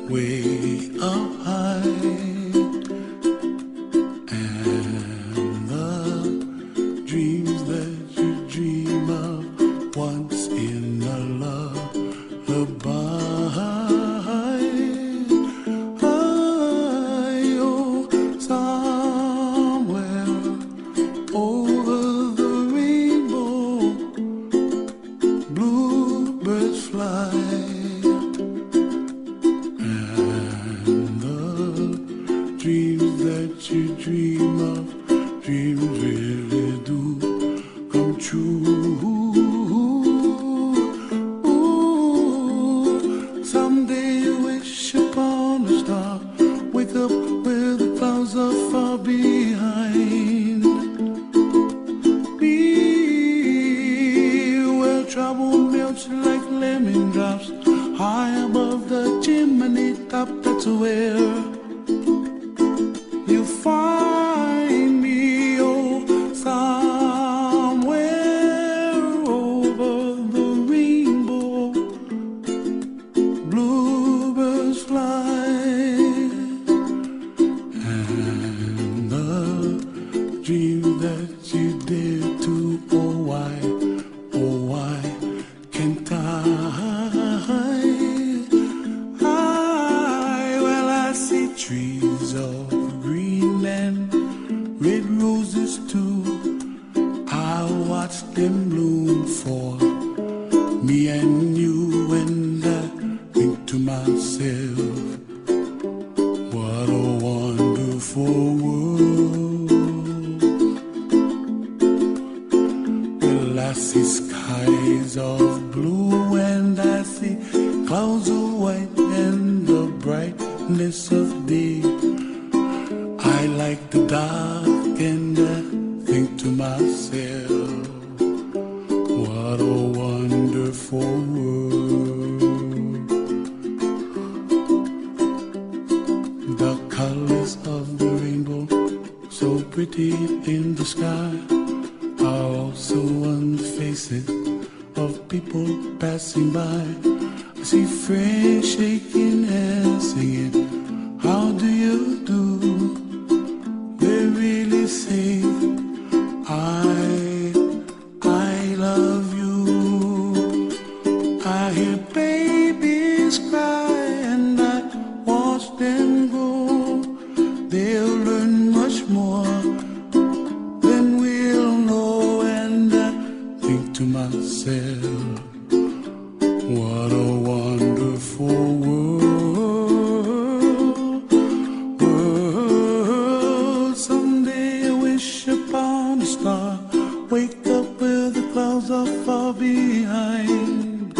way up high, and the dreams that you dream of once in a lullaby. Oh, somewhere over the rainbow, bluebirds fly. Dreams that you dream of, dreams really do come true. Ooh, someday you wish upon a star, wake up where the clouds are far behind me, where trouble melts like lemon drops, high above the chimney top. That's where you find me, oh, somewhere over the rainbow, bluebirds fly, and the dream that you dare to, oh why can't well, I see trees of green and red roses too. I watch them bloom for me and you, and I think to myself, what a wonderful world. Well, I see skies of blue and I see clouds of white and the brightness of day. I like the dark and I think to myself, what a wonderful world. The colors of the rainbow, so pretty in the sky, are also on the faces of people passing by. I see friends shaking hands, singing, how do you do? They really say, I love you. I hear babies cry and I watch them grow. They'll learn much more than we'll know, and I think to myself, what a wonderful world. Someday I wish upon a star, wake up where the clouds are far behind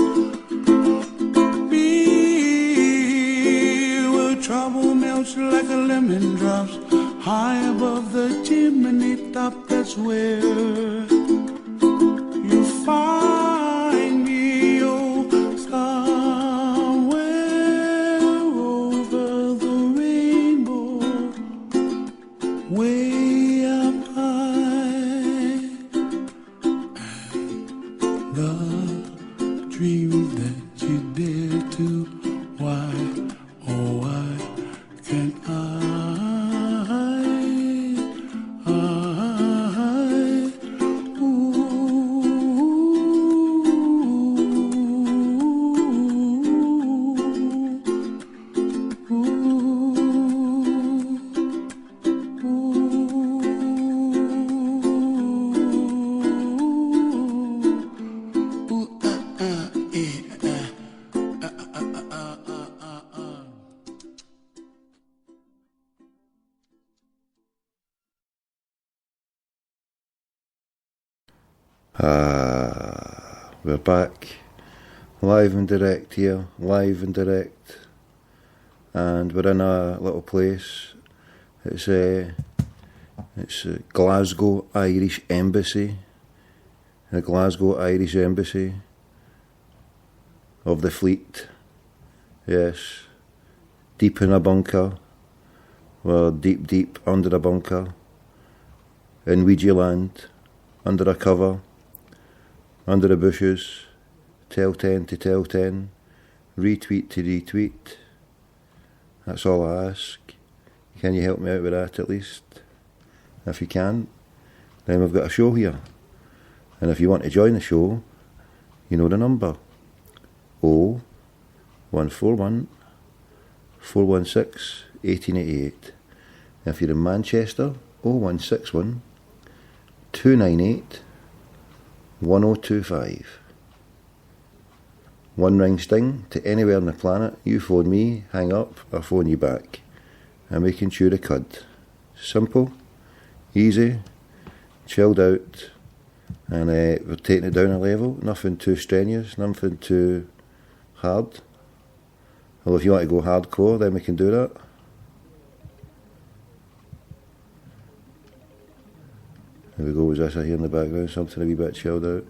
me, where trouble melts like a lemon drops, high above the chimney top. That's where you find me, oh, somewhere over the rainbow, way up high, and the dreams that you dare to, why, oh why can't I we're back live and direct here, and we're in a little place. It's Glasgow Irish Embassy, the Glasgow Irish Embassy of the Fleet. Yes, deep in a bunker. We're deep under a bunker in Ouija land, under a cover, under the bushes, tell 10 to tell 10, retweet to retweet. That's all I ask. Can you help me out with that at least? If you can, then we've got a show here. And if you want to join the show, you know the number. 0141 416 1888. If you're in Manchester, 0161 298 1025. One ring sting to anywhere on the planet. You phone me, hang up, or phone you back. And we can chew the cud. Simple, easy, chilled out, and we're taking it down a level. Nothing too strenuous, nothing too hard. Well, if you want to go hardcore, then we can do that. There we go, was this I hear in the background, something a wee bit chilled out.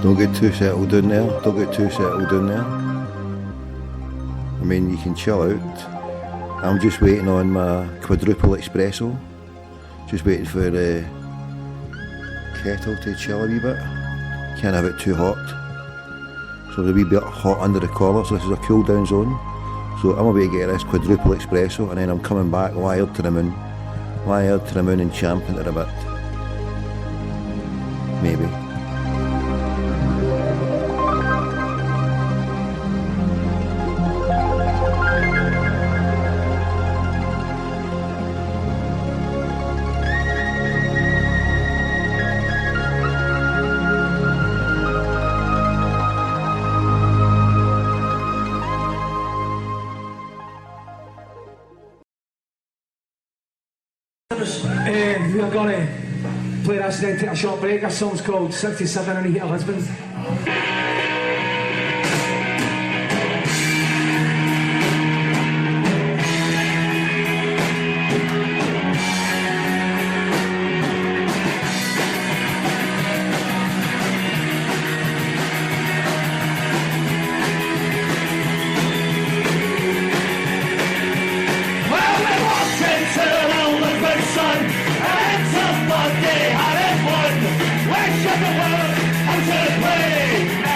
Don't get too settled in there. Don't get too settled in there. I mean, you can chill out. I'm just waiting on my quadruple espresso. Just waiting for the kettle to chill a wee bit. Can't have it too hot. So there's a wee bit hot under the collar, so this is a cool down zone. So I'm about to get this quadruple espresso and then I'm coming back wired to the moon. Wired to the moon and champing it a bit. Maybe. We are going to play this and then take a short break. This song's called 67 in the Heat of Husbands. The world, I'm to play.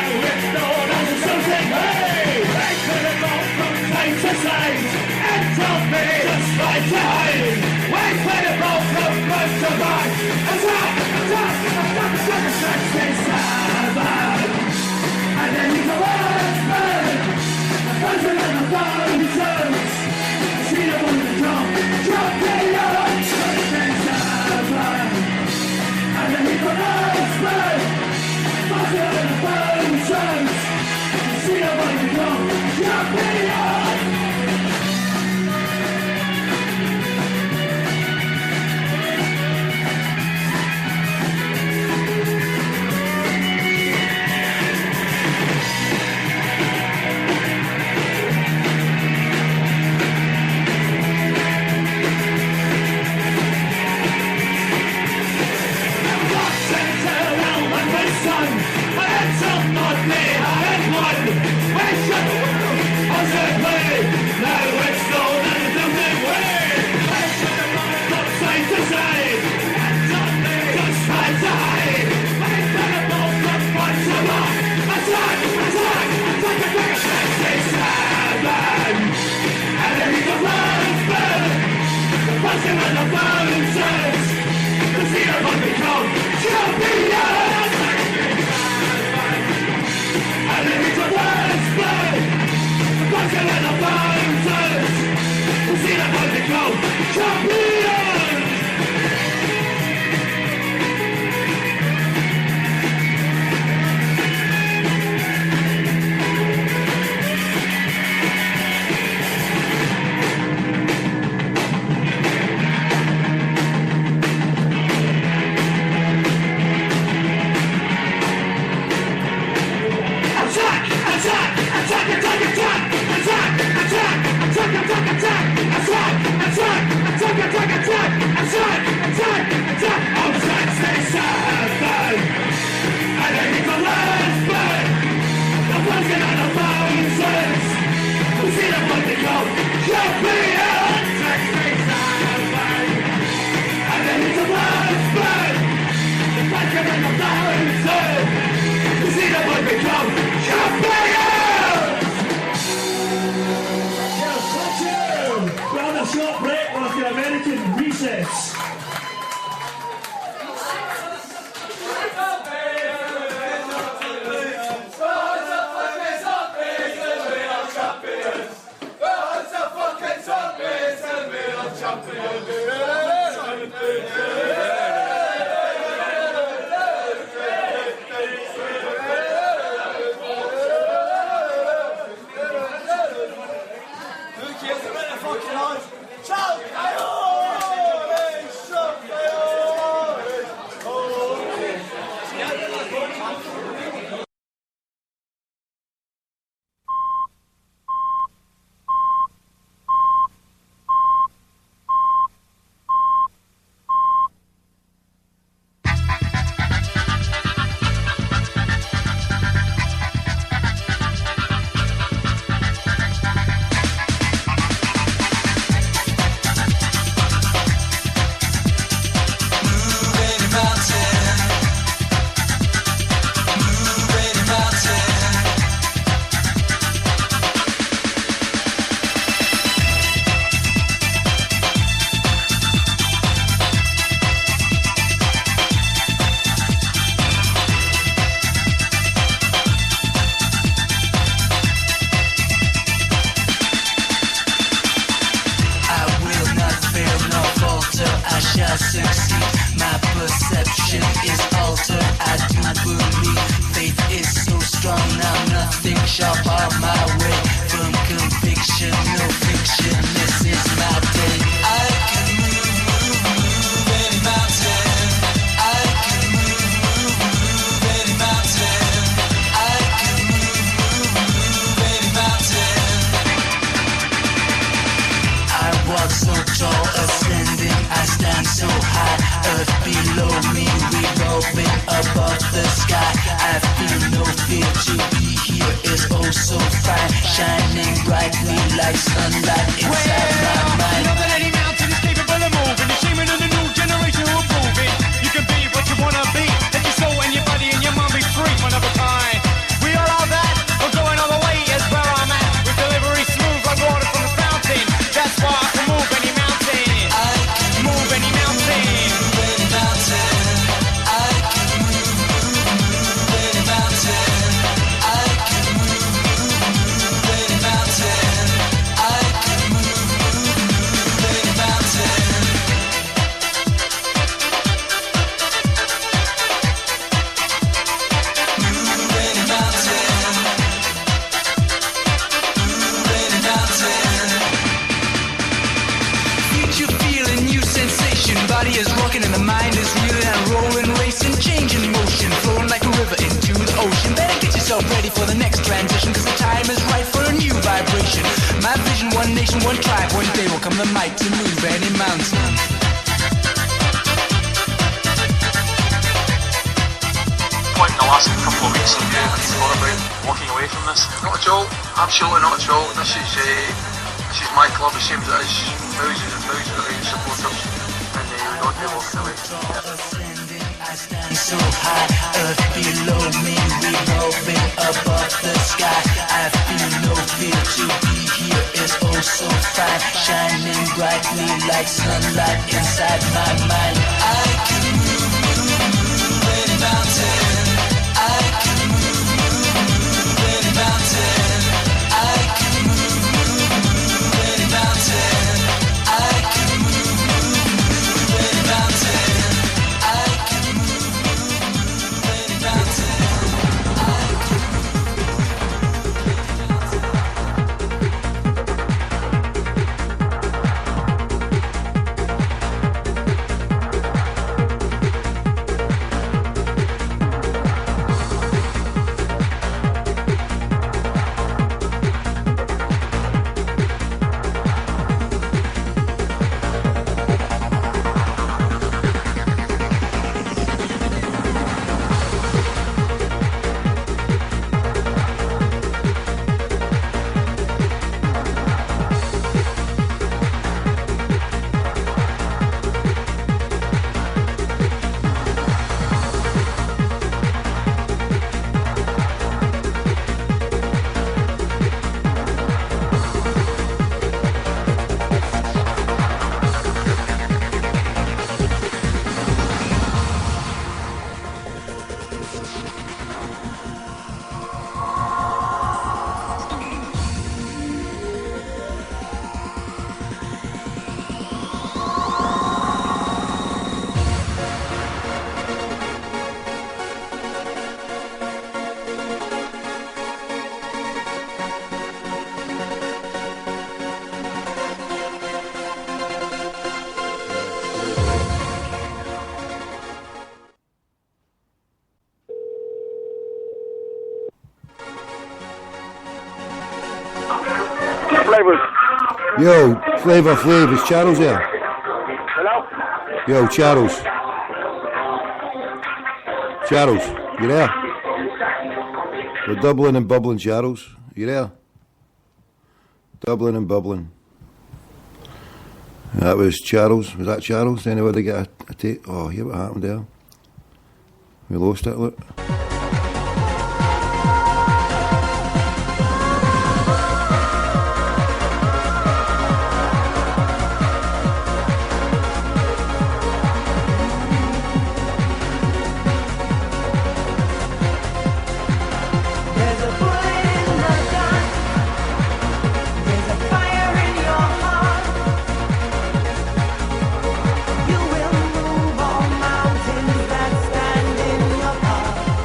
sharp on my way. From conviction, no fiction, this is my day. I can move any mountain. I can move any mountain. I can move any mountain. I walk so tall, ascending, I stand so high. Earth below me, revolving above the sky. I feel no fear, to be here is oh so fine. Shining brightly like sunlight inside my mind. Know that any mountain is capable of moving. The shaman of the new generation who are proving you can be what you wanna be. Let your soul and your body and your mind be free, one of a kind. We all are that, we're going all the way is where I'm at. With delivery smooth like water from the fountain. That's why I can move any mountain. I can move any mountain. Any mountain. I can move any mountain. I can move any mountain. I can move any mountain. Move any mountain. Move any mountain. You feel a new sensation. Body is rocking and the mind is reeling and rolling, racing, changing motion, flowing like a river into the ocean. Better get yourself ready for the next transition, cause the time is right for a new vibration. My vision, one nation, one tribe. One day will come the might to move any mountain. Point in the last couple of weeks of thought about walking away from this. Not at all, absolutely not at all. This is my club, the same as it is thousands and thousands of other supporters, and we don't be walking away. I stand so high, earth below me, revolving above the sky. I feel no fear, to be here is oh so fine. Shining brightly like sunlight inside my mind. I can move any mountain. I can move any mountain. I can move any mountain. I can move any mountain. I can move any mountain. Yo, Flavor Flav, is Charles here? Hello? Yo, Charles. Charles, you there? We're doubling and bubbling, Charles. You there? Doubling and bubbling. That was Charles. Was that Charles? Anybody get a take? Oh, hear what happened there? We lost it, look. You will move all mountains that stand in your path.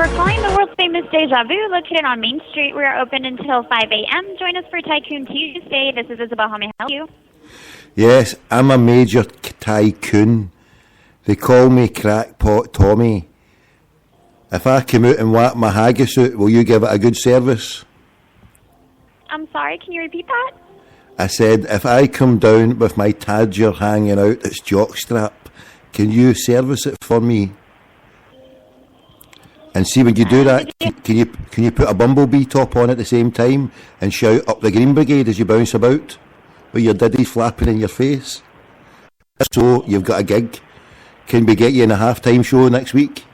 for calling the world famous Deja Vu, located on Main Street. We are open until 5 a.m. Join us for Tycoon Tuesday. This is Isabel. How may I help you? Yes, I'm a major tycoon. They call me Crackpot Tommy. If I come out and whack my haggis out, will you give it a good service? I'm sorry, can you repeat that? I said, if I come down with my tadger hanging out its jockstrap, can you service it for me? And see, when you do that, can you put a bumblebee top on at the same time and shout up the Green Brigade as you bounce about, with your diddies flapping in your face? If so, you've got a gig. Can we get you in a halftime show next week?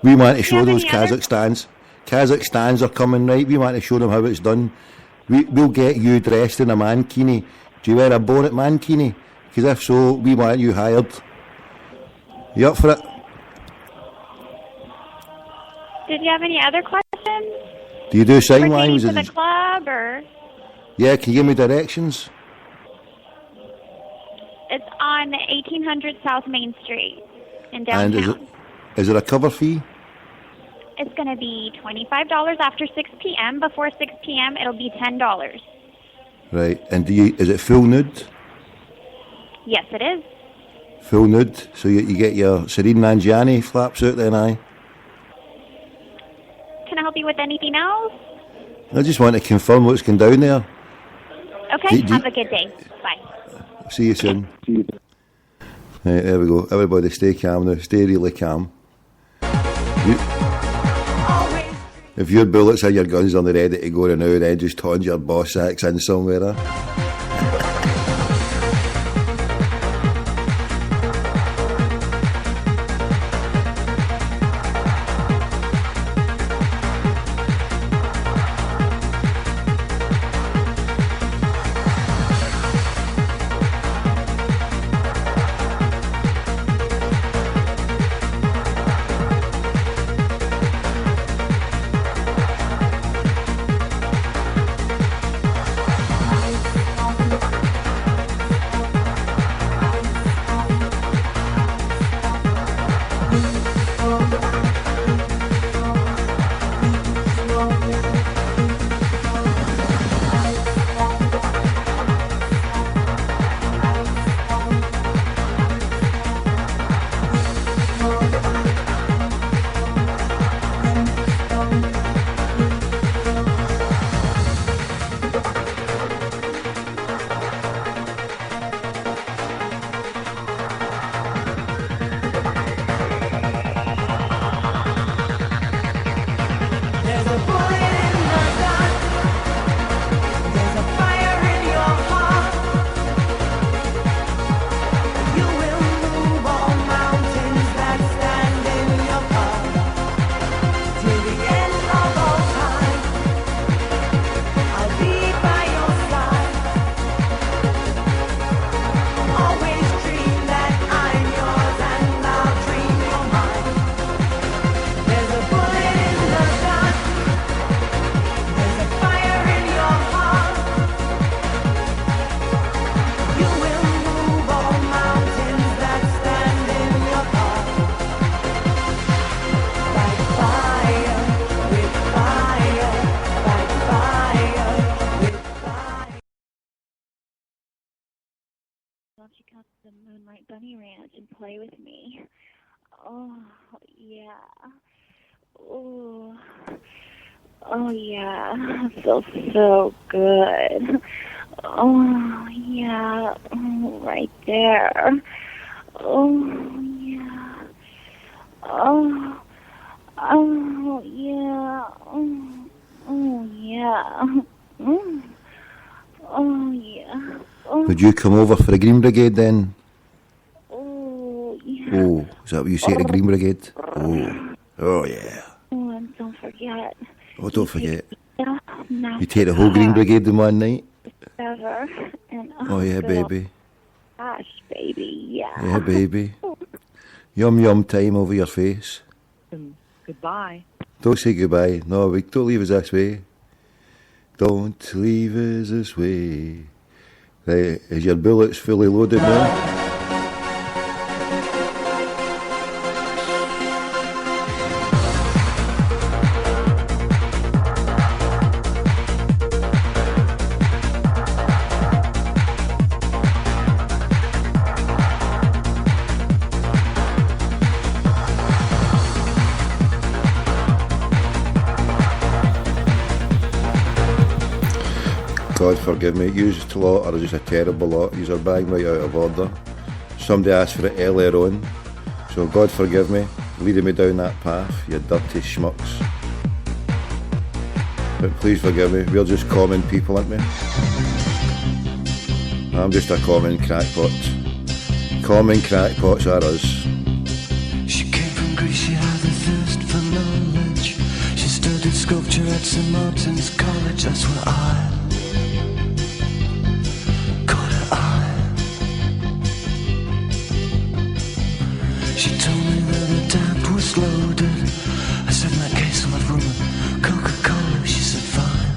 We want to show those Kazakhstans. Kazakhstans are coming, right? We want to show them how it's done. We'll get you dressed in a mankini. Do you wear a bonnet mankini? Because if so, we want you hired. You up for it? Did you have any other questions? Do you do sign language? For the club, or? Yeah, can you give me directions? It's on 1800 South Main Street in downtown. And is it a cover fee? It's going to be $25 after 6 p.m. Before 6 p.m., it'll be $10. Right, and is it full nude? Yes, it is. Full nude, so you get your Serene Nanjiani flaps out then, aye? Can I help you with anything else? I just want to confirm what's going down there. Okay, have a good day. Bye. See you soon. Right, there we go. Everybody stay calm now. Stay really calm. If your bullets and your guns are ready to go now, then just taunt your boss sacks in somewhere. The Moonlight Bunny Ranch and play with me. Oh, yeah. Oh, yeah. It feels so good. Oh, yeah. Right there. Oh, yeah. Oh, yeah. Oh, yeah. Oh, yeah. Would you come over for the Green Brigade then? Oh, yeah. Oh, is that what you say to the Green Brigade? Oh, yeah. Oh, and don't forget. Oh, don't forget. Yeah, you take the whole Green Brigade in one night? Ever. And, oh, yeah, baby. Gosh, baby, yeah. Yeah, baby. Yum, yum time over your face. Goodbye. Don't say goodbye. No, don't leave us this way. Don't leave us this way. Right, is your bullets fully loaded now? God forgive me, you just a lot are just a terrible lot. You are bang right out of order. Somebody asked for it earlier on, so God forgive me, leading me down that path, you dirty schmucks. But please forgive me, we're just common people, aren't we? I'm just a common crackpot. Common crackpots are us. She came from Greece, she had a thirst for knowledge. She studied sculpture at St. Martin's College, that's where I caught her eye. She told me that the tap was loaded. I said, in that case I'll have rum and Coca-Cola. She said, fine.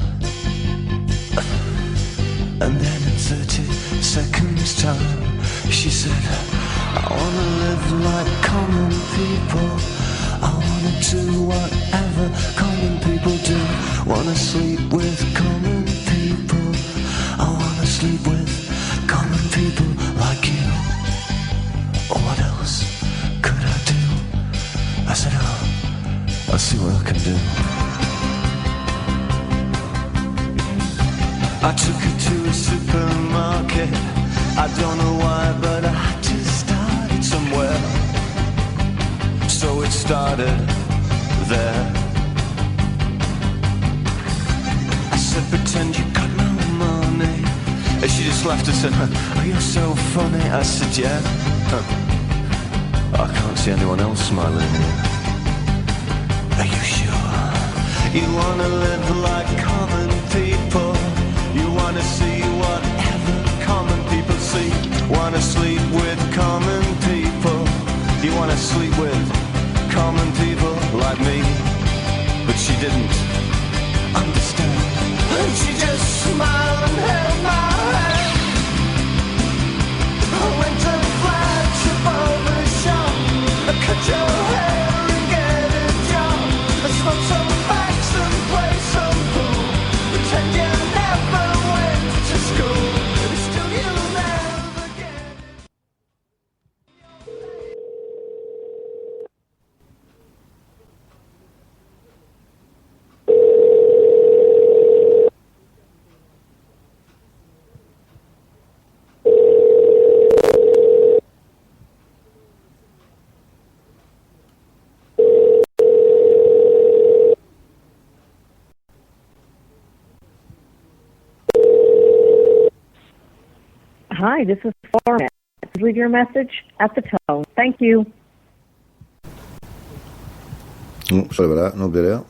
And then in 30 seconds time she said, I wanna live like common people. I wanna do whatever common people do. Wanna sleep with common people. I wanna sleep with common people like you. What else could I do? I said, I'll see what I can do. I took her to a supermarket. I don't know why, but I had to start it somewhere. So it started there. I said, pretend you got no money. And she just laughed and said, oh, you're so funny. I said, yeah. I can't see anyone else smiling here. Are you sure? You wanna live like common people. You wanna see whatever common people see. Wanna sleep with common people. You wanna sleep with common people like me. But she didn't understand. And she just smiled and held my hand. I went to the flagship barber shop. I cut your hair and get a job. I smoke some facts and play some pool. Pretend you never went to school. Still you'll never get it. Hi, this is Format. Please leave your message at the tone. Thank you. Oh, sorry about that, nobody there.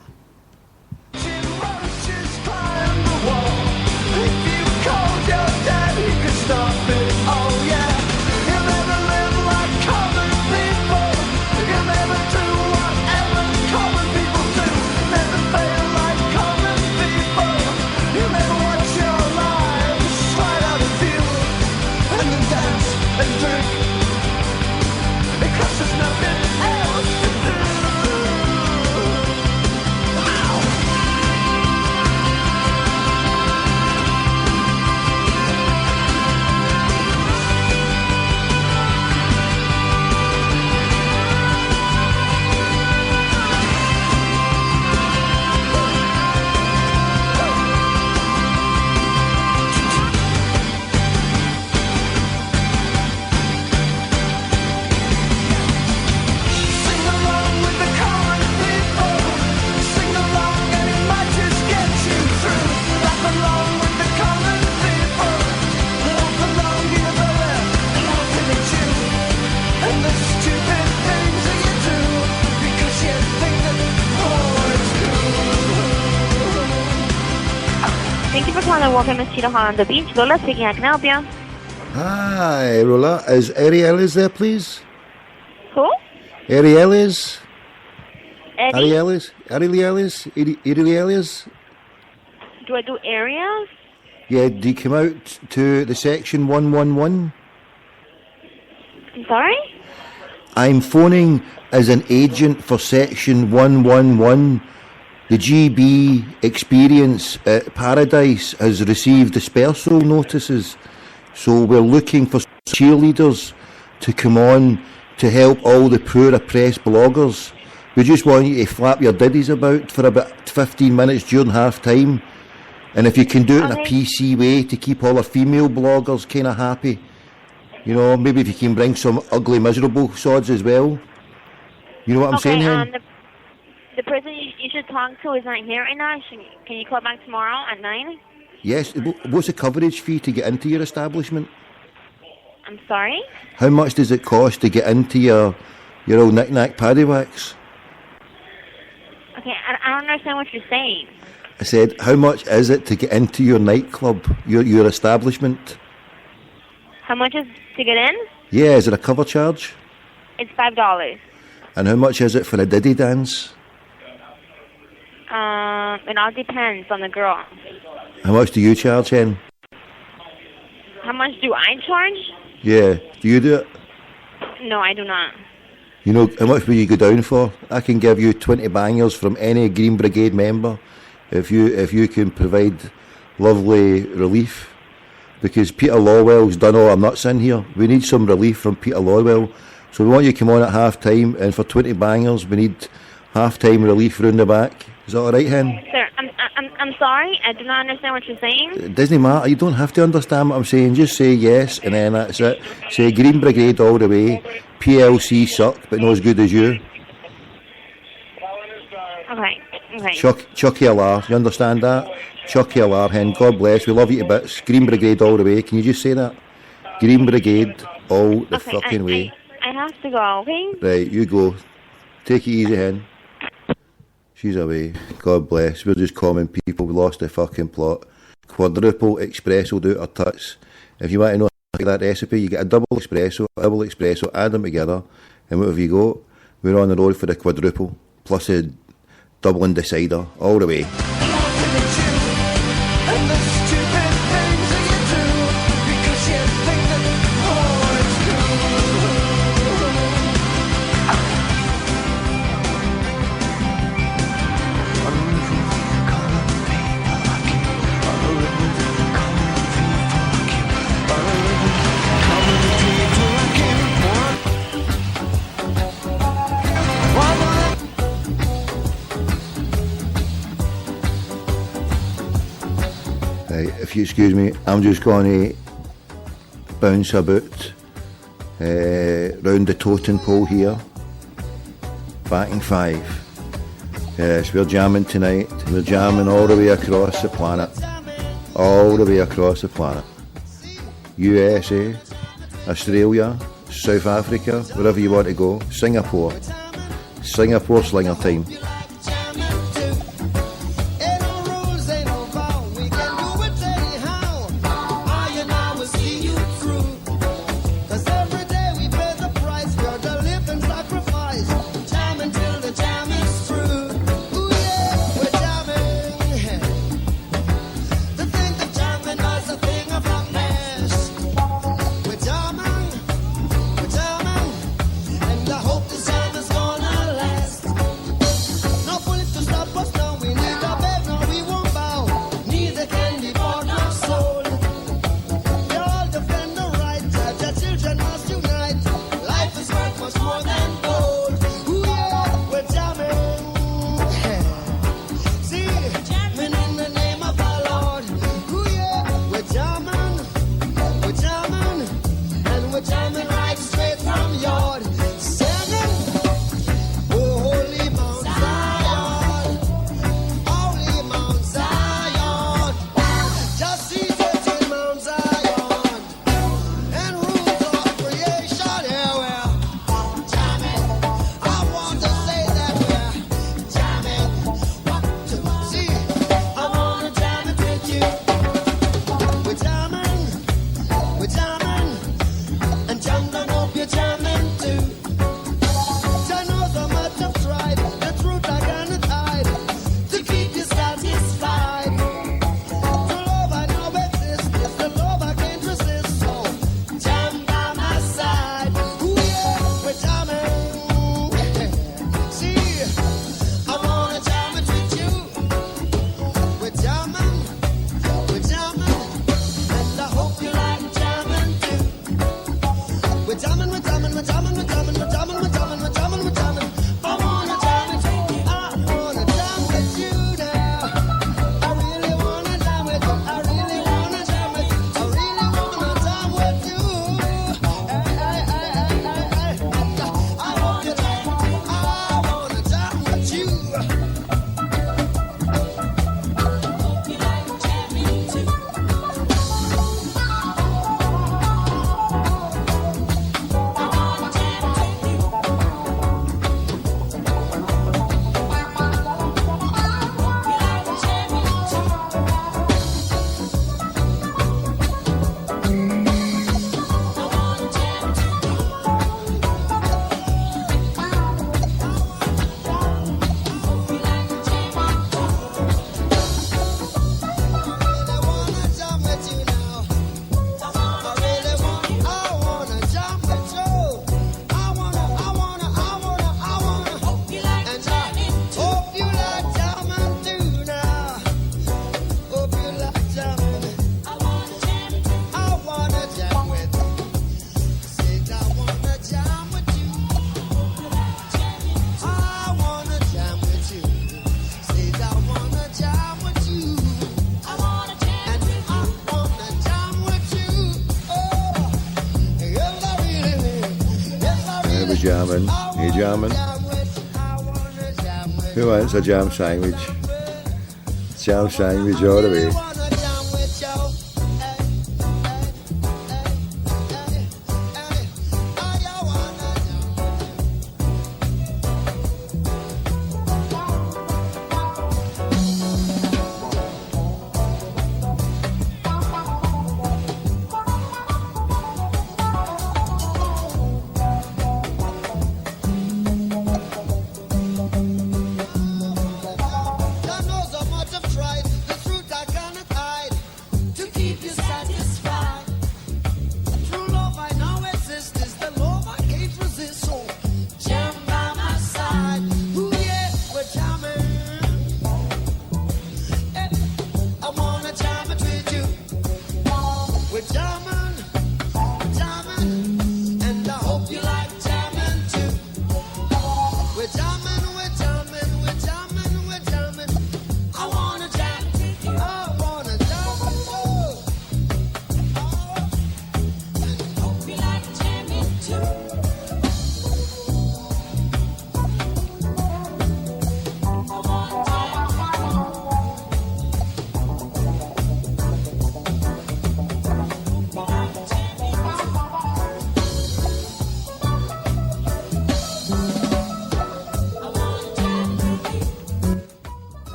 Thank you for calling the Welcome Miss Cheetah Hall on the Beach. Lola speaking, I can help you. Hi, Rola. Is Arielis there, please? Who? Arielis? Eddie? Arielis? Arielis? Do I do areas? Yeah, do you come out to the section 111? I'm sorry? I'm phoning as an agent for section 111. The GB experience at Paradise has received dispersal notices, so we're looking for cheerleaders to come on to help all the poor oppressed bloggers. We just want you to flap your diddies about for about 15 minutes during half time And if you can do it in a Okay. PC way to keep all our female bloggers kind of happy, you know, maybe if you can bring some ugly, miserable sods as well. You know what I'm saying, Hen? The person you should talk to is not here right now. Can you call back tomorrow at 9? Yes. What's the coverage fee to get into your establishment? I'm sorry? How much does it cost to get into your old knick-knack paddywhacks? Okay, I don't understand what you're saying. I said, how much is it to get into your nightclub, your establishment? How much is to get in? Yeah, is it a cover charge? It's $5. And how much is it for a diddy dance? It all depends on the girl. How much do you charge, Hen? How much do I charge? Yeah, do you do it? No, I do not. You know, how much will you go down for? I can give you 20 bangers from any Green Brigade member if you can provide lovely relief. Because Peter Lawwell's done all our nuts in here. We need some relief from Peter Lawwell. So we want you to come on at half time, and for 20 bangers we need half time relief round the back. Is that alright, Hen? Sir, I'm sorry. I do not understand what you're saying. It doesn't matter, you don't have to understand what I'm saying. Just say yes and then that's it. Say Green Brigade all the way. PLC suck but not as good as you. Okay. Chucky Alar, you understand that? Chucky Alar, Hen, God bless, we love you to bits. Green Brigade all the way. Can you just say that? Green Brigade all the fucking way. I have to go, okay? Right, you go. Take it easy, Hen. She's away. God bless. We're just common people. We lost the fucking plot. Quadruple espresso do it our tuts. If you want to know how to make that recipe, you get a double espresso, add them together, and what have you got? We're on the road for the quadruple, plus a double and decider, all the way. If you excuse me, I'm just going to bounce about round the totem pole here. Back in 5. Yes, we're jamming tonight. We're jamming all the way across the planet. All the way across the planet. USA, Australia, South Africa, wherever you want to go. Singapore. Singapore slinger time. jamming? You jamming? Who wants a jam sandwich? Jam sandwich all the way.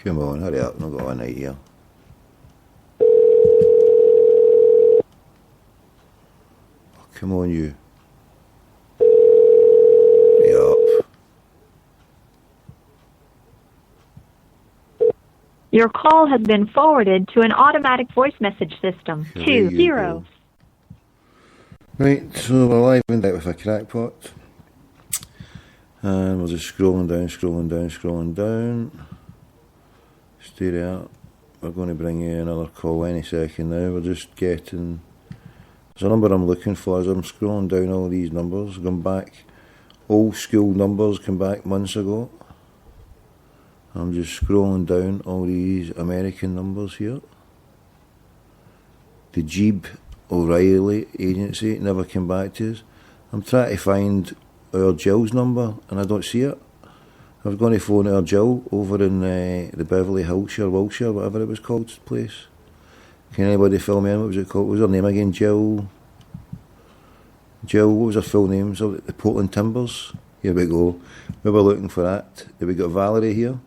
Come on, hurry up, not got one night here. Oh, come on, you. Hurry up. Your call has been forwarded to an automatic voice message system. There 20. go. Right, so we're live and out with a crackpot. And we're just scrolling down. Stay there. We're going to bring you another call any second now. We're just getting... There's a number I'm looking for as I'm scrolling down all these numbers. Going back, old school numbers come back months ago. I'm just scrolling down all these American numbers here. The Jeeb O'Reilly agency never came back to us. I'm trying to find our Jill's number and I don't see it. I was going to phone our Jill over in the Beverly Hillshire, Wilshire, whatever it was called, place. Can anybody fill me in? What was it called? What was her name again? Jill, what was her full name? So the Portland Timbers. Here we go. We were looking for that. Have we got Valerie here?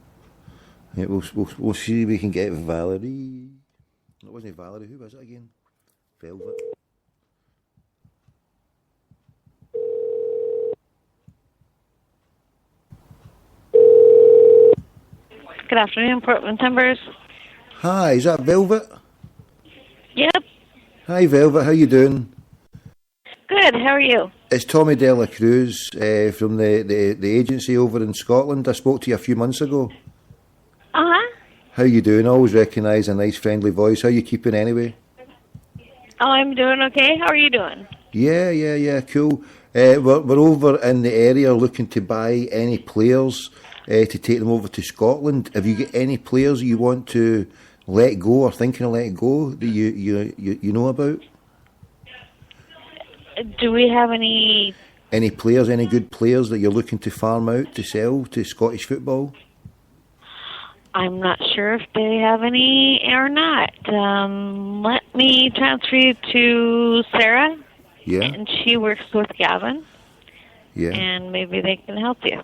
Yeah, we'll see if we can get Valerie. It wasn't Valerie. Who was it again? Velvet. Good afternoon, Portland Timbers. Hi, is that Velvet? Yep. Hi, Velvet. How you doing? Good. How are you? It's Tommy Dela Cruz from the agency over in Scotland. I spoke to you a few months ago. Uh-huh. How you doing? I always recognise a nice, friendly voice. How you keeping anyway? Oh, I'm doing okay. How are you doing? Yeah, cool. We're over in the area looking to buy any players to take them over to Scotland. Have you got any players you want to let go or thinking of letting go that you know about? Do we have any... Any players, any good players that you're looking to farm out to sell to Scottish football? I'm not sure if they have any or not. Let me transfer you to Sarah. Yeah. And she works with Gavin. Yeah. And maybe they can help you.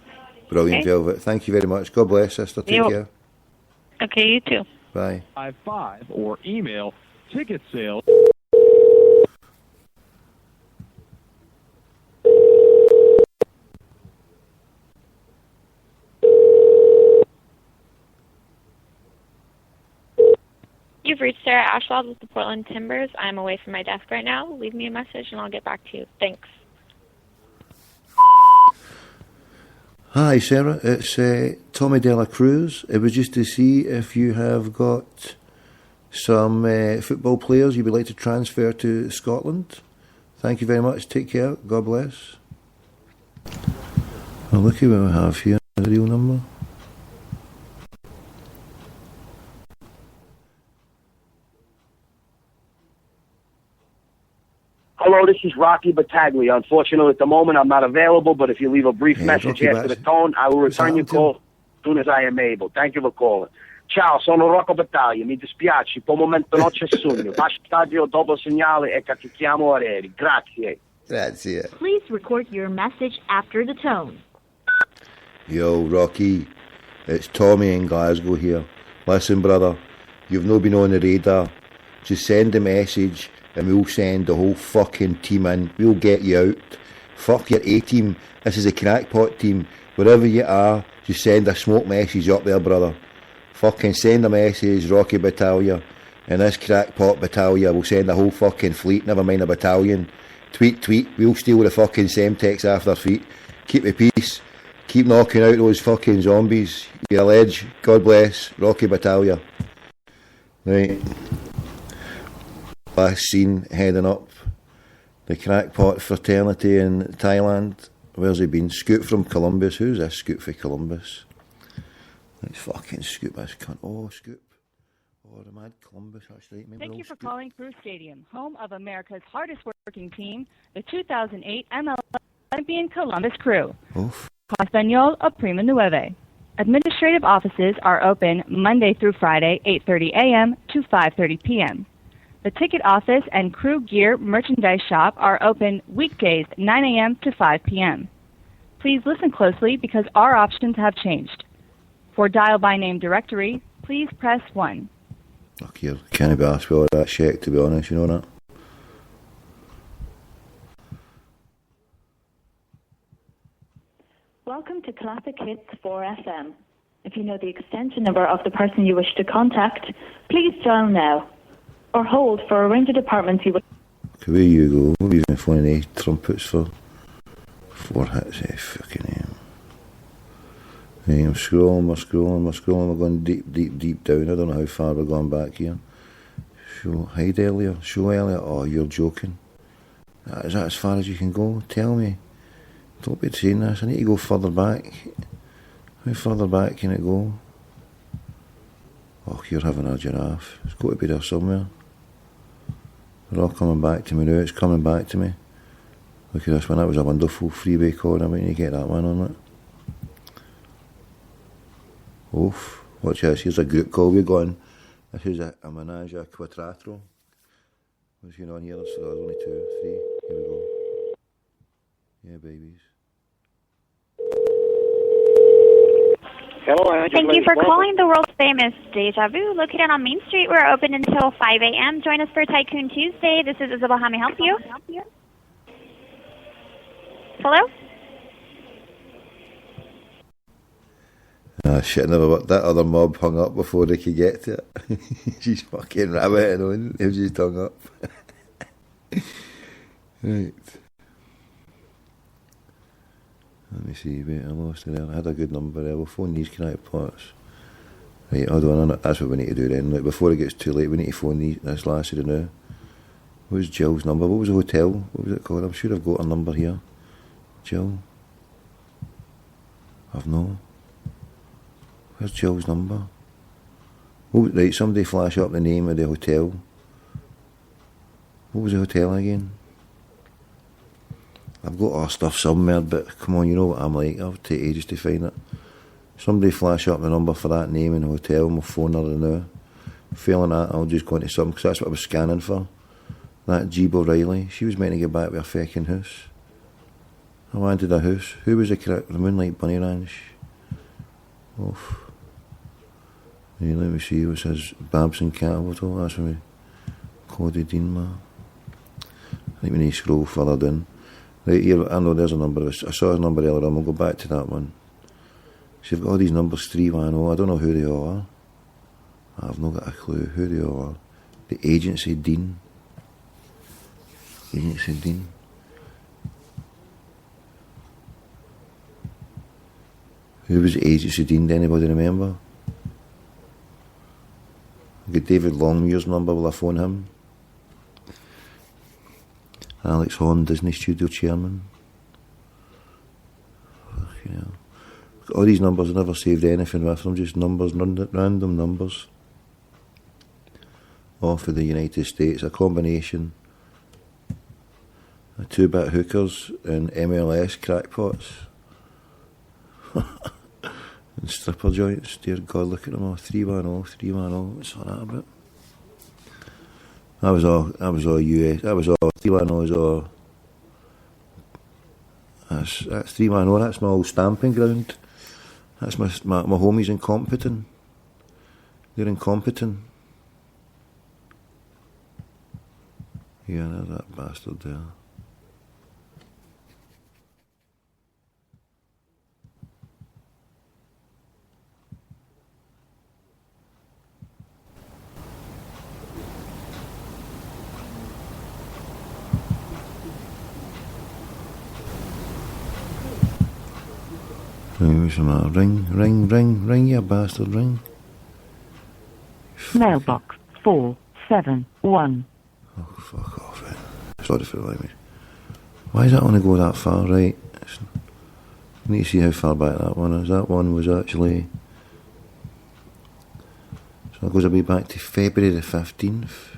Brilliant, Okay. Velvet. Thank you very much. God bless, sister. Take care. Okay, you too. Bye. 55 or email ticket sales. You've reached Sarah Ashwald with the Portland Timbers. I'm away from my desk right now. Leave me a message and I'll get back to you. Thanks. Hi, Sarah. It's Tommy Dela Cruz. It was just to see if you have got some football players you would like to transfer to Scotland. Thank you very much. Take care. God bless. Well, look at what we have here. The real number. Hello, this is Rocky Battaglia. Unfortunately, at the moment, I'm not available, but if you leave a brief message Rocky after the tone, I will return your call as soon as I am able. Thank you for calling. Ciao, sono Rocco Battaglia. Mi dispiace, per il momento non c'è sogno. Passaggio dopo segnale e chiamo Areri. Grazie. Grazie. Please record your message after the tone. Yo, Rocky, it's Tommy in Glasgow here. Listen, brother, you've not been on the radar. Just send a message and we'll send the whole fucking team in. We'll get you out. Fuck your A-team. This is a crackpot team. Wherever you are, just send a smoke message up there, brother. Fucking send a message, Rocky Battaglia. And this crackpot Battaglia will send a whole fucking fleet, never mind a battalion. Tweet, we'll steal the fucking Semtex after their feet. Keep the peace. Keep knocking out those fucking zombies. You're a ledge. God bless. Rocky Battaglia. Right. Last scene heading up. The crackpot fraternity in Thailand. Where's he been? Scoot from Columbus. Who's this Scoot for Columbus? Let's fucking Scoop this cunt. Oh, Scoop. Oh, the mad Columbus. Actually, Thank you for calling Crew Stadium, home of America's hardest working team, the 2008 MLS champion Columbus Crew. Oof. Español o Prima Nueve. Administrative offices are open Monday through Friday, 8:30 a.m. to 5:30 p.m. The ticket office and Crew Gear merchandise shop are open weekdays, 9 a.m. to 5 p.m. Please listen closely because our options have changed. For dial by name directory, please press 1. Fuck you. Can't be asked for all that shit, to be honest, you know that? Welcome to Classic Hits 4FM. If you know the extension number of the person you wish to contact, please dial now. Or hold for a range of departments you would... Okay, where you go? What have you been phoning the trumpets for? 4 hits, fucking hell. Hey, I'm scrolling, we're going deep down. I don't know how far we're going back here. Show earlier. Oh, you're joking. Is that as far as you can go? Tell me. Don't be saying this. I need to go further back. How further back can it go? Oh, you're having a giraffe. It's got to be there somewhere. They're all coming back to me now. It's coming back to me. Look at this one. That was a wonderful freeway code. I mean, you get that one on it. Oof. Watch this. Here's a group call we're going. This is a menage a quattro. What's going on here? There's only 2, 3. Here we go. Yeah, babies. Hello, thank you for calling the world famous Deja Vu, located on Main Street. We're open until 5 a.m. Join us for Tycoon Tuesday. This is Isabel. How may I help you? Hello? Ah, shit, never. That other mob hung up before they could get to it. She's fucking rabbiting on. They've just hung up. Right. Let me see, wait, I lost it there. I had a good number there. We'll phone these crackpots. Right, hold on, that's what we need to do then. Like, before it gets too late, we need to phone this lassie now. What was Jill's number? What was the hotel? What was it called? I'm sure I've got her number here. Jill? I've no. Where's Jill's number? Oh, right, somebody flash up the name of the hotel. What was the hotel again? I've got our stuff somewhere, but come on, you know what I'm like. I'll take ages to find it. Somebody flash up the number for that name in the hotel and we'll phone her now. Failing that, I'll just go into something, because that's what I was scanning for. That Jeeb O'Reilly, she was meant to get back with her feckin' house. I wanted a house. Who was the Moonlight Bunny Ranch? Oof. Yeah, let me see, what says Babson Capital, that's what we Cody Deanma. I think we need to scroll further down. Right here, I know there's a number. I saw a number earlier on. We'll go back to that one. So you've got all these numbers 310. I don't know who they all are. I've not got a clue who they all are. The agency Dean. Agency Dean. Who was the agency Dean? Did anybody remember? I got David Longmuir's number. Will I phone him? Alex Horn, Disney Studio Chairman. You know. All these numbers, I never saved anything with them, just numbers, random numbers. All for the United States, a combination The 2-bit hookers and MLS crackpots. And stripper joints. Dear God, look at them all. 310, 310. What's all that about? That was all US. That was all 310 is all. That's 310. That's my old stamping ground. That's my homies in Competent. They're in Competent. Yeah, there's that bastard there. Ring, you bastard, ring. Mailbox 471. Oh, fuck off, right. Sorry for the language. Why does that only go that far, right? I need to see how far back that one is. That one was actually... So it goes a bit back to February the 15th.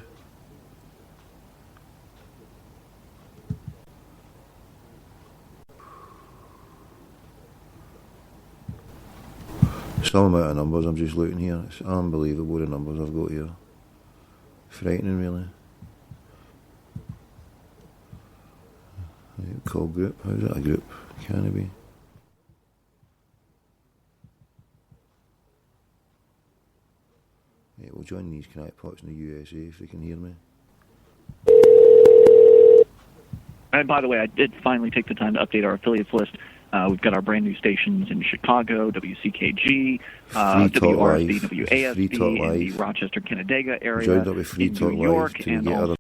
Some amount of numbers I'm just looking here. It's unbelievable the numbers I've got here. Frightening, really. Call group. How's that a group? Can it be? Yeah, we'll join these crackpots in the USA if they can hear me. And by the way, I did finally take the time to update our affiliates list. We've got our brand new stations in Chicago, WCKG, WRSD, WASD, in the Rochester-Canandaigua area, in New York, and also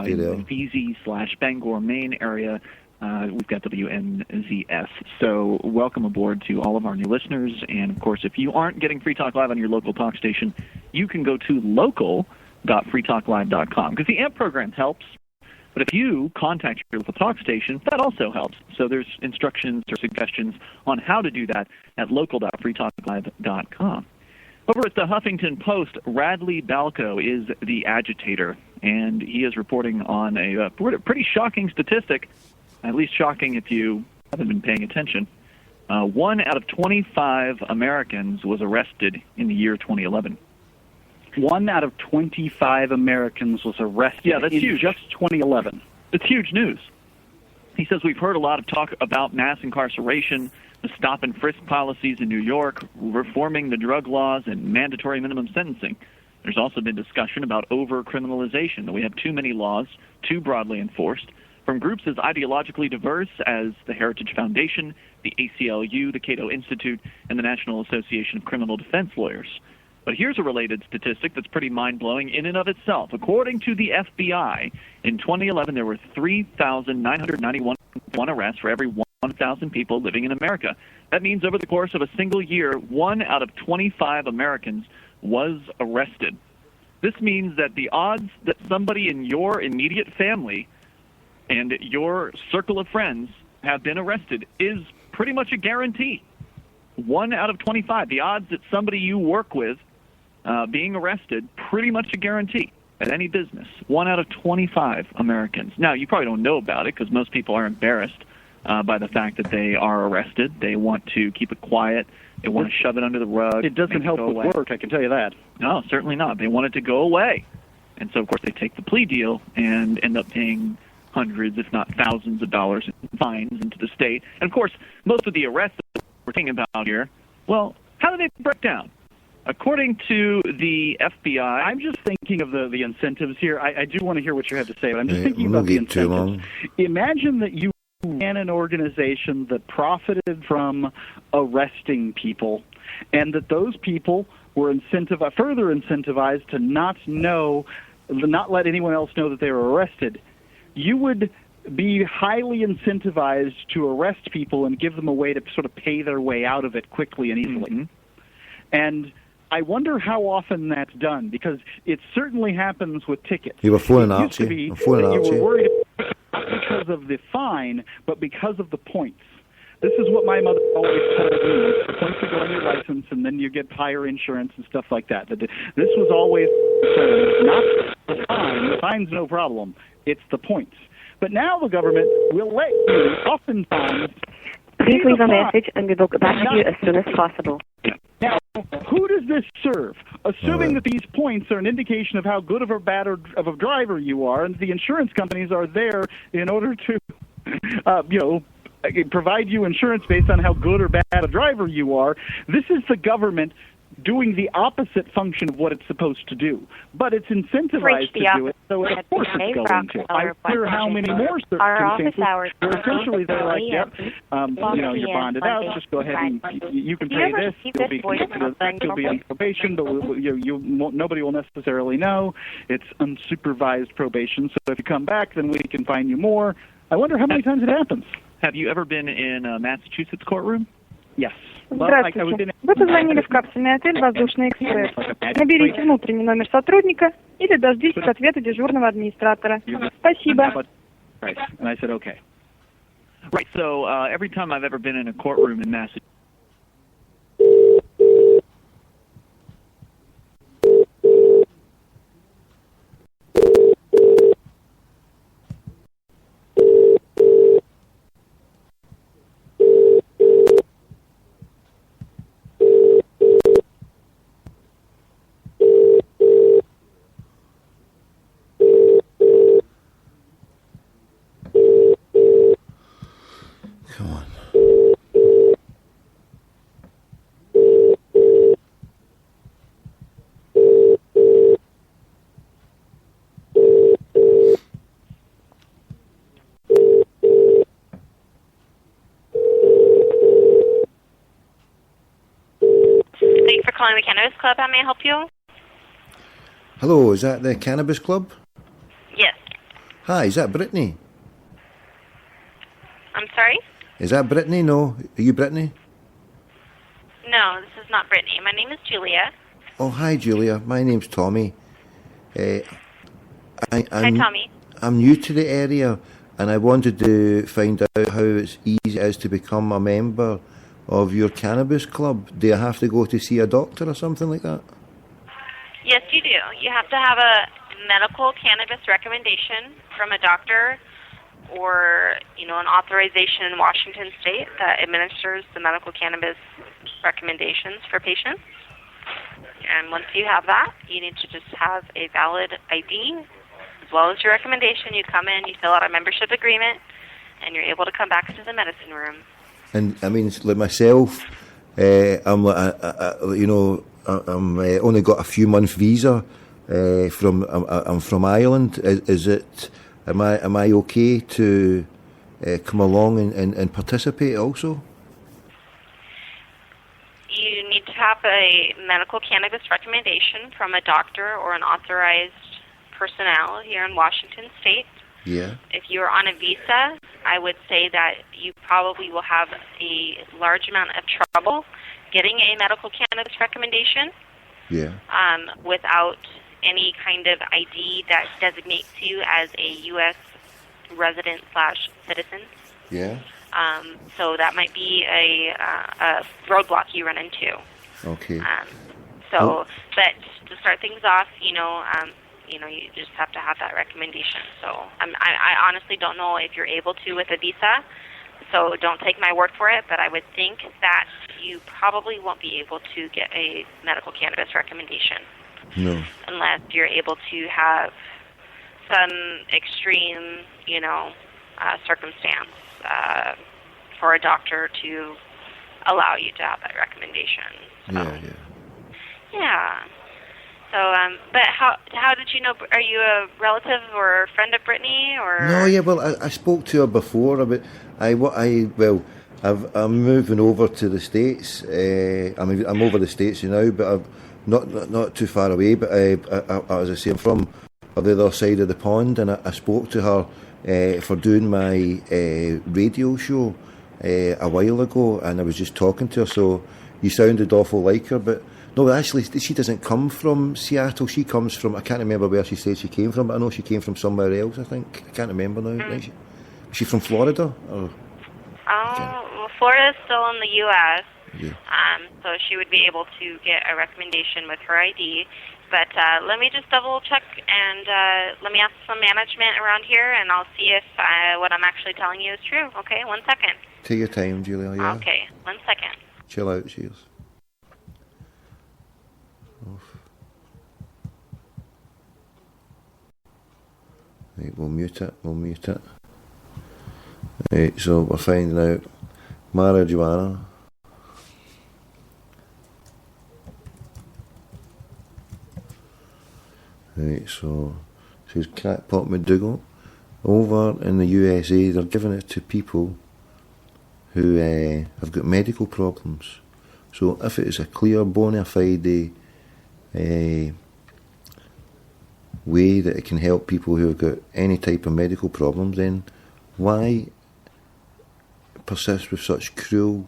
in the Veezy/Bangor, Maine area. We've got WNZS. So welcome aboard to all of our new listeners. And, of course, if you aren't getting Free Talk Live on your local talk station, you can go to local.freetalklive.com, because the AMP program helps. But if you contact your local talk station, that also helps. So there's instructions or suggestions on how to do that at local.freetalklive.com. Over at the Huffington Post, Radley Balco is the agitator, and he is reporting on a pretty shocking statistic, at least shocking if you haven't been paying attention. 1 out of 25 Americans was arrested in the year 2011. 1 out of 25 Americans was arrested that's huge. Just 2011. It's huge news. He says we've heard a lot of talk about mass incarceration, the stop and frisk policies in New York, reforming the drug laws, and mandatory minimum sentencing. There's also been discussion about over-criminalization, that we have too many laws, too broadly enforced, from groups as ideologically diverse as the Heritage Foundation, the ACLU, the Cato Institute, and the National Association of Criminal Defense Lawyers. But here's a related statistic that's pretty mind-blowing in and of itself. According to the FBI, in 2011, there were 3,991 arrests for every 1,000 people living in America. That means over the course of a single year, 1 out of 25 Americans was arrested. This means that the odds that somebody in your immediate family and your circle of friends have been arrested is pretty much a guarantee. 1 out of 25. The odds that somebody you work with being arrested, pretty much a guarantee at any business. 1 out of 25 Americans. Now, you probably don't know about it because most people are embarrassed by the fact that they are arrested. They want to keep it quiet. They want to shove it under the rug. It doesn't help with work, I can tell you that. No, certainly not. They want it to go away. And so, of course, they take the plea deal and end up paying hundreds, if not thousands of dollars in fines into the state. And, of course, most of the arrests that we're thinking about here, well, how do they break down? According to the FBI... I'm just thinking of the incentives here. I do want to hear what you have to say, but I'm just thinking about the incentives. Imagine that you ran an organization that profited from arresting people, and that those people were further incentivized to not let anyone else know that they were arrested. You would be highly incentivized to arrest people and give them a way to sort of pay their way out of it quickly and easily. Mm-hmm. And I wonder how often that's done, because it certainly happens with tickets. You were fooling it out, used to be you were worried not because of the fine, but because of the points. This is what my mother always told me. The points that go on your license, and then you get higher insurance and stuff like that. This was always not the fine. The fine's no problem. It's the points. But now the government will let you, oftentimes, Please leave a message and we will get back to you as soon as possible. Now, who does this serve? Assuming that these points are an indication of how good of a bad of a driver you are, and the insurance companies are there in order to, provide you insurance based on how good or bad a driver you are. This is the government doing the opposite function of what it's supposed to do. But it's incentivized to do it, so of course it's going to. I wonder how many more circumstances where essentially they're like, yep, you're bonded out, just go ahead and you can pay this, you'll be on probation, but nobody will necessarily know. It's unsupervised probation, so if you come back, then we can fine you more. I wonder how many times it happens. Have you ever been in a Massachusetts courtroom? Yes. Здравствуйте. Вы позвонили в капсульный отель «Воздушный экспресс». Наберите внутренний номер сотрудника или дождитесь ответа дежурного администратора. Спасибо. Right. And I said, okay. Right. So every time I've ever been in a courtroom in Massachusetts. Calling the Cannabis Club. How may I help you? Hello, is that the Cannabis Club? Yes. Hi, is that Brittany? I'm sorry? Is that Brittany? No. Are you Brittany? No, this is not Brittany. My name is Julia. Oh, hi, Julia. My name's Tommy. Hi, Tommy. I'm new to the area, and I wanted to find out how easy it is to become a member of your cannabis club. Do I have to go to see a doctor or something like that? Yes, you do. You have to have a medical cannabis recommendation from a doctor or, an authorization in Washington State that administers the medical cannabis recommendations for patients. And once you have that, you need to just have a valid ID as well as your recommendation. You come in, you fill out a membership agreement, and you're able to come back to the medicine room. And I mean, like myself, I'm only got a few month visa I'm from Ireland. Is it? Am I okay to come along and participate also? You need to have a medical cannabis recommendation from a doctor or an authorized personnel here in Washington State. Yeah. If you're on a visa, I would say that you probably will have a large amount of trouble getting a medical cannabis recommendation. Yeah. Without any kind of ID that designates you as a U.S. resident/citizen. Yeah. So that might be a roadblock you run into. Okay. But to start things off, you just have to have that recommendation. So I honestly don't know if you're able to with a visa, so don't take my word for it, but I would think that you probably won't be able to get a medical cannabis recommendation. No. Unless you're able to have some extreme, circumstance for a doctor to allow you to have that recommendation. So. Yeah. So, but how did you know? Are you a relative or a friend of Brittany, or? No, yeah. Well, I spoke to her before about I'm moving over to the States. I'm over the States now, but I'm not too far away. But as I say, I'm from the other side of the pond, and I spoke to her for doing my radio show a while ago, and I was just talking to her. So you sounded awful like her, but. No, actually, she doesn't come from Seattle. She comes from, I can't remember where she said she came from, but I know she came from somewhere else, I think. I can't remember now. Is she from Florida? Or? Well, Florida is still in the U.S., yeah. So she would be able to get a recommendation with her ID. But let me just double check and let me ask some management around here, and I'll see if what I'm actually telling you is true. Okay, 1 second. Take your time, Julia, yeah. Okay, 1 second. Chill out, cheers. Right, we'll mute it. Right, so we're finding out marijuana. Right, so it says Crackpot McDougall. Over in the USA, they're giving it to people who have got medical problems. So if it is a clear, bona fide way that it can help people who have got any type of medical problems, then why persist with such cruel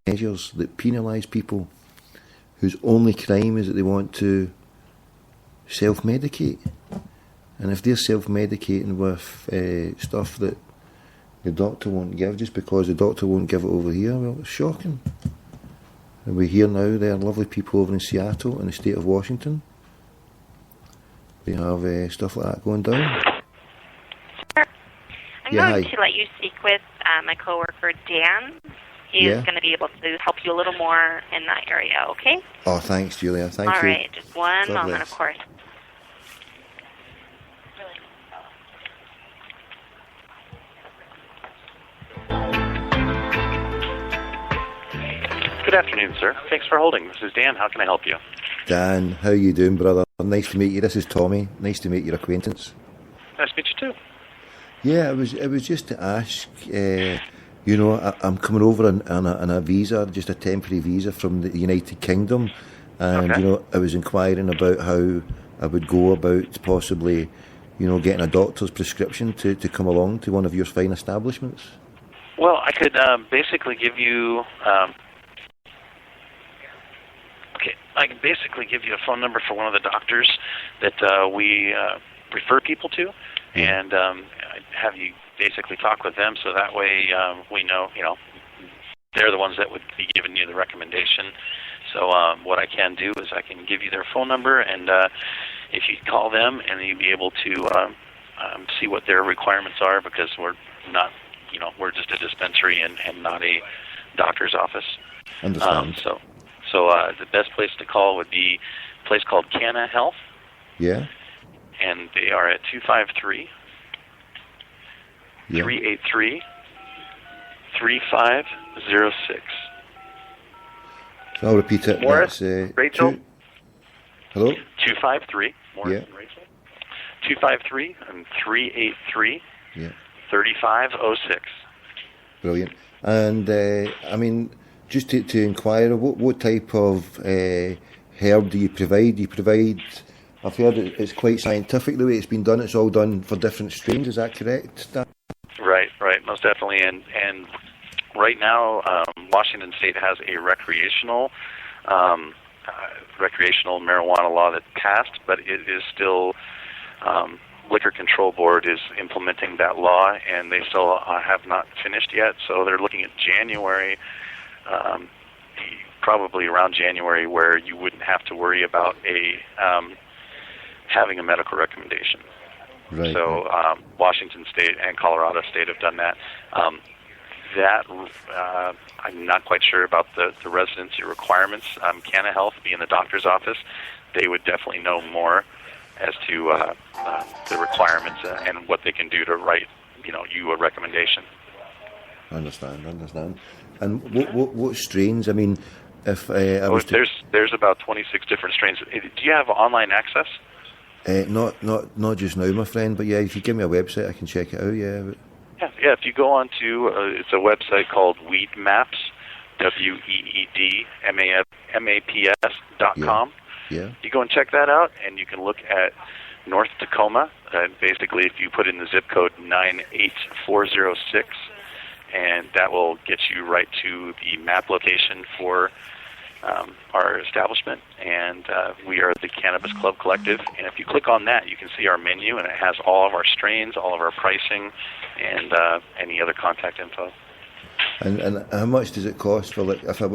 measures that penalise people whose only crime is that they want to self-medicate? And if they're self-medicating with stuff that the doctor won't give, just because the doctor won't give it over here, well, it's shocking. And we hear now there are lovely people over in Seattle in the state of Washington. They have stuff like that going down. Sure. I'm going hi. to let you speak with my coworker Dan. He is going to be able to help you a little more in that area, okay? Oh, thanks, Julia. Thank you. All right, just one God moment, bless. of course. Good afternoon, sir. Thanks for holding. This is Dan. How can I help you? Dan, how you doing, brother? Nice to meet you. This is Tommy. Nice to meet your acquaintance. Nice to meet you, too. Yeah, it was just to ask, I'm coming over on a visa, just a temporary visa from the United Kingdom, and, Okay. I was inquiring about how I would go about possibly, getting a doctor's prescription to come along to one of your fine establishments. Well, I could basically give you... I can basically give you a phone number for one of the doctors that we refer people to, and have you basically talk with them, so that way we know, they're the ones that would be giving you the recommendation. So what I can do is I can give you their phone number, and if you call them, and you'll be able to see what their requirements are, because we're not, we're just a dispensary and not a doctor's office. Understand. So the best place to call would be a place called Canna Health, Yeah? and they are at 253-383-3506. So I'll repeat it. Morris, That's, Rachel? Hello? 253, Morris Yeah. and Rachel. 253 and 383 Yeah. 3506. Brilliant. And, just to inquire, what type of herb do you provide? Do you provide... I've heard it's quite scientific the way it's been done. It's all done for different strains. Is that correct, Dan? Right, most definitely. And right now, Washington State has a recreational marijuana law that passed, but it is still Liquor Control Board is implementing that law, and they still have not finished yet. So they're looking at January, probably around January, where you wouldn't have to worry about having a medical recommendation. Right. So Washington State and Colorado State have done that. I'm not quite sure about the residency requirements. Canna Health, being the doctor's office, they would definitely know more as to the requirements and what they can do to write, you a recommendation. Understand. And what strains? I mean, if I was to... There's about 26 different strains. Do you have online access? Not just now, my friend. But yeah, if you give me a website, I can check it out. Yeah. Yeah. If you go on to it's a website called Weed Maps, WeedMaps.com. Yeah. You go and check that out, and you can look at North Tacoma. Basically, if you put in the zip code 98406, and that will get you right to the map location for our establishment. And we are the Cannabis Club Collective. And if you click on that, you can see our menu, and it has all of our strains, all of our pricing, and any other contact info. And how much does it cost for, like, if I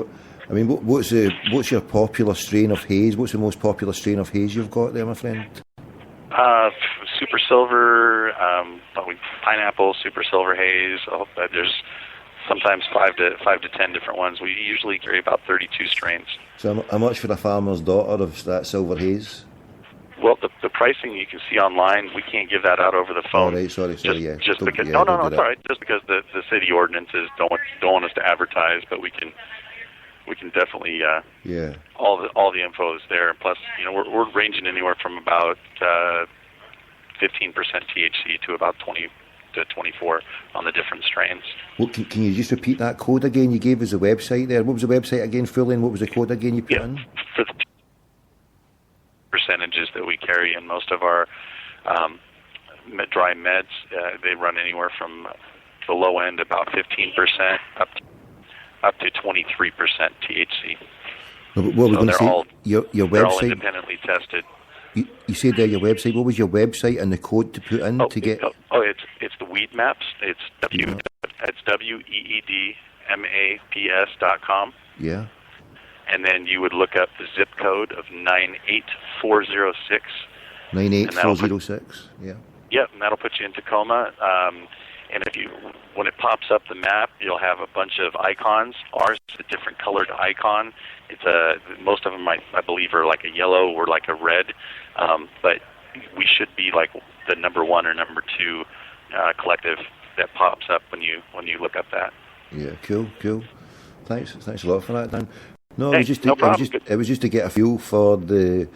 I mean, what's your popular strain of haze? What's the most popular strain of haze you've got there, my friend? Super Silver, Pineapple, Super Silver Haze. There's sometimes 5 to 10 different ones. We usually carry about 32 strains. So how much for a farmer's daughter of that Silver Haze? Well, the pricing you can see online. We can't give that out over the phone. Oh, right, sorry, yeah. Just because no, it's all right. Just because the city ordinances don't want us to advertise, but we can definitely all the info is there. Plus, we're ranging anywhere from about 15% THC to about 20 to 24 on the different strains. Well, can you just repeat that code again? You gave us a website there. What was the website again, fully, and what was the code again you put in? For the percentages that we carry in most of our dry meds, they run anywhere from the low end about 15% up to 23% THC. What were we going to say? Your website? They're all independently tested. You said there your website. What was your website and the code to put in to get? It's the Weed Maps. It's WEEDMAPS.com. Yeah. And then you would look up the zip code of 98406. 98406. Yeah. Yep, and that'll put you in Tacoma. And when it pops up the map, you'll have a bunch of icons. Ours is a different colored icon. Most of them, I believe, are like a yellow or like a red. But we should be like the number 1 or number 2 collective that pops up when you look up that. Yeah, cool. Thanks a lot for that, Dan. No, hey, it was just to get a feel for the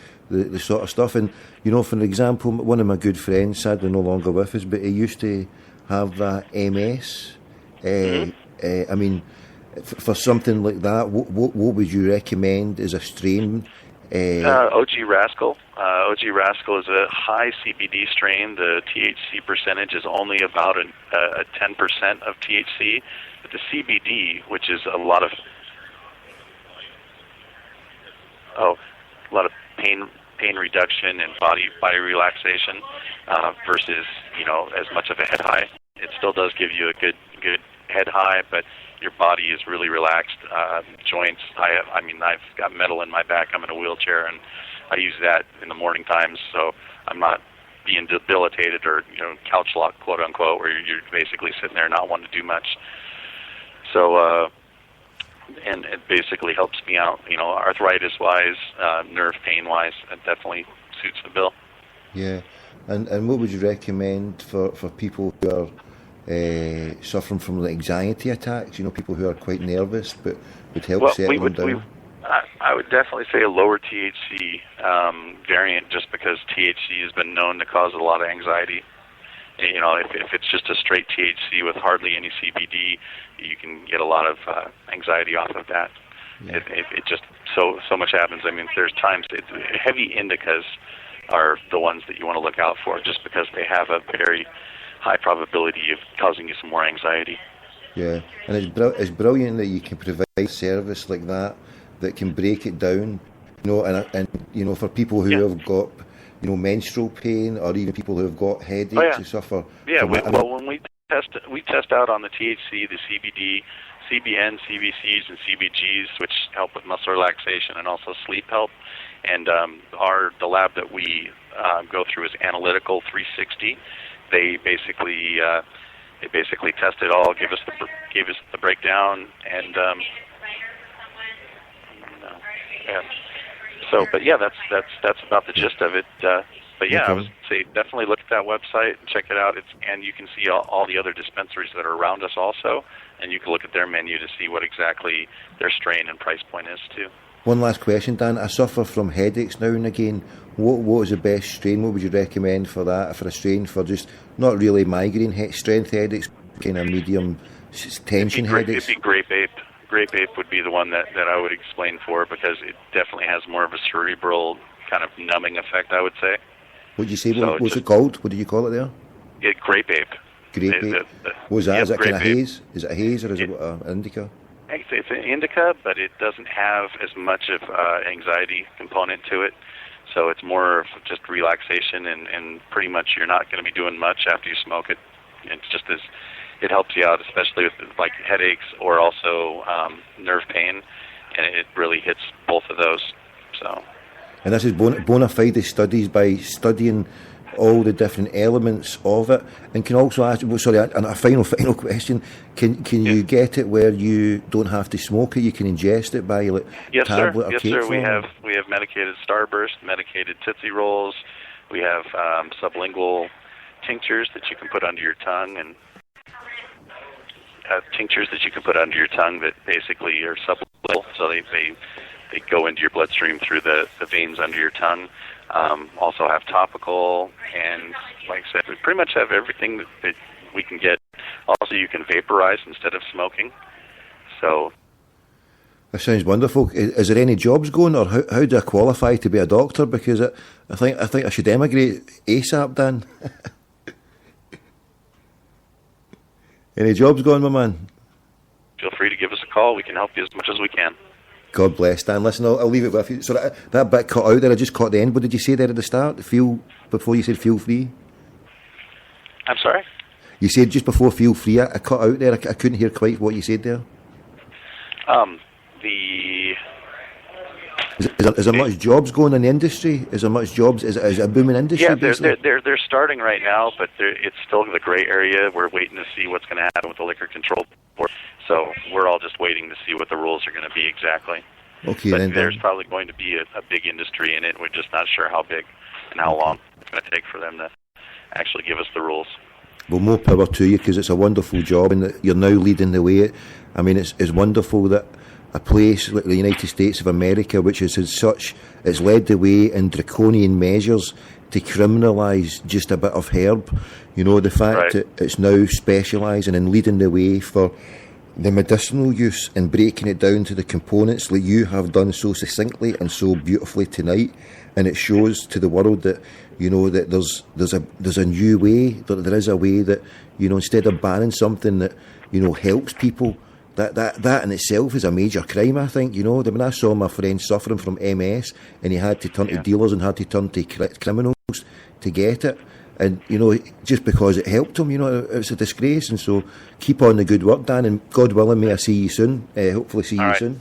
sort of stuff. And for example, one of my good friends, sadly no longer with us, but he used to have that MS. I mean, for something like that, what would you recommend as a strain? OG Rascal. OG Rascal is a high CBD strain. The THC percentage is only about a 10% of THC. But the CBD, which is a lot of pain reduction and body relaxation versus as much of a head high. It still does give you a good head high, but your body is really relaxed. Joints. I mean, I've got metal in my back. I'm in a wheelchair, and I use that in the morning times, so I'm not being debilitated or couch locked, quote unquote, where you're basically sitting there not wanting to do much. So. And it basically helps me out, arthritis-wise, nerve pain-wise. It definitely suits the bill. Yeah, and what would you recommend for people who are suffering from anxiety attacks? People who are quite nervous, but would help settle them down. I would definitely say a lower THC variant, just because THC has been known to cause a lot of anxiety. If it's just a straight THC with hardly any CBD, you can get a lot of anxiety off of that. Yeah. It just so much happens. I mean, there's times heavy indicas are the ones that you want to look out for, just because they have a very high probability of causing you some more anxiety. Yeah, and it's brilliant that you can provide a service like that can break it down. And for people who have got menstrual pain, or even people who have got headaches who suffer. Yeah, when we test out on the THC, the CBD, CBN, CBCs, and CBGs, which help with muscle relaxation and also sleep help. And the lab that we go through is Analytical 360. They basically test it all, gave us the breakdown, and So, but yeah, that's about the gist of it. But yeah, I would say definitely look at that website and check it out. And you can see all the other dispensaries that are around us also, and you can look at their menu to see what exactly their strain and price point is too. One last question, Dan. I suffer from headaches now and again. What is the best strain? What would you recommend for that? For a strain for just not really migraine strength headaches, kind of medium tension headaches? It'd be Grape Ape. Grape Ape would be the one that I would explain for, because it definitely has more of a cerebral kind of numbing effect, I would say. What did you say? What was it called? What did you call it there? Grape Ape. Grape Ape. What was that? Yeah, is that kind of Ape. haze? Is it a haze, or is it an indica? It's an indica, but it doesn't have as much of anxiety component to it. So it's more of just relaxation, and pretty much you're not going to be doing much after you smoke it. It's just it helps you out, especially with like headaches or also nerve pain. and it really hits both of those. So. And this is bona fide studies by studying all the different elements of it. And can also ask, sorry, and a final question, can you get it where you don't have to smoke it, you can ingest it by like tablet or Yes, cake sir. form? We have medicated Starburst, medicated Tootsie Rolls. We have sublingual tinctures that you can put under your tongue, and tinctures that you can put under your tongue that basically are sublingual, so they go into your bloodstream through the veins under your tongue. Also have topical, and like I said, we pretty much have everything that we can get. Also, you can vaporize instead of smoking. So That sounds wonderful. Is there any jobs going, or how do I qualify to be a doctor? Because I think I should emigrate ASAP, Dan. Any jobs going, my man? Feel free to give us a call. We can help you as much as we can. God bless, Dan. Listen, I'll leave it with you. So that bit cut out there, I just caught the end. What did you say there at the start? Before you said feel free? I'm sorry? You said just before feel free. I cut out there. I couldn't hear quite what you said there. Is there much jobs going in the industry? Is there much jobs? Is it a booming industry? Yeah, they're starting right now, but it's still the gray area. We're waiting to see what's going to happen with the Liquor Control Board. So we're all just waiting to see what the rules are going to be exactly. Okay, but then. There's probably going to be a big industry in it. We're just not sure how big and how long it's going to take for them to actually give us the rules. Well, more power to you, because it's a wonderful job, and you're now leading the way. I mean, it's wonderful that a place like the United States of America, which is as such, it's led the way in draconian measures to criminalise just a bit of herb. You know, the fact that it's now specialising and leading the way for the medicinal use and breaking it down to the components like you have done so succinctly and so beautifully tonight. And it shows to the world that, you know, that there's a new way, that there is a way that, you know, instead of banning something that, you know, helps people, that in itself is a major crime, I think. You know, when I saw my friend suffering from MS and he had to turn to dealers and had to turn to criminals to get it, and, you know, just because it helped him, you know, it's a disgrace. And so keep on the good work, Dan, and God willing, may I see you soon. Hopefully see you soon.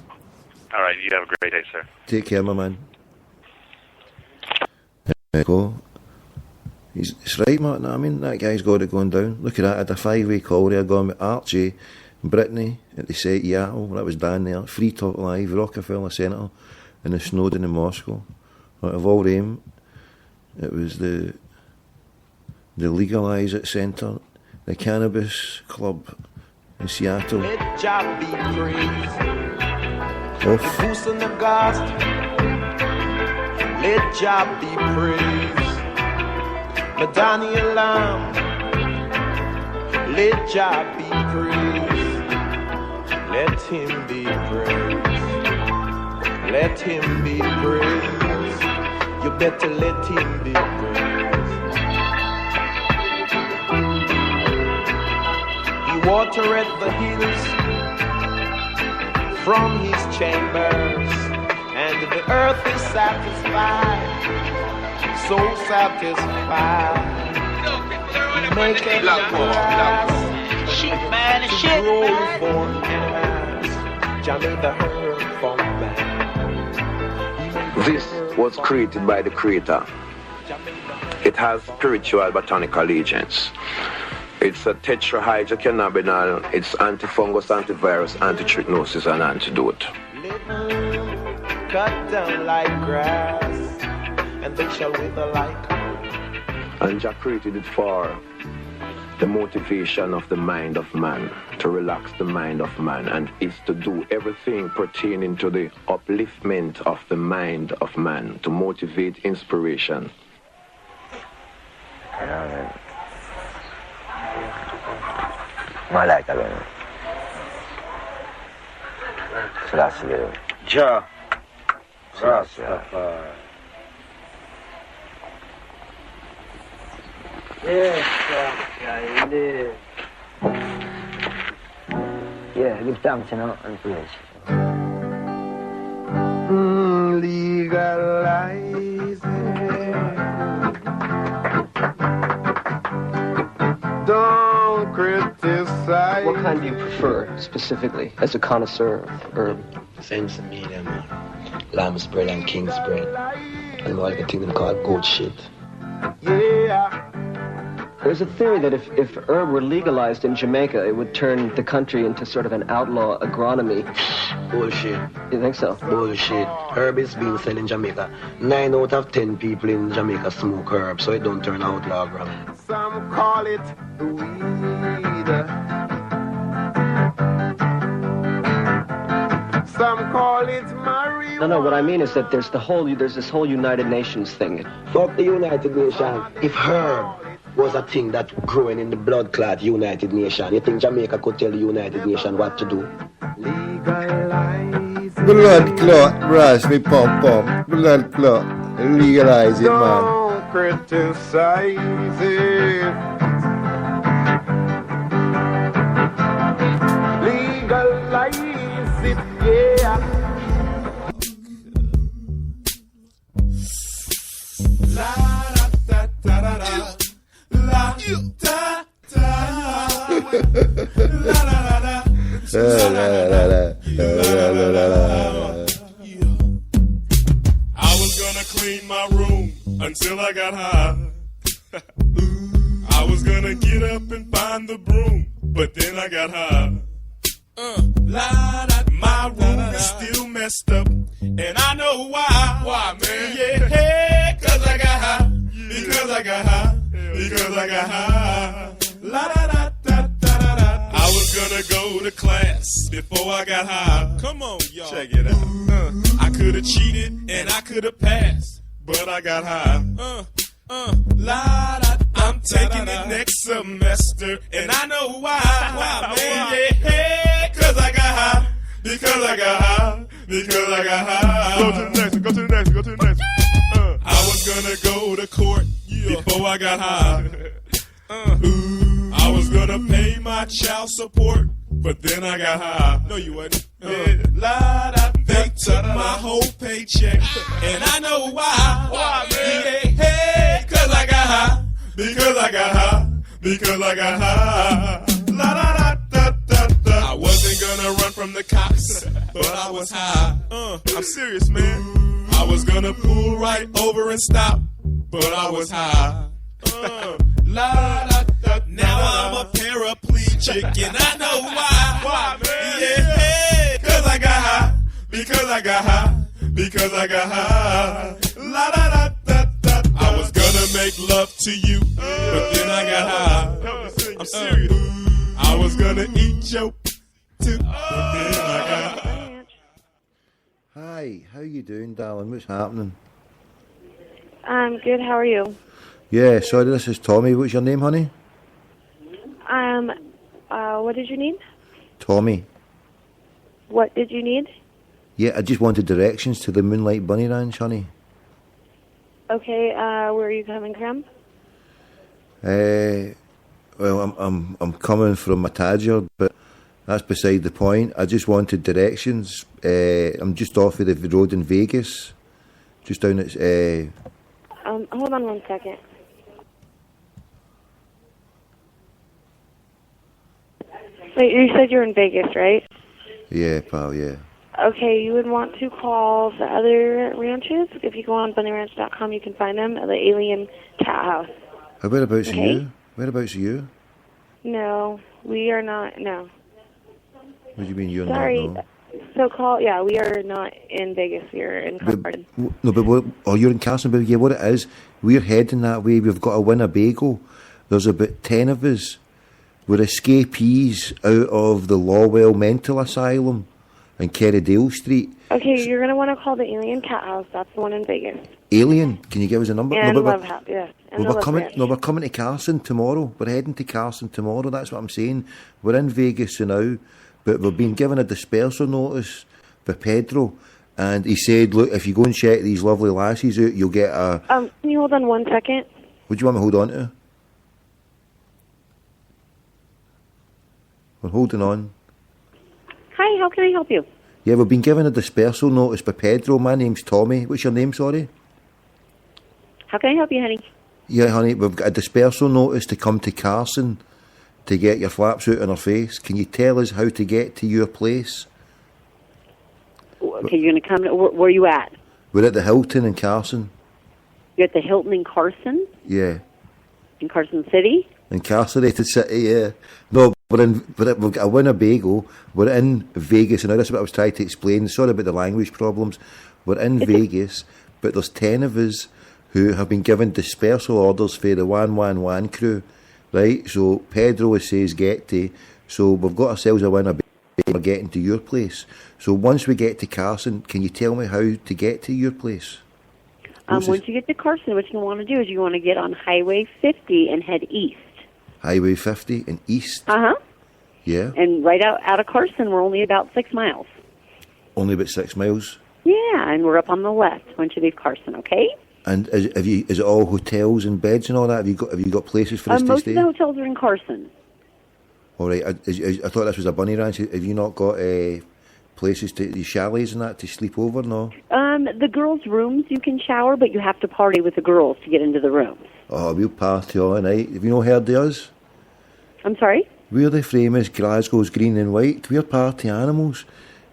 All right, you have a great day, sir. Take care, my man. There you go. It's right, Martin. I mean, that guy's got it going down. Look at that. I had a 5-way call there going with Archie, Brittany at the site, Seattle. That was Dan there. Free Talk Live, Rockefeller Centre, and the Snowden in Moscow. Out of all them, it was the Legalise It Centre, the Cannabis Club in Seattle. Let Jah be praised. Off. The goose and the gospel. Let Jah be praised. Madani Alam. Let Jah be praised. Let him be praised. Let him be praised. You better let him be praised. He watereth the hills from his chambers, and the earth is satisfied, so satisfied. He maketh the grass sheep man and shit grow man. for grass. Jah made the herb for man. This was created by the Creator. It has spiritual botanical agents. It's a tetrahydrocannabinol. It's antifungus, antivirus, antitrypnosis, and antidote. Cut down like grass, and they shall wither like. And Jah created it for the motivation of the mind of man, to relax the mind of man, and is to do everything pertaining to the upliftment of the mind of man, to motivate inspiration. Malaika ganun. Selassie. Jah. Selassie. Yeah, give thanks, you know, and praise. Legalize it. Don't criticize. What kind do you prefer, specifically, as a connoisseur of herb? Sense of media, man. Lamb spread and king spread. And all the thing them called goat shit. Yeah. There's a theory that if herb were legalized in Jamaica, it would turn the country into sort of an outlaw agronomy. Bullshit. You think so? Bullshit. Herb is being sold in Jamaica. 9 out of 10 people in Jamaica smoke herb, so it don't turn outlaw agronomy. Some call it weed. Some call it marijuana. No, what I mean is that there's this whole United Nations thing. Fuck the United Nations. If herb was a thing that growing in the blood clot United Nations, you think Jamaica could tell the United Nations what to do? Legalize Blood clot, raspberry pom pom. Blood clot. Legalize it, man. Don't criticize it. Legalize it, yeah. La da da da da da. La da da. I was gonna clean my room until I got high. I was gonna get up and find the broom, but then I got high. My room is still messed up, and I know why. Why, man? Yeah, cause I got high. Because I got high. Because I got high. La da da da da da da. I was gonna go to class before I got high. Come on, y'all. Check it out. I could have cheated and I could have passed, but I got high. La da. I'm taking it next semester, and I know why. Why, man? Yeah, cause I got high. Because I got high. Because I got high. Go to the next one. Go to the next one. Go to the next one. I was gonna go to court before I got high. I was gonna pay my child support, but then I got high. No, you wasn't. They took my whole paycheck, and I know why. Why, man? Hey, cause I got high. Because I got high. Because I got high. La da da da da da. I wasn't gonna run from the cops, but I was high. I'm serious, man. I was gonna pull right over and stop, but I was high. La da da. Now I'm a paraplegic, and I know why. Why, man? Yeah, cause I got high. Because I got high. Because I got high. La da da da da. I was gonna make love to you, but then I got high. I'm serious. I was gonna eat your too, but then I got high. Hi, how you doing, darling? What's happening? I'm good. How are you? Yeah, sorry, this is Tommy. What's your name, honey? What did you need? Tommy. What did you need? Yeah, I just wanted directions to the Moonlight Bunny Ranch, honey. Okay, where are you coming from? Well, I'm coming from Matador, but that's beside the point. I just wanted directions. I'm just off of the road in Vegas, just down at. Hold on 1 second. Wait, you said you're in Vegas, right? Yeah, pal. Yeah. Okay, you would want to call the other ranches. If you go on bunnyranch.com, you can find them at the Alien Cat House. Whereabouts Okay. are you? Whereabouts are you? No, we are not. No. What do you mean you're Sorry. not? So call. Yeah, we are not in Vegas. We are in Carson. No, but what, oh, you're in Carson, but yeah, what it is, we're heading that way. We've got a Winnebago. There's about 10 of us. We're escapees out of the Lawwell Mental Asylum in Kerrydale Street. Okay, you're going to want to call the Alien Cat House. That's the one in Vegas. Alien, can you give us a number? And but Love House, yes. And the we're Love coming. Ranch. No, we're coming to Carson tomorrow. We're heading to Carson tomorrow. That's what I'm saying. We're in Vegas now, but we've been given a dispersal notice by Pedro, and he said, "Look, if you go and check these lovely lassies out, you'll get a." Can you hold on 1 second? What do you want me to hold on to? We're holding on. Hi, how can I help you? Yeah, we've been given a dispersal notice by Pedro. My name's Tommy. What's your name, sorry? How can I help you, honey? Yeah, honey, we've got a dispersal notice to come to Carson to get your flaps out in our face. Can you tell us how to get to your place? Okay, you're going to come. Where are you at? We're at the Hilton in Carson. You're at the Hilton in Carson? Yeah. In Carson City? Incarcerated city, yeah. No, we've got a Winnebago. We're in Vegas, and now that's what I was trying to explain. Sorry about the language problems. We're in Vegas, but there's 10 of us who have been given dispersal orders for the 111 crew, right? So Pedro says get to, so we've got ourselves a Winnebago. We're getting to your place. So once we get to Carson, can you tell me how to get to your place? Once you get to Carson, what you want to do is you want to get on Highway 50 and head east. Highway 50 and east? Uh-huh. Yeah. And right out of Carson, we're only about 6 miles. Only about 6 miles? Yeah, and we're up on the left once you leave Carson, okay? And is it all hotels and beds and all that? Have you got places for us to stay? Most of the hotels are in Carson. All right. I thought this was a bunny ranch. Have you not got places the chalets and that to sleep over? No. The girls' rooms you can shower, but you have to party with the girls to get into the rooms. Oh, we'll party all night. Have you not heard of us? I'm sorry? We're the famous Glasgow's green and white. We're party animals.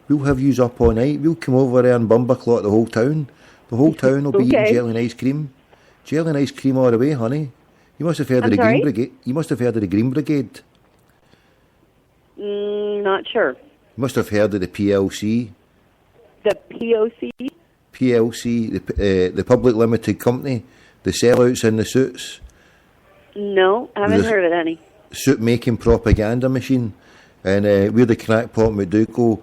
We'll have yous up all night. We'll come over there and bumberclot the whole town. The whole town will be eating jelly and ice cream. Jelly and ice cream all the way, honey. You must have heard of the Green Brigade. You must have heard of the Green Brigade. Not sure. You must have heard of the PLC. The POC? PLC, the Public Limited Company, the sellouts in the suits. No, I haven't heard of it, honey. Suit making propaganda machine. And we're the Crackpot McDougal.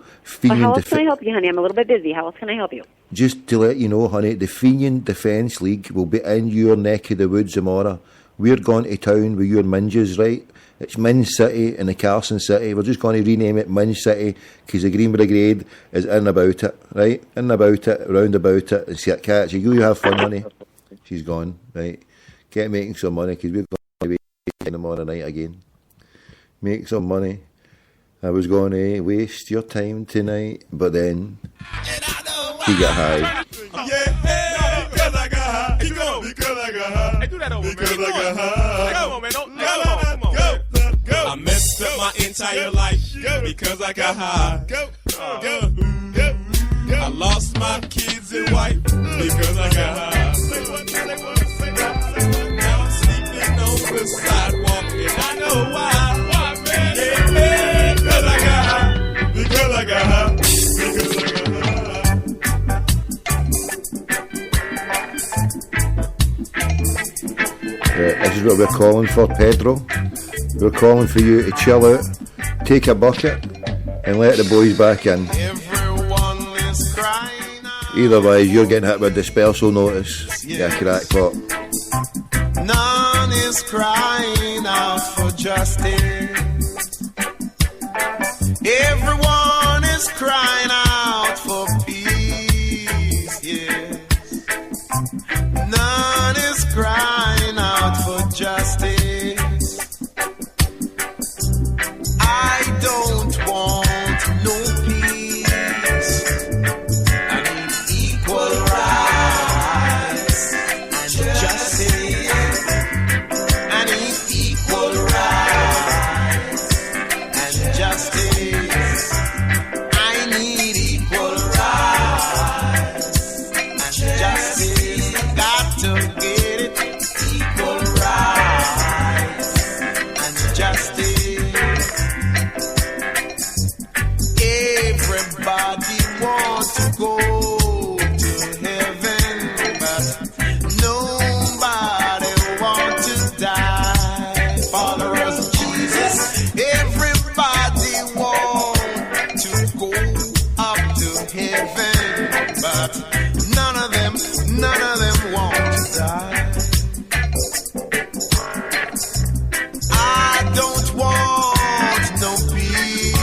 How else can I help you, honey? I'm a little bit busy. How else can I help you? Just to let you know, honey, the Fenian Defence League will be in your neck of the woods tomorrow. We're going to town with your minges, right? It's Minge City in the Carson City. We're just going to rename it Minge City because the Green Brigade is in about it, right? In about it, round about it. And see it catch you. You have fun, honey. She's gone, right? Get making some money because we're going to be in tomorrow night again. Make some money. I was going to waste your time tonight, but then he got high. Yeah, because I got high. Keep going. Because I got high. Hey, do that over, because I got high. Come on, man. Come on. Go. I messed up my entire life because I got high. Go. I lost my kids and wife because I got high. Now I'm sleeping on the sidewalk and I know why. Yeah, because I got high. Because I got high. Because I got high. This is what we're calling for, Pedro. We're calling for you to chill out, take a bucket, and let the boys back in. Otherwise, you're getting hit with dispersal notice. Yeah, crackpot. None is crying out for justice. Everyone is crying out for peace. Yes. None is crying out for justice. I don't want no peace. I need equal rights and justice. I need equal rights and justice. I need equal rights and justice. Got to get it. Equal rights and justice. Everybody wants to go to heaven, but nobody wants to die. Followers of Jesus, everybody wants to go up to heaven, but none of them want to die. I don't want no peace.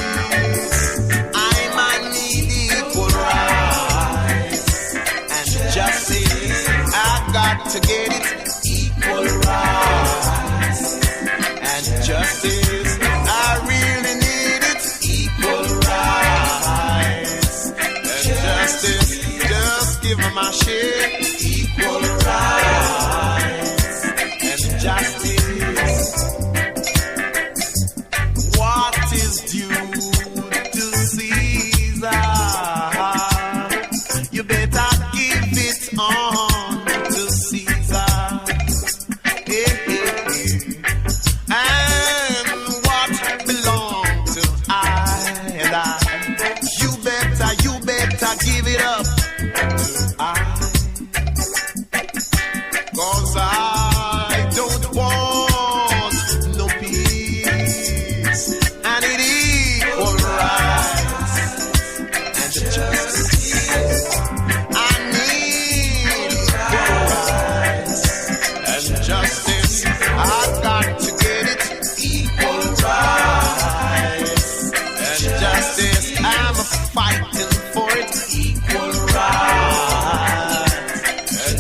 I might need equal rights and justice. I got to get it. Equal rights and justice. I really need it. Equal rights and justice. Just give me my share. Equal rights and justice. What is due to Caesar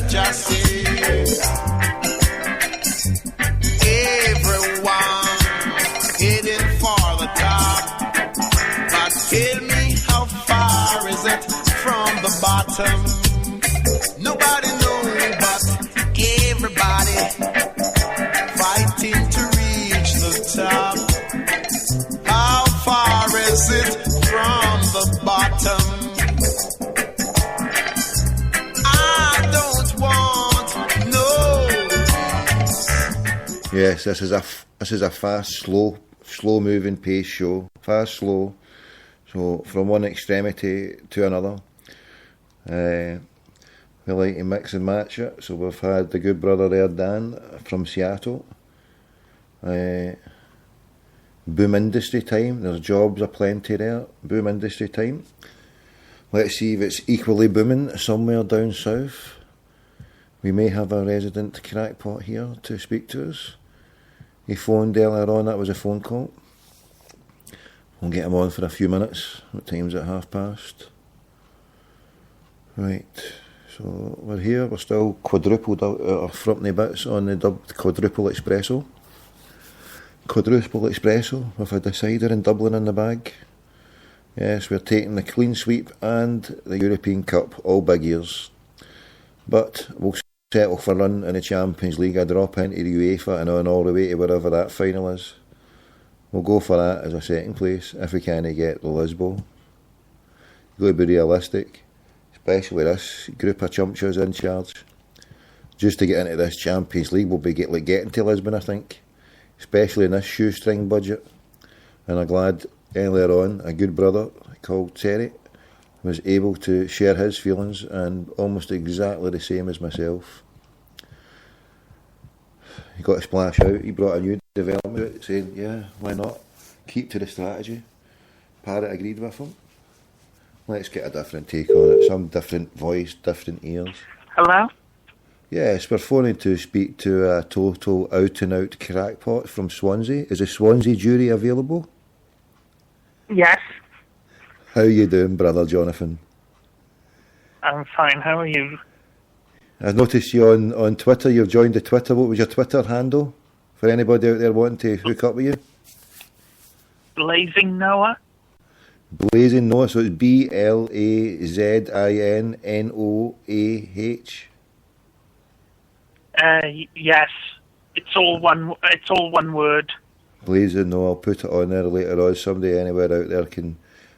just say everyone heading for the top. But tell me, how far is it from the bottom? Nobody knows, but everybody fighting to reach the top. How far is it from the bottom? Yes, this is a fast, slow moving pace show. Fast, slow. So from one extremity to another. We like to mix and match it. So we've had the good brother there, Dan, from Seattle. Boom industry time. There's jobs aplenty there. Boom industry time. Let's see if it's equally booming somewhere down south. We may have a resident crackpot here to speak to us. He phoned earlier on, that was a phone call. We'll get him on for a few minutes. What time's it? past? Right, so we're here, we're still quadrupled out our front bits on the dubbed quadruple espresso. Quadruple espresso with a decider in Dublin in the bag. Yes, we're taking the clean sweep and the European Cup, all big years. But we'll settle for run in the Champions League, a drop into the UEFA and on all the way to wherever that final is. We'll go for that as a second place if we can't get the Lisbon. You've got to be realistic, especially this group of chumpchas in charge. Just to get into this Champions League, we'll be getting to Lisbon, I think, especially in this shoestring budget. And I'm glad earlier on a good brother called Terry was able to share his feelings, and almost exactly the same as myself. He got a splash out, he brought a new development out, saying, yeah, why not? Keep to the strategy. Parrot agreed with him. Let's get a different take on it, some different voice, different ears. Hello? Yes, we're phoning to speak to a total out-and-out crackpot from Swansea. Is the Swansea jury available? Yes. How you doing, brother Jonathan? I'm fine, how are you? I noticed you on Twitter, you've joined the Twitter. What was your Twitter handle? For anybody out there wanting to hook up with you? Blazing Noah? Blazing Noah, so it's BLAZINNOAH. Yes. It's all one word. Blazing Noah, I'll put it on there later on. Somebody anywhere out there can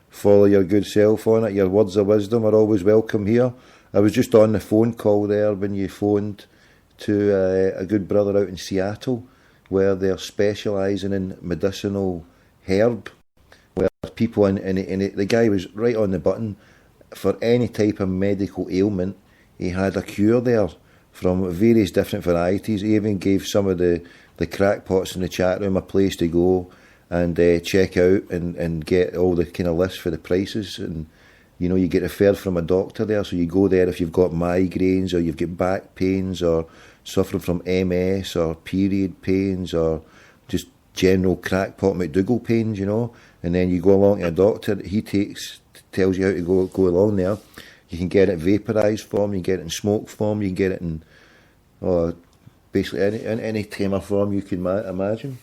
follow your good self on it. Your words of wisdom are always welcome here. I was just on the phone call there when you phoned to a good brother out in Seattle, where they're specialising in medicinal herb, where people and the guy was right on the button for any type of medical ailment. He had a cure there from various different varieties. He even gave some of the crackpots in the chat room a place to go and check out and get all the kind of lists for the prices. And you know, you get referred from a doctor there, so you go there if you've got migraines or you've got back pains or suffering from MS or period pains or just general crackpot McDougall pains, you know. And then you go along to a doctor, he tells you how to go along there. You can get it vaporised form, you can get it in smoke form, you can get it in basically any tamer form you can imagine.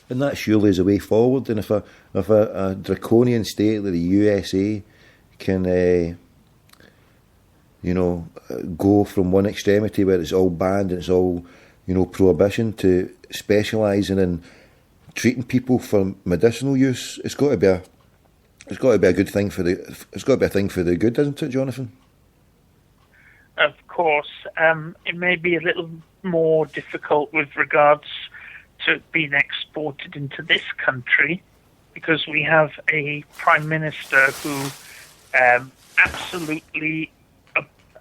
And that surely is a way forward. And if a draconian state like the USA can, go from one extremity where it's all banned and it's all, prohibition, to specialising in treating people for medicinal use, it's got to be a good thing for the. It's got to be a thing for the good, isn't it, Jonathan? Of course, it may be a little more difficult with regards to being exported into this country, because we have a Prime Minister who absolutely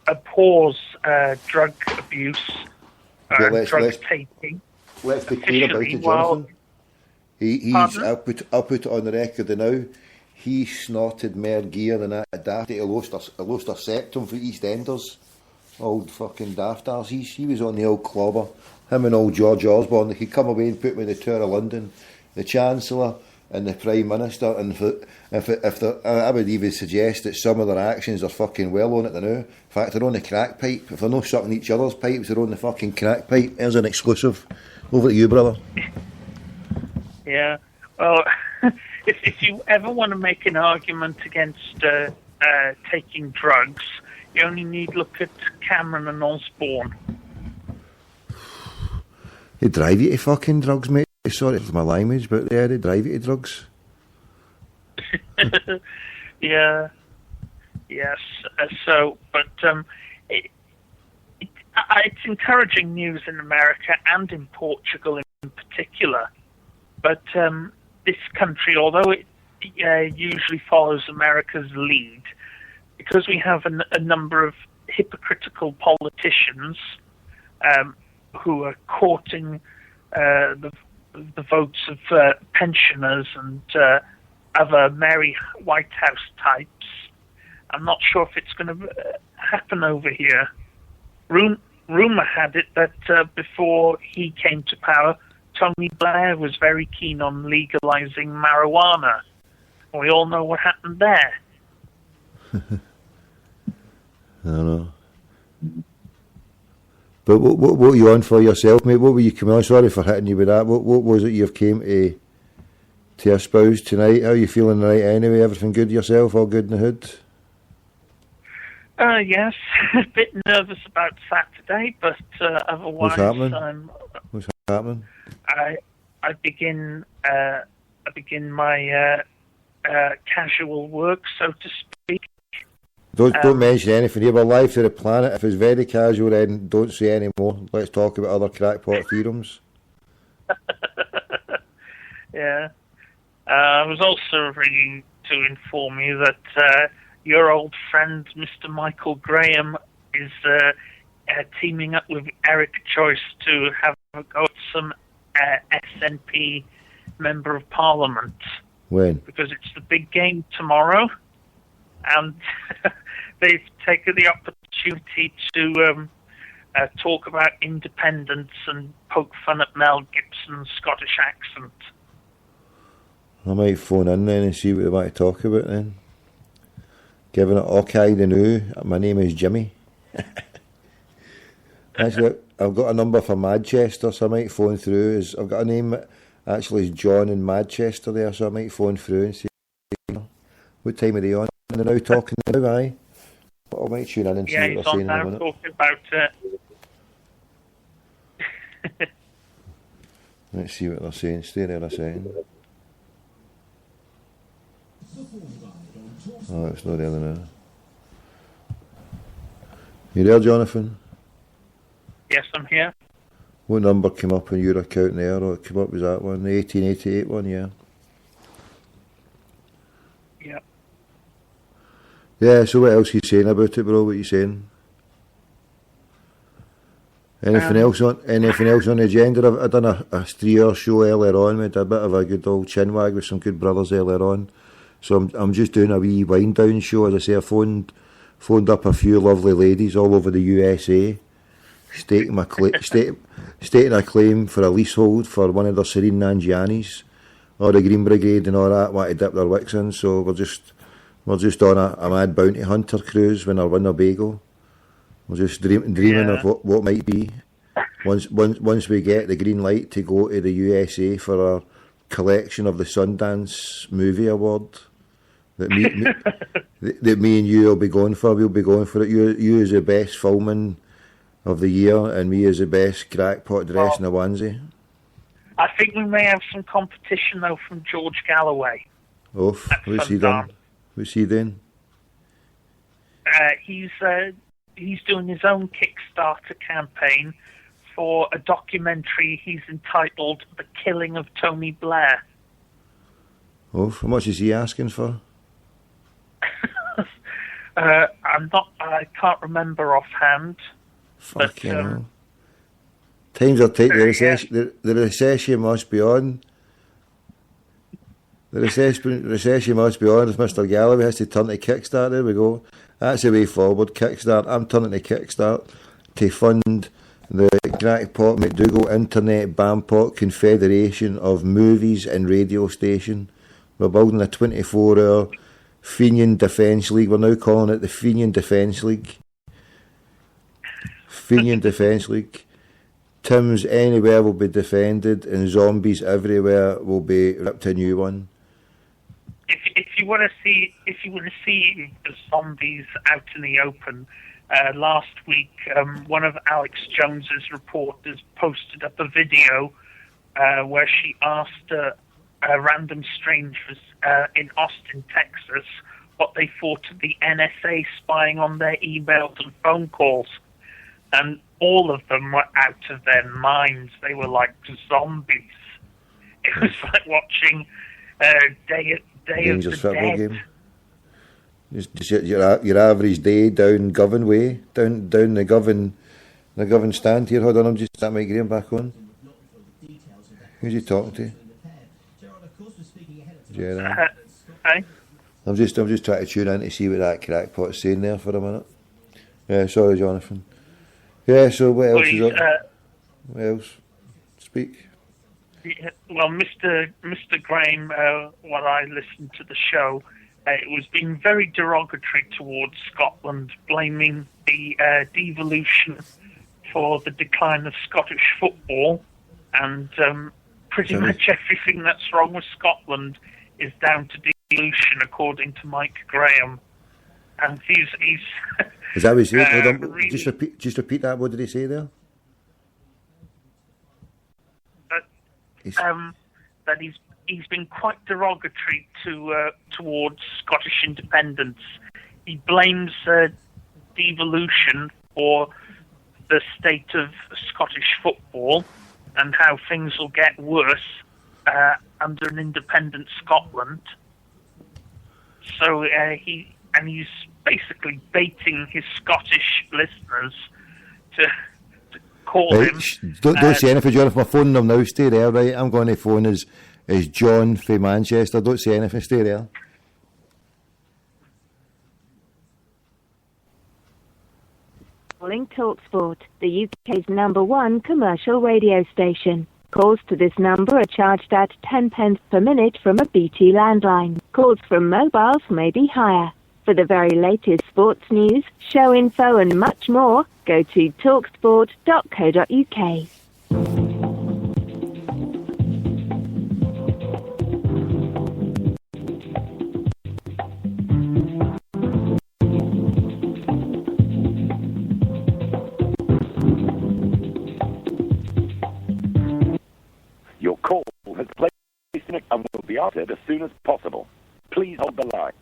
abhors drug abuse, drug taking. Let's be clear about it, Jonathan. I'll put it on the record now. He snorted more gear than that daft. He lost a septum for EastEnders. Old fucking daft arse. He was on the old clobber. Him and old George Osborne. They could come away and put me in the Tour of London. The Chancellor, and the Prime Minister, and I would even suggest that some of their actions are fucking well on it now. In fact, they're on the crack pipe. If they're not sucking each other's pipes, they're on the fucking crack pipe. There's an exclusive. Over to you, brother. Yeah. Well, if you ever want to make an argument against taking drugs, you only need look at Cameron and Osborne. They drive you to fucking drugs, mate. Sorry for my language, but yeah, they drive you to drugs. Yeah. Yes. It's encouraging news in America and in Portugal in particular. But this country, although it usually follows America's lead, because we have a number of hypocritical politicians who are courting the votes of pensioners and other merry White House types, I'm not sure if it's going to happen over here. Rumour had it that before he came to power, Tony Blair was very keen on legalizing marijuana. We all know what happened there. I don't know. But what were you on for yourself, mate? What were you coming on? Sorry for hitting you with that. What was it you've came to espouse tonight? How are you feeling tonight anyway? Everything good yourself? All good in the hood? Yes, a bit nervous about Saturday, but otherwise, What's happening? I begin my casual work, so to speak. Don't mention anything here. We're live to the planet. If it's very casual, then don't say any more. Let's talk about other crackpot theorems. Yeah. I was also ringing to inform you that your old friend, Mr. Michael Graham, is teaming up with Eric Joyce to have a go at some SNP Member of Parliament. When? Because it's the big game tomorrow, and they've taken the opportunity to talk about independence and poke fun at Mel Gibson's Scottish accent. I might phone in then and see what they want to talk about then. Giving it okay the new. My name is Jimmy. Actually, I've got a number for Manchester, so I might phone through. I've got a name, actually, is John in Manchester there, so I might phone through and see what time are they on. And they're now talking now, aye? But I might tune in and see what they're saying in a minute. Yeah, he's on now talking about Let's see what they're saying. Stay there a second. Oh, it's not there now. You there, Jonathan? Yes, I'm here. What number came up on your account there? Oh, it came up, was that one? The 1888 one, yeah. Yeah. Yeah, so what else are you saying about it, bro? What are you saying? Anything else on the agenda? I've done a 3-hour show earlier on. We had a bit of a good old chinwag with some good brothers earlier on. So I'm just doing a wee wind down show. As I say, I phoned up a few lovely ladies all over the USA, stating a claim for a leasehold for one of their Serene Nanjianis, or the Green Brigade and all that, want to dip their wicks in. So we're just on a mad bounty hunter cruise when they're bagel. We're just dreaming of what might be. Once we get the green light to go to the USA for our collection of the Sundance Movie Award that me and you will be going for. We'll be going for it. You as the best filming of the year, and me as the best crackpot dressed in a onesie. I think we may have some competition though from George Galloway. What's he done? What's he doing? He's doing his own Kickstarter campaign for a documentary he's entitled The Killing of Tony Blair. Oh, how much is he asking for? I can't remember offhand. Fucking hell. Times are tight. The recession must be on. The recession must be on if Mr. Galloway has to turn to Kickstart. There we go. That's the way forward. Kickstart. I'm turning to Kickstart to fund the Crackpot McDougall Internet Bampot Confederation of Movies and Radio Station. We're building a 24-hour Fenian Defence League. We're now calling it the Fenian Defence League. Fenian Defence League. Tim's anywhere will be defended, and zombies everywhere will be ripped a new one. If you want to see the zombies out in the open, last week one of Alex Jones's reporters posted up a video where she asked random strangers in Austin, Texas, what they thought of the NSA spying on their emails and phone calls. And all of them were out of their minds. They were like zombies. It was like watching Day of the Dead. Game. Just your average day down Govan Way, down the Govan stand here. Hold on, I'm just that mic Graham back on. Who's he talking to? Gerard. Hi. I'm just trying to tune in to see what that crackpot's saying there for a minute. Yeah, sorry, Jonathan. Yeah, so what else is up? What else? Speak. Yeah, well, Mr. Graham, while I listened to the show, it was being very derogatory towards Scotland, blaming the devolution for the decline of Scottish football, and pretty much everything that's wrong with Scotland is down to devolution, according to Mike Graham. And he's is that what he said? Really, just repeat that. What did he say there? That he's been quite derogatory towards Scottish independence. He blames devolution for the state of Scottish football and how things will get worse under an independent Scotland. So he's basically baiting his Scottish listeners to call him. Don't say anything, John. If my phone them now, stay there, right? I'm going to phone as John from Manchester. Don't say anything, stay there. Calling TalkSport, the UK's #1 commercial radio station. Calls to this number are charged at 10 pence per minute from a BT landline. Calls from mobiles may be higher. For the very latest sports news, show info and much more, go to talksport.co.uk. Your call has placed in and will be answered as soon as possible. Please hold the line.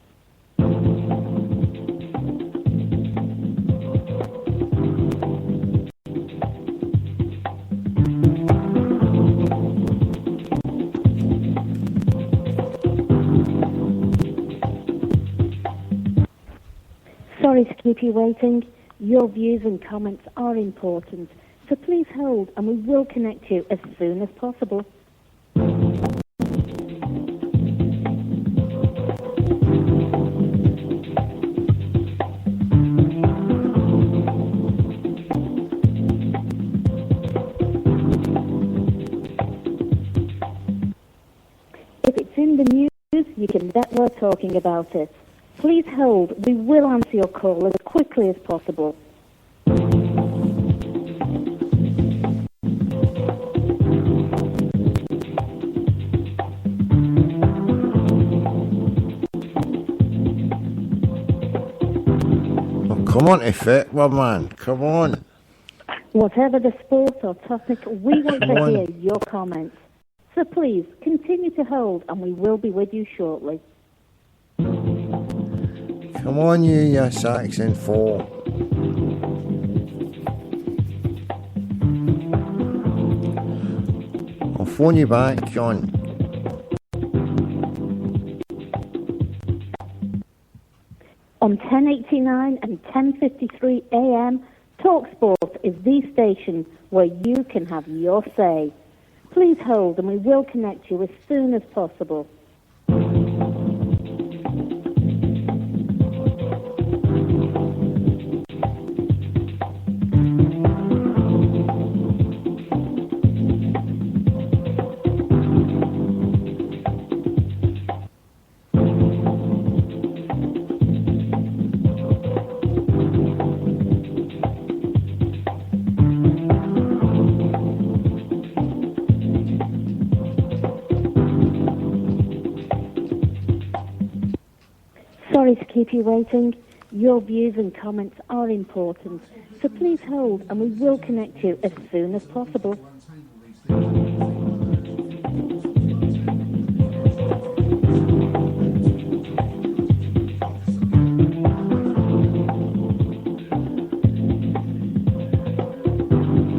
Sorry to keep you waiting. Your views and comments are important, so please hold and we will connect you as soon as possible. If it's in the news, you can bet we're talking about it. Please hold. We will answer your call as quickly as possible. Oh, come on, Effect, my man. Come on. Whatever the sport or topic, we want to hear your comments. So please, continue to hold and we will be with you shortly. Come on, you Saxon 4. I'll phone you back, John. On 10:89 and 10:53 a.m., TalkSport is the station where you can have your say. Please hold and we will connect you as soon as possible. sorry to keep you waiting. Your views and comments are important, so please hold and we will connect you as soon as possible.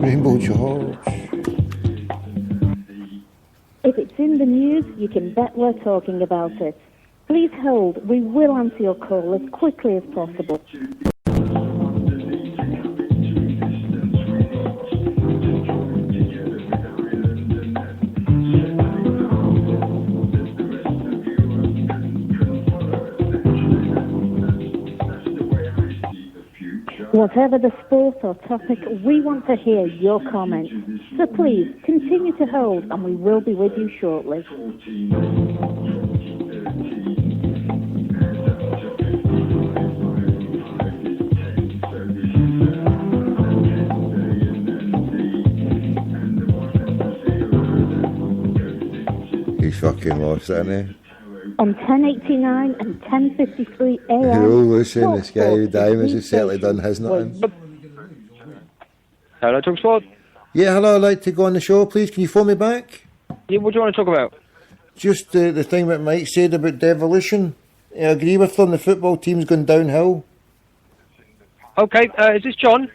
Rainbow George. If it's in the news, you can bet we're talking about it. Please hold. We will answer your call as quickly as possible. Whatever the sport or topic, we want to hear your comments. So please, continue to hold and we will be with you shortly. He's fucking lost, isn't he? On 10:89 and 10:53 a.m. Hello, Lucy, the Sky Diamonds has certainly done his nothing. Hello, TalkSport. Yeah, hello, I'd like to go on the show, please. Can you phone me back? Yeah, what do you want to talk about? Just the thing that Mike said about devolution. I agree with them, the football team's gone downhill. Okay, is this John?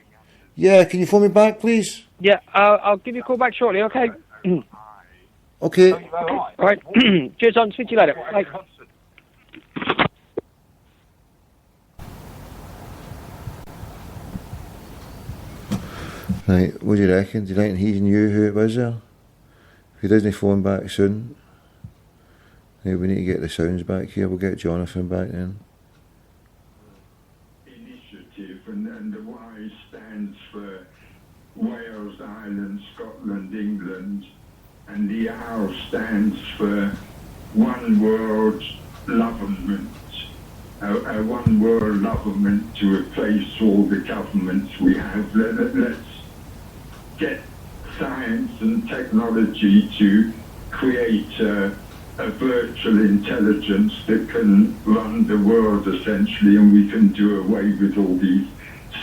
Yeah, can you phone me back, please? Yeah, I'll give you a call back shortly, okay? Okay. All right. Cheers, John. Speak to you later. Bye. Right, what do you reckon? Do you reckon he knew who it was there? If he doesn't phone back soon, we need to get the sounds back here. We'll get Jonathan back then. Initiative, and the Y stands for Wales, Ireland, Scotland, England. And the R stands for One World Government, a One World Government to replace all the governments we have. Let's get science and technology to create a virtual intelligence that can run the world essentially, and we can do away with all these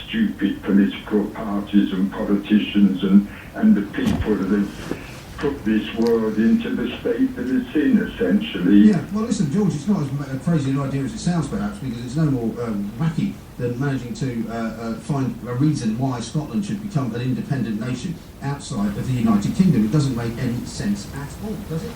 stupid political parties and politicians and the people that have put this world into the state that it's in, essentially. Yeah, well, listen, George, it's not as crazy an idea as it sounds, perhaps, because it's no more wacky than managing to find a reason why Scotland should become an independent nation outside of the United Kingdom. It doesn't make any sense at all, does it?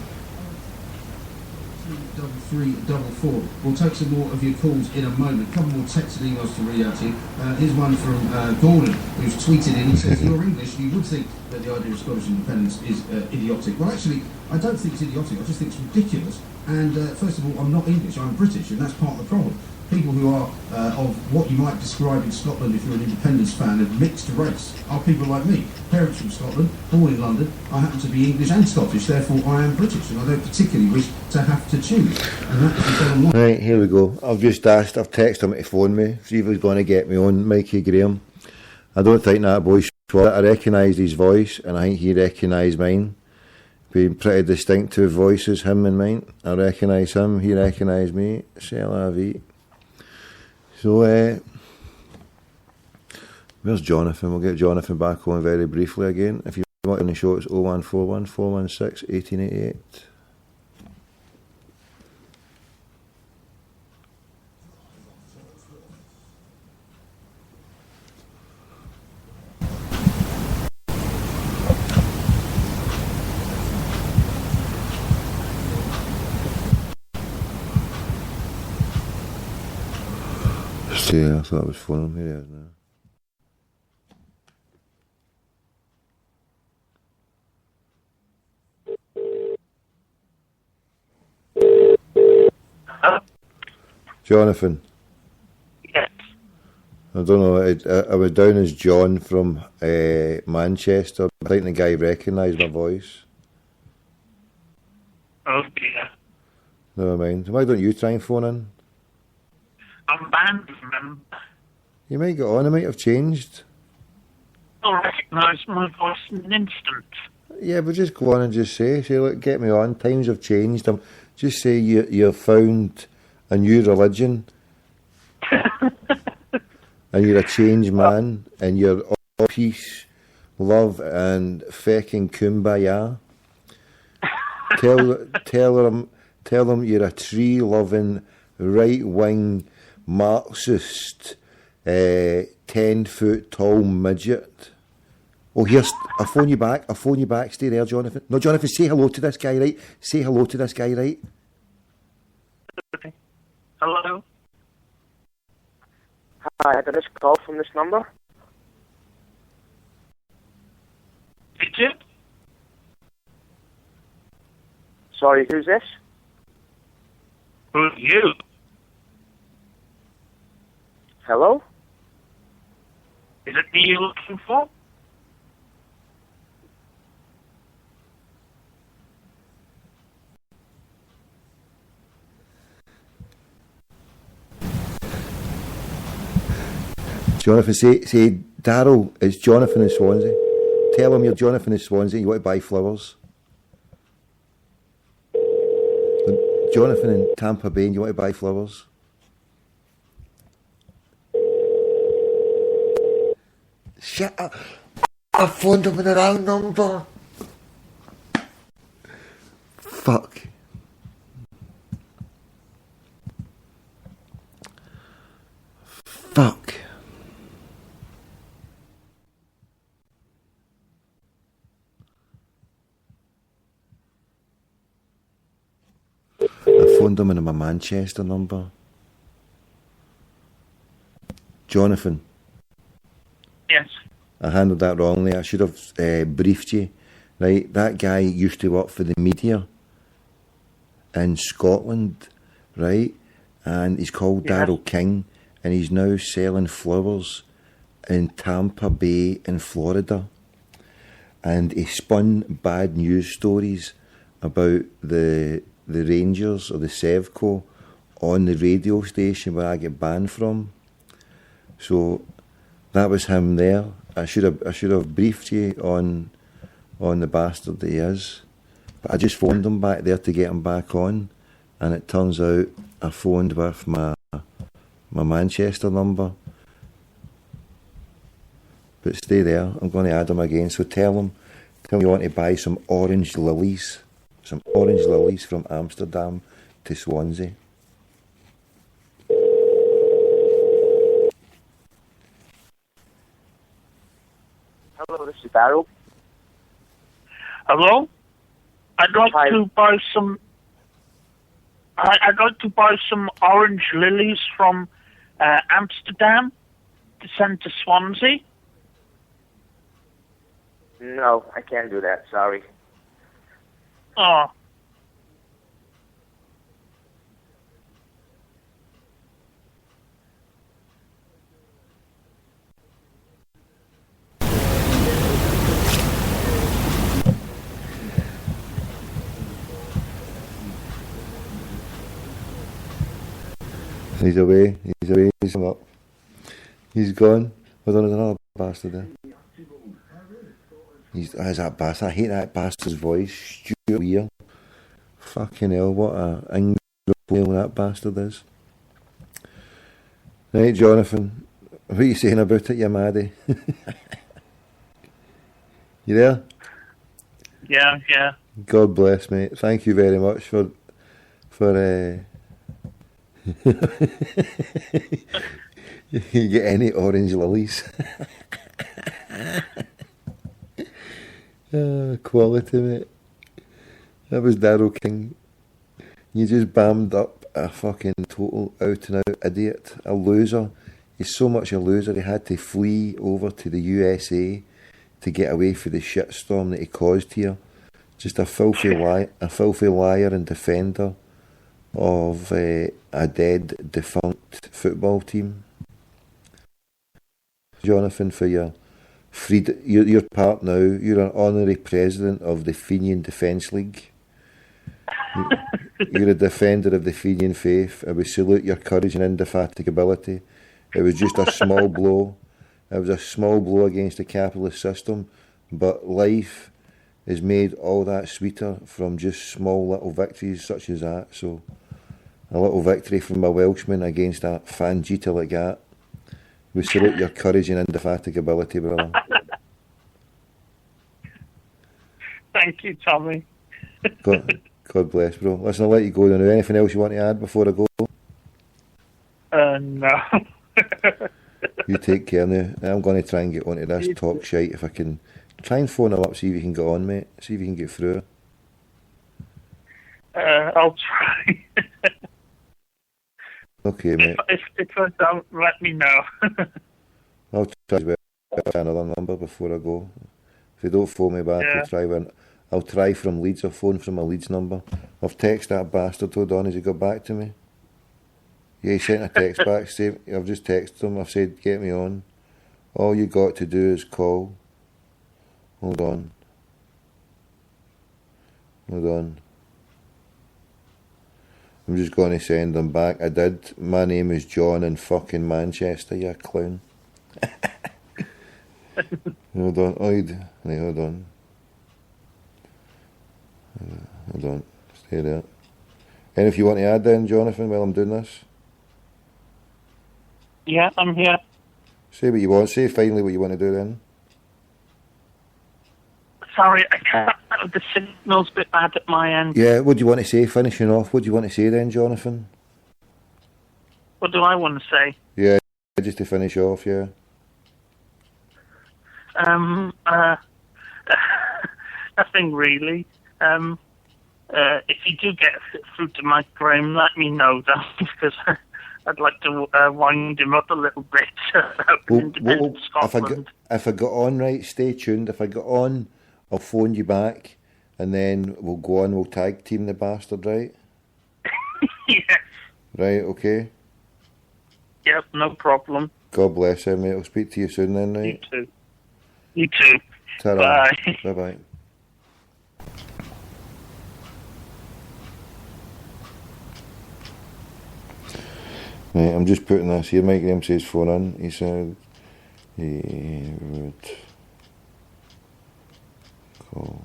33344. We'll take some more of your calls in a moment. A couple more texts and emails to read out to you. Here's one from Gordon, who's tweeted in. He says, "You're English, you would think that the idea of Scottish independence is idiotic." Well, actually, I don't think it's idiotic. I just think it's ridiculous. And first of all, I'm not English, I'm British, and that's part of the problem. People who are of what you might describe in Scotland, if you're an independence fan, of mixed race, are people like me. Parents from Scotland, born in London. I happen to be English and Scottish, therefore I am British, and I don't particularly wish to have to choose. And that is the bottom line. Right, here we go. I've texted him to phone me, see if he's going to get me on, Mikey Graham. I don't think that boy's I recognised his voice, and I think he recognised mine. Being pretty distinctive voices, him and mine. I recognise him, he recognised me. C'est la vie. So, where's Jonathan? We'll get Jonathan back on very briefly again. If you want on the show, it's 0141 416 1888. Yeah, I thought it was fun. Here he is now. Jonathan. Yes. I don't know. I was down as John from Manchester. I think the guy recognised my voice. Oh dear. Never mind. Why don't you try and phone in? I'm banned from them. You might get on. I might have changed. I'll recognise my voice in an instant. Yeah, but just go on and just say, look, get me on. Times have changed. Just say you've found a new religion And you're a changed man, and you're all peace, love, and fecking kumbaya. Tell them you're a tree-loving, right-wing, Marxist, 10-foot tall midget. Oh, here's, I'll phone you back, stay there, Jonathan. No, Jonathan, say hello to this guy, right? Say hello to this guy, right? Hello? Hi, I got this call from this number. Did you? Sorry, who's this? Who's you? Hello? Is it me you're looking for? Jonathan, say, Darryl, it's Jonathan in Swansea. Tell him you're Jonathan in Swansea, you want to buy flowers. Jonathan in Tampa Bay, you want to buy flowers. Shit, I phoned him in the wrong number. Fuck. Fuck. I phoned him in my Manchester number. Jonathan. Yes. I handled that wrongly. I should have briefed you. Right, that guy used to work for the media in Scotland, right? And he's called Darryl King, and he's now selling flowers in Tampa Bay in Florida. And he spun bad news stories about the Rangers or the Sevco on the radio station where I get banned from. So that was him there. I should have briefed you on the bastard that he is. But I just phoned him back there to get him back on, and it turns out I phoned with my Manchester number. But stay there, I'm going to add him again. So tell him you want to buy some orange lilies. Some orange lilies from Amsterdam to Swansea. Hello, this is Darryl. Hello? I'd like to buy some. I'd like to buy some orange lilies from Amsterdam to send to Swansea. No, I can't do that. Sorry. Oh. He's away, he's hung up. He's gone. Hold on, there's another bastard there. There's that bastard. I hate that bastard's voice. Stuart Weir. Fucking hell, what a English that bastard is. Right, Jonathan. What are you saying about it, you maddie? You there? Yeah. God bless, mate. Thank you very much for you get any orange lilies? Quality, mate. That was Darryl King. You just bammed up a fucking total out and out idiot, a loser. He's so much a loser he had to flee over to the USA to get away from the shitstorm that he caused here. Just a filthy liar and defender of a dead, defunct football team. Jonathan, for your your part now, you're an honorary president of the Fenian Defence League. You're a defender of the Fenian faith, and we salute your courage and indefatigability. It was just a small blow. It was a small blow against the capitalist system, but life is made all that sweeter from just small little victories such as that. So A little victory from a Welshman against a Fangita like that. We salute your courage and indefatigability, brother. Thank you, Tommy. God bless, bro. Listen, I'll let you go now. Anything else you want to add before I go? No. You take care now. I'm going to try and get onto this talk shite if I can. Try and phone her up, see if you can get on, mate. See if you can get through. I'll try. Okay, mate. If I don't, let me know. I'll try as well. Another number before I go. If they don't phone me back, I'll try from Leeds. I'll phone from a Leeds number. I've texted that bastard. Hold on, has he got back to me? Yeah, he sent a text back. I've just texted him. I've said, get me on. All you got to do is call. Hold on. I'm just going to send him back. I did. My name is John in fucking Manchester, you clown. Hold on. Hold on. Hold on. Stay there. And if you want to add then, Jonathan, while I'm doing this? Yeah, I'm here. Say what you want. Say finally what you want to do then. Sorry, I can't. The signal's a bit bad at my end. Yeah, what do you want to say? Finishing off, what do you want to say then, Jonathan? What do I want to say? Yeah, just to finish off, yeah. Nothing really. If you do get through to Mike Graham, let me know, though, because I'd like to wind him up a little bit about independent Scotland. If I got on, right, stay tuned. If I got on, I'll phone you back, and then we'll go on, we'll tag team the bastard, right? Yes. Right, okay? Yep, no problem. God bless him, mate. I'll speak to you soon then, right? You too. You too. Ta-ra. Bye. Bye-bye. Right, I'm just putting this here. Mike Graham says phone in. He said he would call.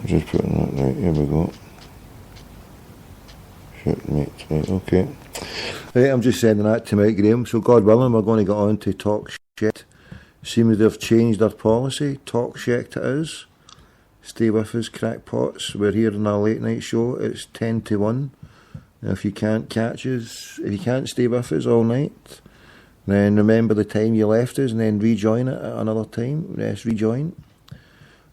Just putting that right, here we go. Shit, mate, right, okay. Right, I'm just sending that to Mike Graham, so God willing, we're going to get on to talk shit. Seems to have changed our policy. Talk shit it is. Stay with us, crackpots. We're here in our late night show. It's 10 to 1. Now, if you can't catch us, if you can't stay with us all night, then remember the time you left us and then rejoin it at another time. Yes, rejoin.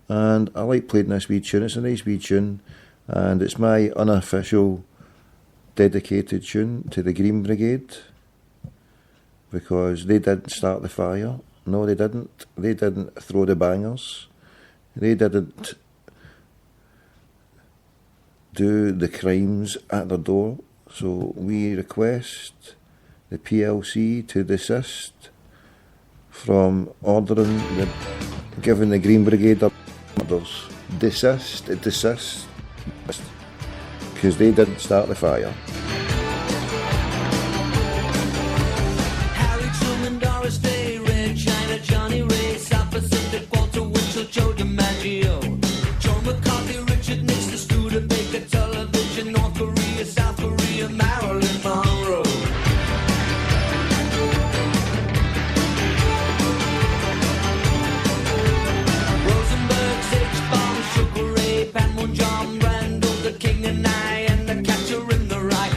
And I like playing this wee tune. It's a nice wee tune, and it's my unofficial dedicated tune to the Green Brigade, because they didn't start the fire. No, they didn't. They didn't throw the bangers. They didn't do the crimes at their door. So we request the PLC to desist from ordering giving the Green Brigade up. Desist, because they didn't start the fire. Harry Truman, Doris Day, Red China, Johnny Ray, South Pacific, Walter Winchell, Joe DiMaggio, Joe McCarthy, Richard Nixon, Studebaker, television, North Korea, South Korea, Marilyn Monroe. Sugar Ray, Panmure, John Randall, the King and I, and the Catcher in the Rye.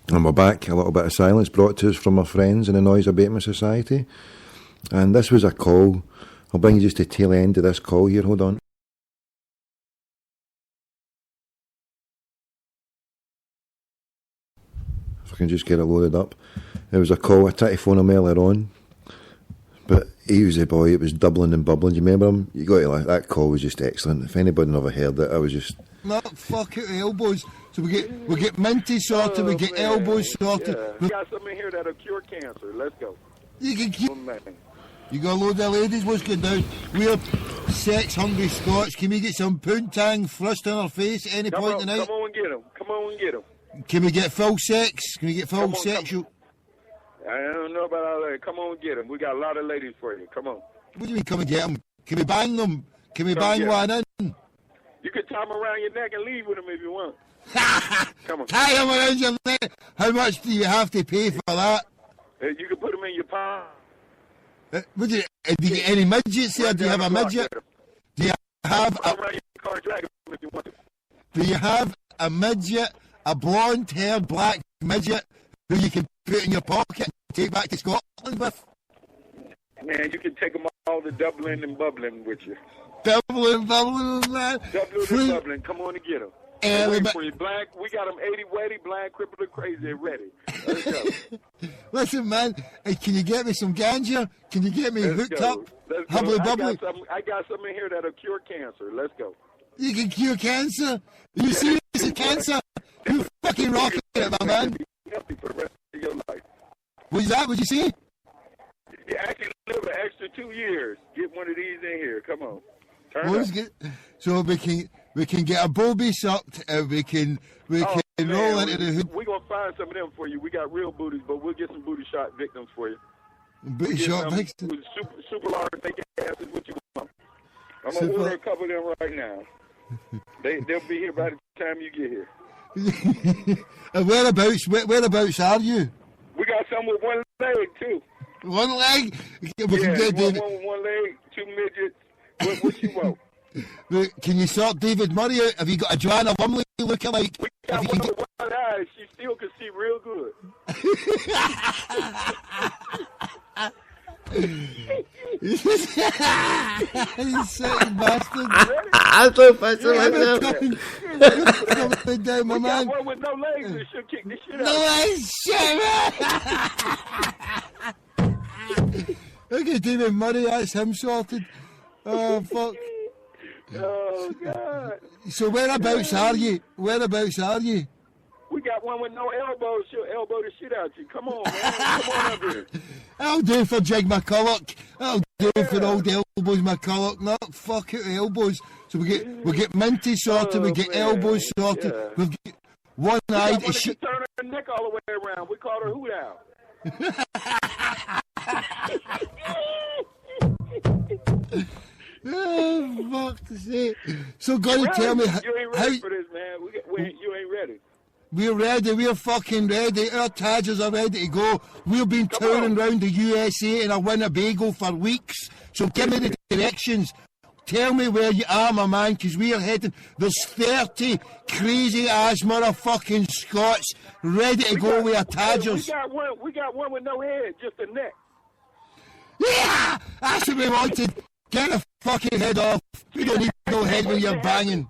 And we're back, a little bit of silence brought to us from our friends in the Noise Abatement Society. And this was a call. I'll bring you just the tail end of this call here, hold on. If I can just get it loaded up. It was a call, I tried to phone him earlier on, but he was a boy, it was doubling and bubbling. Do you remember him? You got to like, that call was just excellent. If anybody never heard it, I was just... No, fuck it, elbows. So we get minty sorted, we get elbows sorted. Yeah. We got something here that'll cure cancer. Let's go. You can keep... You got a load of ladies, what's going down? We're sex-hungry Scots. Can we get some poontang thrust in our face at any point tonight? Come on and get them. Come on and get them. Can we get full sex? Can we get full sexual... I don't know about all that. Come on and get them. We got a lot of ladies for you. Come on. What do you mean, come and get them? Can we bang them? Can we bang one in? You can tie them around your neck and leave with them if you want. Come on. Tie them around your neck? How much do you have to pay for that? You can put them in your palm. Do you get any midgets here? Do you have a midget? Do you have a midget, a blonde-haired black midget who you can put in your pocket and take back to Scotland with? Man, you can take them all to Dublin and bubbling with you. Dublin, man. Dublin and bubbling. Come on and get them. For you, black, we got them 80 wetty, blind, crippled, and crazy ready. Let's go. Listen, man, hey, can you get me some ganja? Can you get me hooked up? Hubbly bubbly. I got something in here that'll cure cancer. Let's go. You can cure cancer? Are you serious with cancer? You fucking rocking it, my man. Healthy for the rest of your life. What's that? What'd you say? You actually live an extra 2 years. Get one of these in here. Come on. So we can get a booby sucked and we can roll into the hood. We're gonna find some of them for you. We got real booties, but we'll get some booty shot victims for you. Booty shot victims? Super large fake asses, what you want. I'm gonna order a couple of them right now. They'll be here by the time you get here. And whereabouts are you? We got some with one leg too. One leg? We can get one with one leg, two midgets. What you want? Can you sort David Murray out? Have you got a Joanna Lumley lookalike? We got one with one eye. She still can see real good. You sick bastard. I'm so fascinated myself. Coming down, my man. Got one with no legs and she'll kick the shit out. No legs, shit. Look at David Murray, that's him sorted. Oh, fuck. Oh, God. So whereabouts are you? Whereabouts are you? We got one with no elbows. She'll elbow the shit out you. Come on, man. Come on up here. I'll do for Jig McCulloch. I'll do for old elbows McCulloch. No, fuck it, elbows. So we get minty sorted, we get elbows sorted. Yeah. We get one-eyed. She turn her neck all the way around. We call her Hoot Owl. Oh, fuck's sake. So, gotta tell me you ain't ready for this, man. You ain't ready. We're ready. We're fucking ready. Our Tadgers are ready to go. We've been touring around the USA and a Winnebago for weeks. So give me the directions. Tell me where you are, my man, because we are heading. There's 30 crazy-ass motherfucking Scots ready to go with our Tadgers. We got one with no head, just a neck. Yeah! That's what we wanted. Get the fucking head off. We don't need no head when you're banging.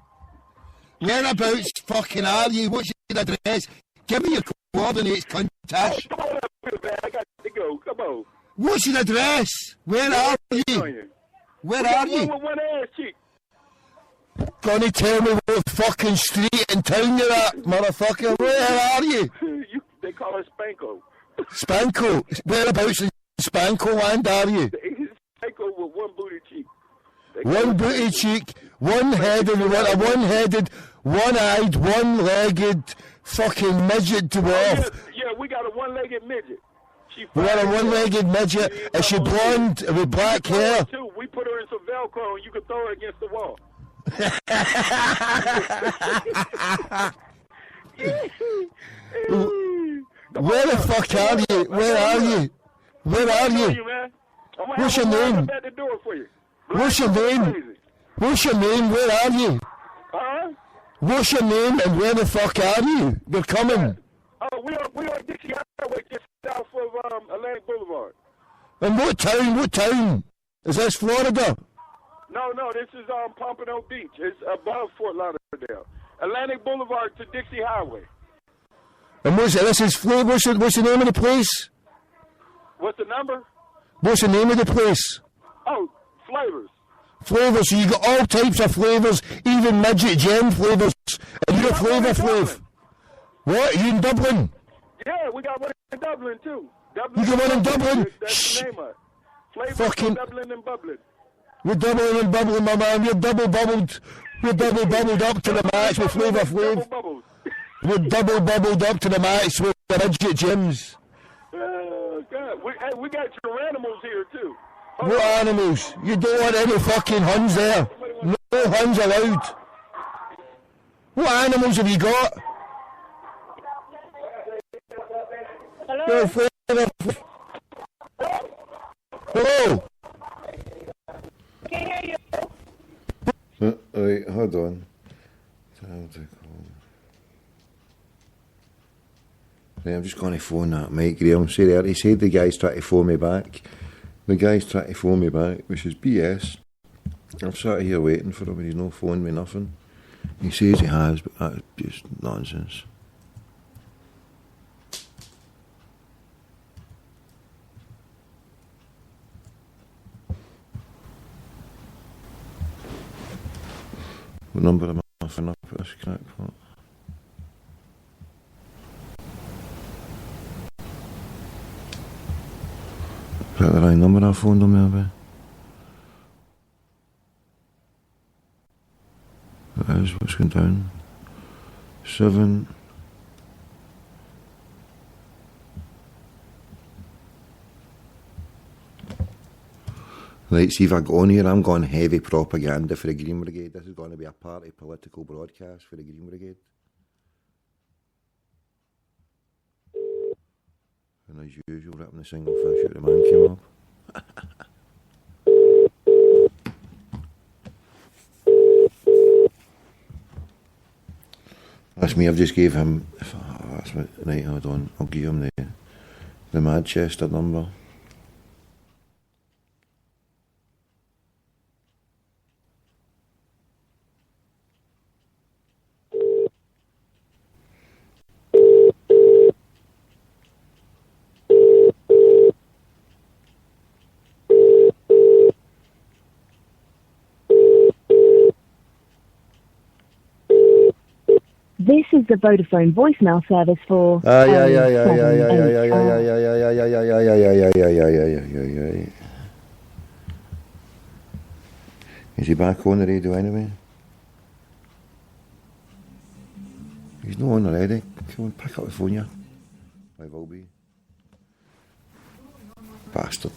Whereabouts fucking are you? What's your address? Give me your coordinates, cunt. Tash. Come on up here, man. I got to go. Come on. What's your address? Where are you? Where are you? One with one ass cheek. Gonna tell me what fucking street in town you're at, motherfucker. Where are you? They call her Spanko. Spanko? Whereabouts in Spanko land are you? Spanko with one booty cheek. One booty cheek, one-headed, one-headed, one-eyed, one-legged fucking midget dwarf. Yeah, we got a one-legged midget. We got a one-legged midget. Is she blonde with black hair? We put her in some Velcro and you can throw her against the wall. Where the fuck are you? Where are you? Where are you? What's your name? What's your name? What's your name? Where are you? Huh? What's your name and where the fuck are you? We're coming. Oh, we on Dixie Highway just south of Atlantic Boulevard. And what town? Is this Florida? No, this is Pompano Beach. It's above Fort Lauderdale. Atlantic Boulevard to Dixie Highway. And what's it? This is what's the name of the place? What's the number? What's the name of the place? Oh, Flavors. Flavors. So you got all types of flavors, even midget gem flavors. And you're Flav. What? Are you in Dublin? Yeah, we got one in Dublin too. You got one in Dublin? That's the name of it. Flavors Fucking Dublin and Bubbling. We're doubling and bubbling, my man. We're double bubbled. We're double bubbled up to the max with Flavor Flav. We're double bubbled up to the max with the midget gems. Oh, God. We got your animals here, too. What animals? You don't want any fucking Huns there. No Huns allowed. What animals have you got? Hello? Hello? Can I hear you? Wait, hold on. Right, I'm just going to phone that Mike Graham. See there, he said the guy's trying to phone me back. The guy's trying to phone me back, which is BS. I've sat here waiting for him and he's not phoned me nothing. He says he has, but that's just nonsense. What number am I offering up at this crackpot? Is that the right number I phoned him maybe? That is what's going down. 7. Right, see if I go on here, I'm going heavy propaganda for the Green Brigade. This is going to be a party political broadcast for the Green Brigade. And as usual, ripping the single fish out the man came up. That's me, I've just gave him, right, hold on, I'll give him the Manchester number. This is the Vodafone voicemail service for. Is he back on the radio anyway? He's not on already. Come on, pick up the phone, yeah. I will be. Bastard.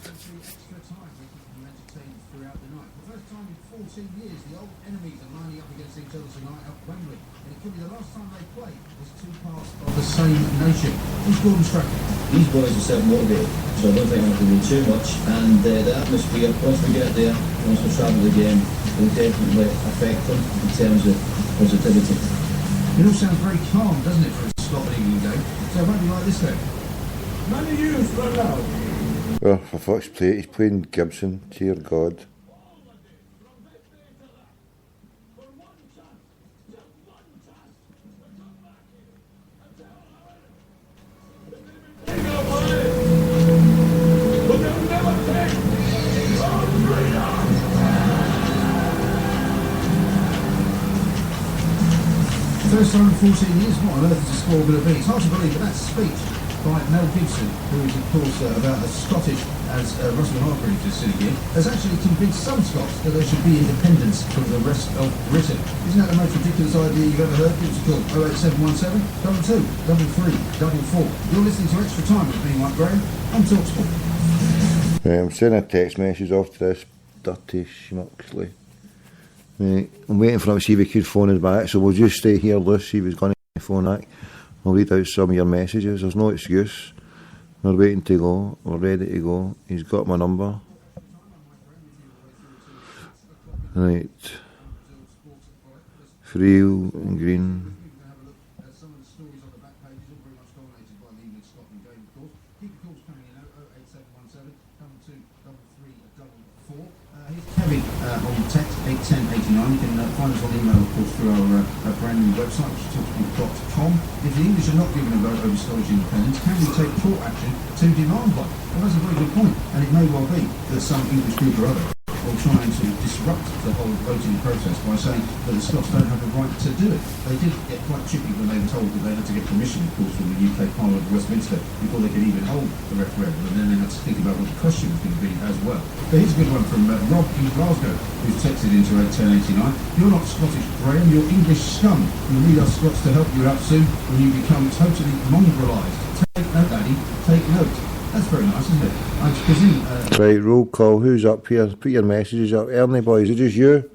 14 years, the old enemies are lining up against each other tonight at Wembley. And it could be the last time they play as two parts of the same nation. Who's Gordon Spreaker? These boys are self-motivated, so I don't think I have to do too much. And the atmosphere, once we get there, once we travel the game, will definitely affect them in terms of positivity. It all sounds very calm, doesn't it, for a Scotland England game? So it won't be like this then. None of you run out. Oh, for fuck's sake, he's playing Gibson, dear God. First time in 14 years, what on earth is a score going to be? It's hard to believe, but that speech by Mel Gibson, who is of course about as Scottish as Russell Hargreaves is sitting here, has actually convinced some Scots that there should be independence from the rest of Britain. Isn't that the most ridiculous idea you've ever heard? Give us a call, 08717 22 33 44. You're listening to Extra Time with me, Mike Graham, on TalkSport. I'm sending a text message off to this dirty schmucksley. I'm waiting for him to see if he could phone us back, so we'll just stay here, Luce, see if he's going to phone back. I'll read out some of your messages. There's no excuse. We're waiting to go. We're ready to go. He's got my number. Right. Friel and Green. on text 81089. You can find us on email, of course, through our brand new website, which is talksport.com. If the English are not given a vote over Scottish independence, can we take court action to demand one? Well, that's a very good point, and it may well be that some English group or other or trying to disrupt the whole voting process by saying that the Scots don't have the right to do it. They did get quite chippy when they were told that they had to get permission, of course, from the UK Parliament of Westminster before they could even hold the referendum, and then they had to think about what the question was going to be as well. But here's a good one from Rob in Glasgow, who's texted into 1089. You're not Scottish, Graham, you're English scum. You need us Scots to help you out soon when you become totally mongralised. Take note, Daddy, take note. That's very nice, isn't it? I presume... Right, roll call. Who's up here? Put your messages up. Ernie boy, is it just you?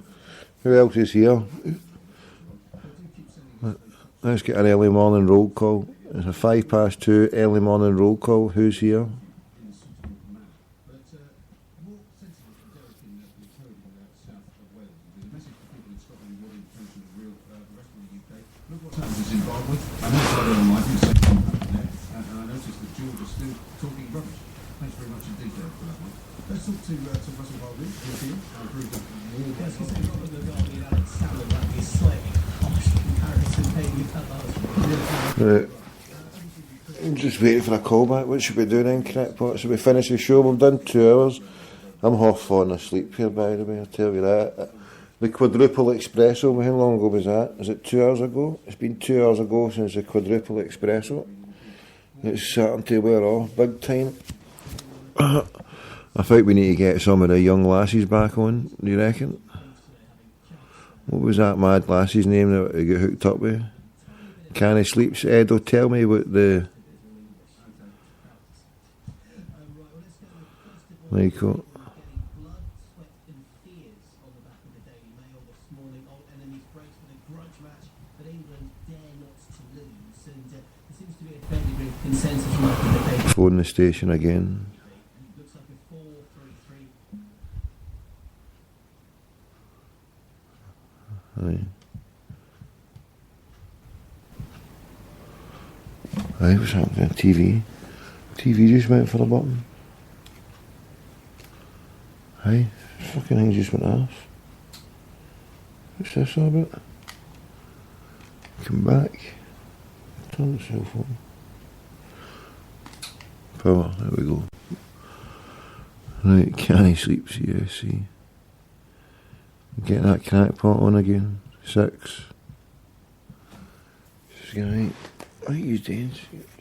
Who else is here? Let's get an early morning roll call. It's a 2:05 early morning roll call. Who's here? Zimbabwe. I know it's other online, and I noticed that George is still talking rubbish. Thanks very much indeed there for that one. Let's talk to Russell Harvey, who's here. I agree with you. Yes, because a lot of the Derby Alex sounded like he's slightly harsh comparison maybe with that last one. Right. I'm just waiting for a call back. What should we do then, Crackpot? Should we finish the show? We've done 2 hours. I'm half falling asleep here, by the way, I'll tell you that. The quadruple espresso, how long ago was that? Is it 2 hours ago? It's been 2 hours ago since the quadruple espresso. It's starting to wear off big time. I think we need to get some of the young lasses back on, do you reckon? What was that mad lass's name that we got hooked up with? Canny Sleeps. Edo, tell me what the... Michael... Phone the station again. Aye. Aye, what's happening? TV just went for the button. Aye, fucking thing just went off. What's this all about? Come back. Turn the cell phone. Power, there we go. Right, Canny Sleeps, see. Get that crackpot on again. 6. Right. What are you doing?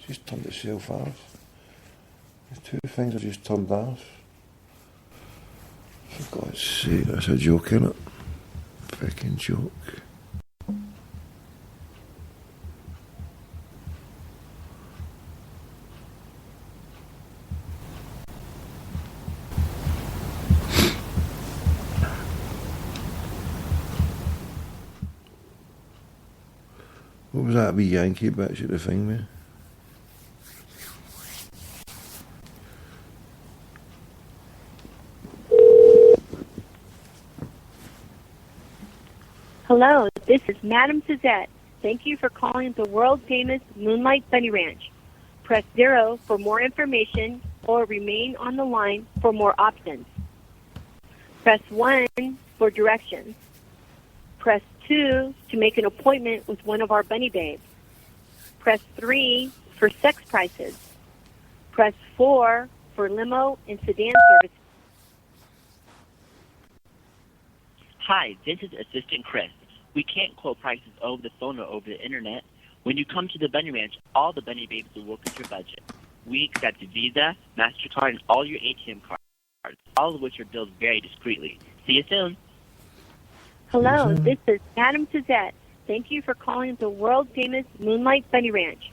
Just turned itself off. There's 2 things I just turned off. For God's sake, that's a joke, innit? Fucking joke. What was that wee Yankee bitch at the thing, man? Hello, this is Madame Suzette. Thank you for calling the world-famous Moonlight Bunny Ranch. Press 0 for more information or remain on the line for more options. Press 1 for directions. Press 2 to make an appointment with one of our bunny babes. Press 3 for sex prices. Press 4 for limo and sedan service. Hi, this is Assistant Chris. We can't quote prices over the phone or over the internet. When you come to the Bunny Ranch, all the Bunny Babes will work with your budget. We accept Visa, MasterCard, and all your ATM cards, all of which are billed very discreetly. See you soon. Hello, this is Madame Suzette. Thank you for calling the world-famous Moonlight Bunny Ranch.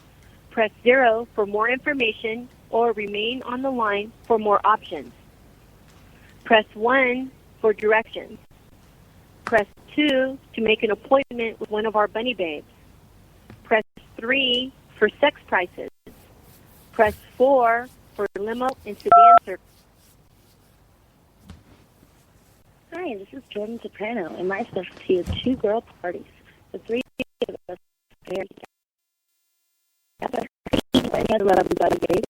Press 0 for more information or remain on the line for more options. Press 1 for directions. Press 2 to make an appointment with one of our bunny babes. Press 3 for sex prices. Press 4 for limo and sedan service. Hi, this is Jordan Soprano, and my specialty is 2 girl parties. The 3 of us are together. Any other love buddy babe.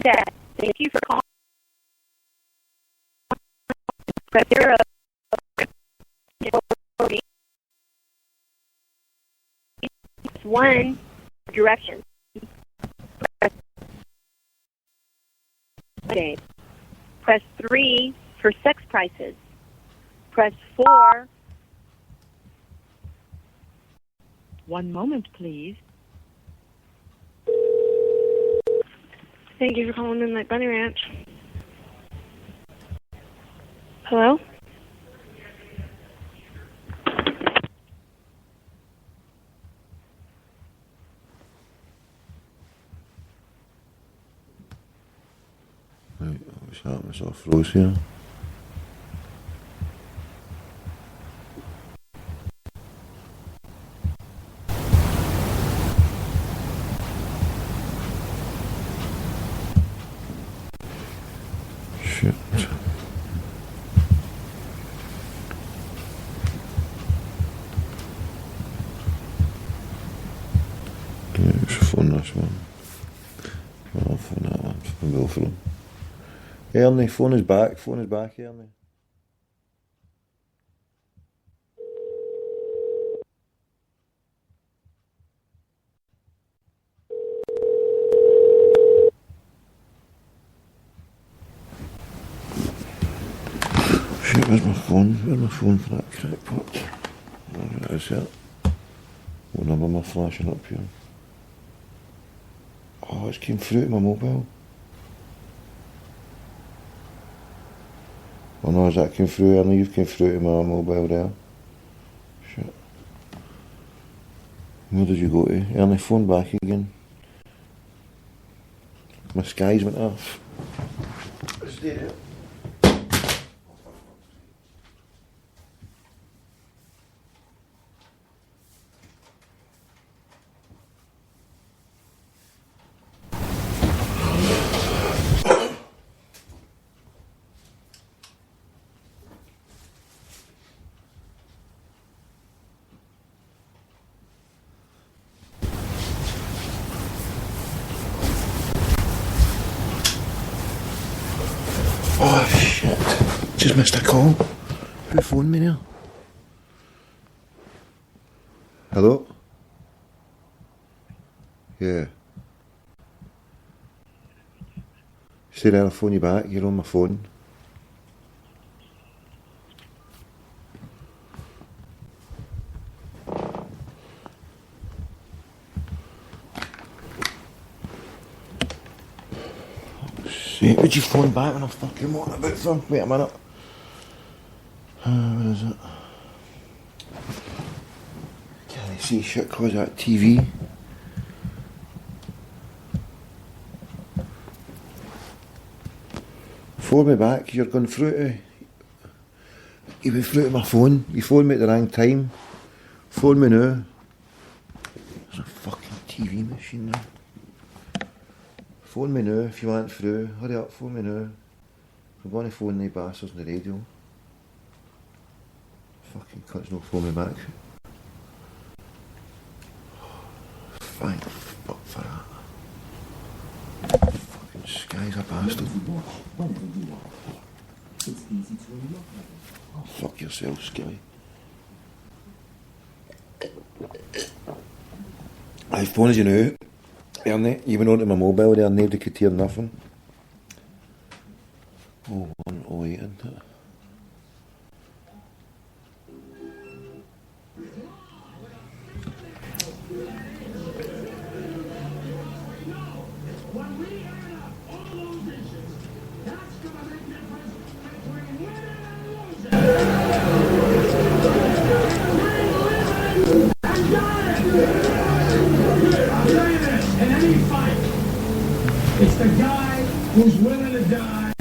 Thank you for calling. Press 0. Press 1 directions. Press 3 for sex prices. Press 4. One moment, please. Thank you for calling Moonlight Bunny Ranch. Hello? Right, what's happening? It's all froze here. Shit. Okay, we should phone this one. I'll phone that one. We'll go for them. Ernie, phone is back. Phone is back, Ernie. Shit, where's my phone? Where's my phone for that crackpot? There it is, yeah. What number am I flashing up here? Oh, it's came through to my mobile. Oh no, has that came through, Ernie? You've came through to my mobile there. Shit. Where did you go to? Ernie, phone back again. My skies went off. It's there. Oh shit, just missed a call. Who phoned me now? Hello? Yeah. Stay there, I'll phone you back, you're on my phone. Would you phone back when I'm fucking what about from? Wait a minute. Where is it? Can't I see shit cause that TV? Phone me back, you're going through to... You went through to my phone. You phoned me at the wrong time. Phone me now. There's a fucking TV machine there. Phone me now if you want through. Hurry up, phone me now. I'm going to phone the bastards on the radio. Fucking cunts no phone me back. Thank fuck for that. Fucking Sky's a bastard. Oh, fuck yourself, Sky. I phoned you now. Ernie, you went onto my mobile there, nobody could hear nothing. 0108, isn't it? It's the guy who's willing to die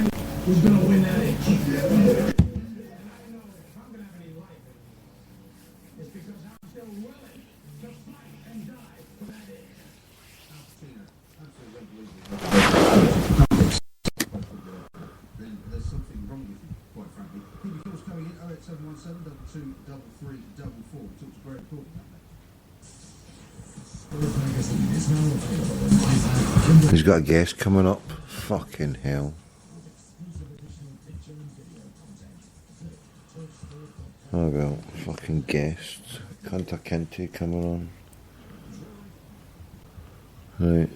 who's going to win that itch. And I know if I'm going to have any life, it's because I'm still willing to fight and die for that itch. There's something wrong with you, quite frankly. Keep your calls coming in 08717 22 33 44. We talked to Greg Paul about that. He's got a guest coming up. Fucking hell. Oh well, fucking guest. Kunta Kinte coming on. Right.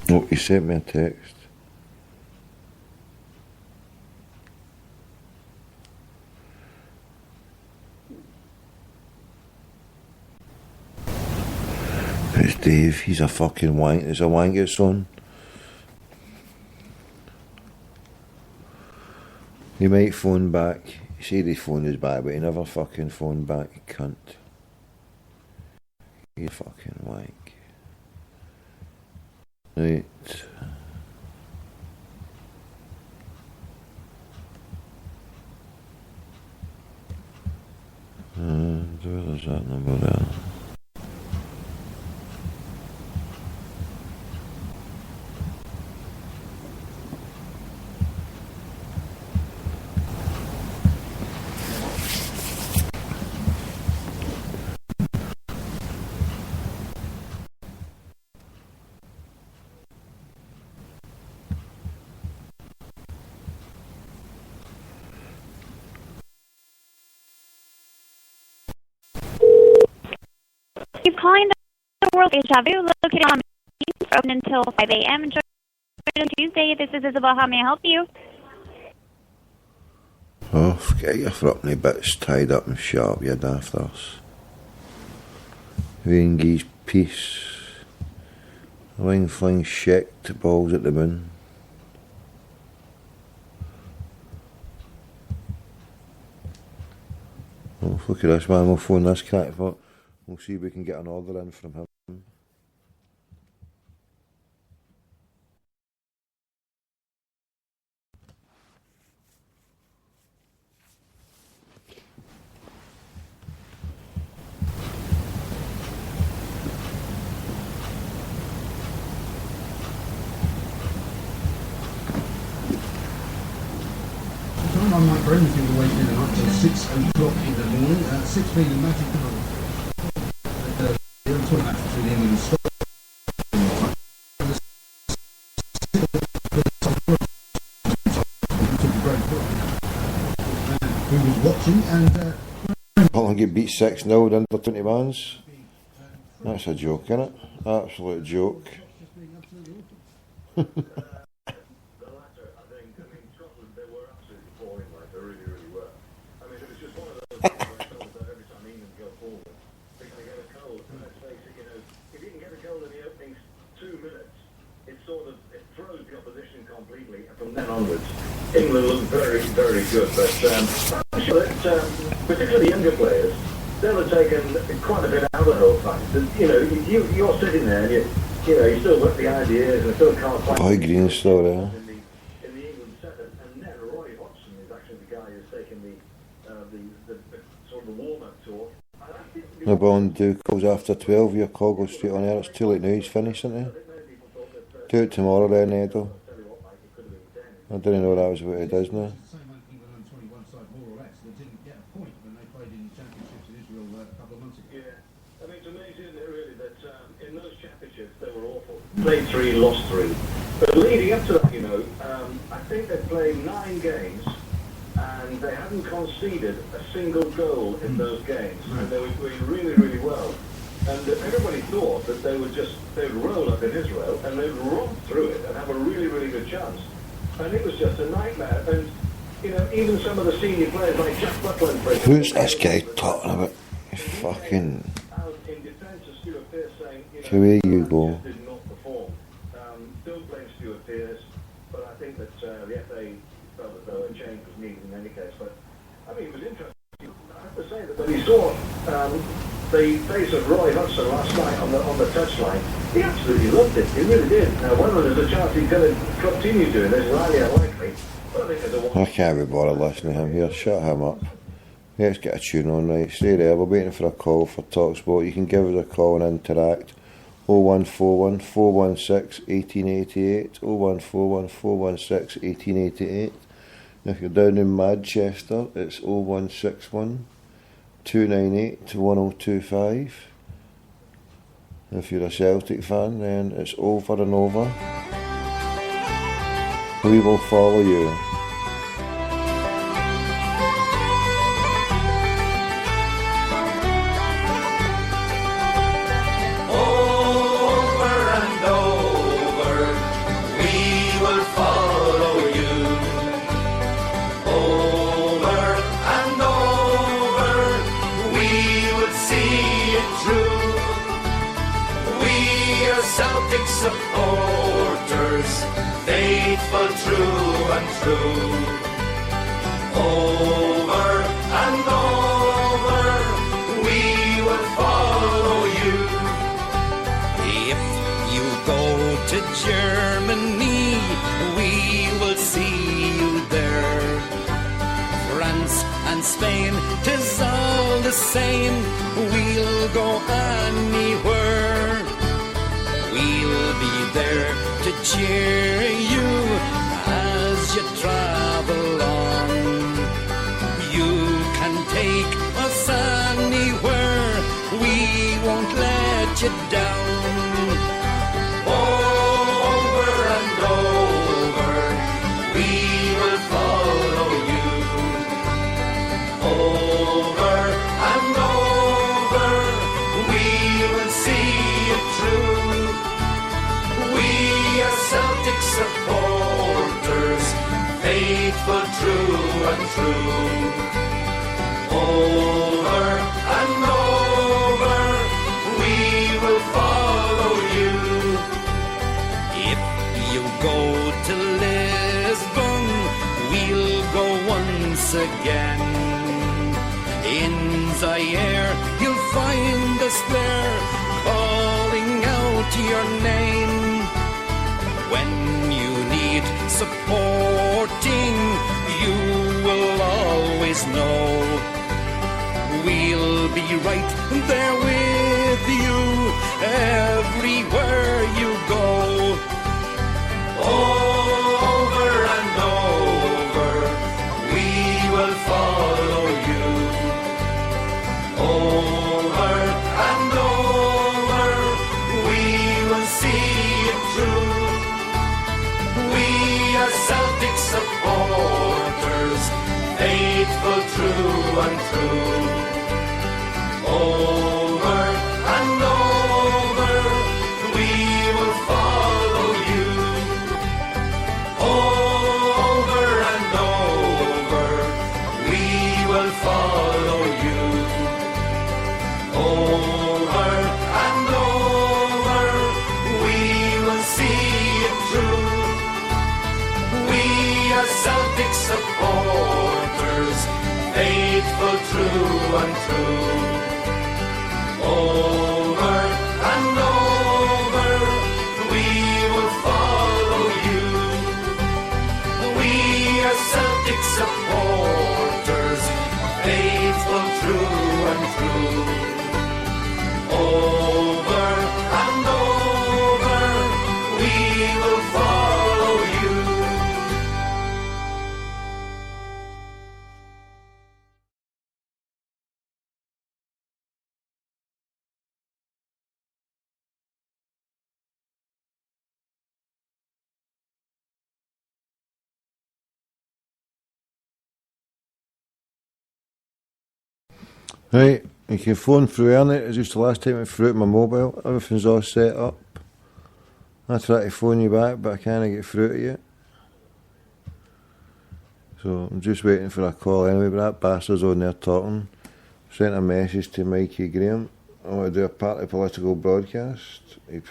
Oh, he sent me a text. It's Dave, he's a fucking wank. There's a wanker son. He might phone back. He said he phoned us back, but he never fucking phoned back, cunt. He's a fucking wank. Right. Where's that number there? Keep calling the World Deja-Vu, located on Main, open until 5 a.m. Enjoy Tuesday. This is Isabel. How may I help you? Oh, forget your frupney bits tied up and sharp, you dafters. Wingy's piece. Wing fling shit balls at the moon. Oh, look at this man, we'll phone this crackpot. We'll see if we can get an order in from him. I might bring anything the way through the night till 6 o'clock in the morning. 6 being the magic number. The tour match between England and Scotland. Who was watching and Scotland get beat 6-0 with under 20 mans. That's a joke, isn't it? Absolute joke. From then onwards, England looked very, very good. But I'm sure that, particularly younger players, they'll have taken quite a bit out of the whole fight. You know, you're sitting there and you still got the ideas and still can't quite. Oh, Green's still there. In the England setup, and then Roy Hodgson is actually the guy who's taken the sort of the warm-up tour. The bond do calls after 12, your call goes straight on air. It's too late now, he's finished, isn't he? Do it tomorrow then, Edo. I didn't know that was what it is now. Played 3, lost 3. But leading up to that, I think they played 9 games and they hadn't conceded a single goal in those games. And they were doing really, really well. And everybody thought that they'd roll up in Israel and they'd romp through it and have a really, really good chance. And it was just a nightmare. And, even some of the senior players like Jack Buckland, for example. Who's this guy talking about? Fucking. Away you go. Did not perform. Don't blame Stuart Pearce, but I think that the FA felt as though a change was needed in any case. But, it was interesting. I have to say that when he saw the face of Roy Hodgson last night on the touchline, he absolutely loved it. He really did. Now, whether there's a chance he's going to continue doing this is highly unlikely. But I think there's a I can't be bothered listening to him here. Shut him up. Let's get a tune on, right? Stay there. We're waiting for a call for TalkSport. You can give us a call and interact. 0141 416 1888. 0141 416 1888. If you're down in Manchester, it's 0161 298 1025. If you're a Celtic fan, then it's Over and Over. We will follow you. Over and over, we will follow you. Over and over, we will see it through. We are Celtic supporters, faithful through and through. Over and over, we will follow you. If you go to Germany, we will see you there. France and Spain, 'tis all the same, we'll go anywhere. We'll be there to cheer you as you travel on. You can take us anywhere, we won't let you down. Over and over, we will follow you. Over and over, we will see it through. We are Celtic supporters, faithful through and through. Over and over, we will follow you. If you go to Lisbon, we'll go once again. In Zaire, you'll find us there, calling out your name. When you need supporting, you will always know. We'll be right there with you, everywhere you go. Over and over, we will follow you. Over and over, we will see it through. We are Celtic supporters, faithful through and through. Over and over, we will follow you. Over and over, we will follow you. Over and over, we will see it through. We are Celtic supporters, faithful through and through. Over and over, we will follow you. We are Celtic supporters, faithful through and through. Over and over, we will follow you. Right, you can phone through early. It's just the last time I threw out my mobile. Everything's all set up. I try to phone you back, but I can't get through to you. So I'm just waiting for a call anyway, but that bastard's on there talking. Sent a message to Mikey Graham. I want to do a party political broadcast. Is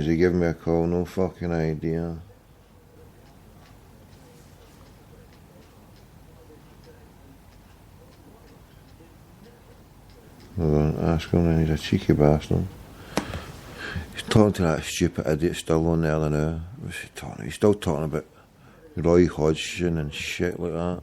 he giving me a call? No fucking idea. Hold on, ask him then, he's a cheeky bastard. He's talking to that stupid idiot still on the other now. What's he talking? He's still talking about Roy Hodgson and shit like that.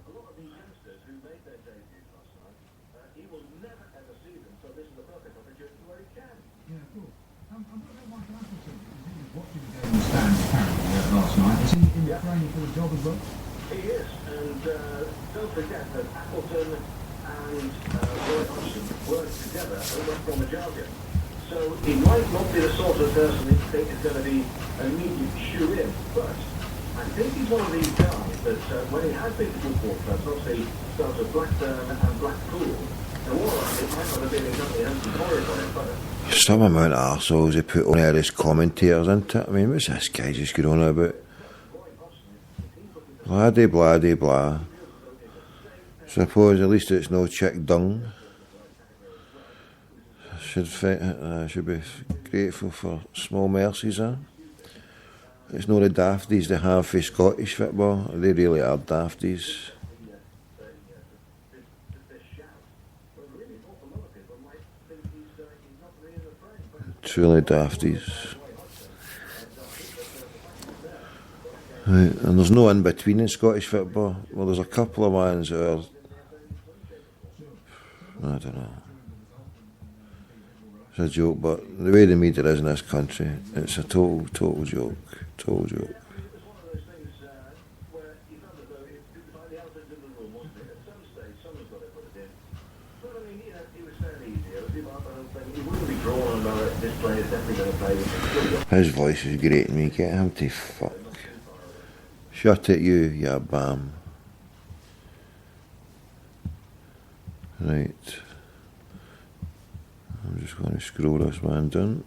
Last night. It's in Yeah. training for the job as well. He is, and don't forget that Appleton and Roy Hodgson worked together over from the Georgia. So he might not be the sort of person that you think is going to be an immediate shoe-in, but I think he's one of these guys that when he has been to football clubs, obviously starts with Blackburn and Blackpool, and all of it might not have been exactly Hampton Forest on it, but Some amount of arseholes they put on there as commentators, isn't it? I mean, what's this guy just going on about? Blah, blah. Suppose at least it's no chick dung. Should be grateful for small mercies, huh? It's not the dafties they have for Scottish football. They really are dafties. Truly dafties. Right, and there's no in between in Scottish football. Well, there's a couple of ones that are, I don't know. It's a joke, but the way the media is in this country, it's a total joke. Total joke. His voice is grating me. Get him to fuck. Shut it, you bam. Right. I'm just going to scroll this man down.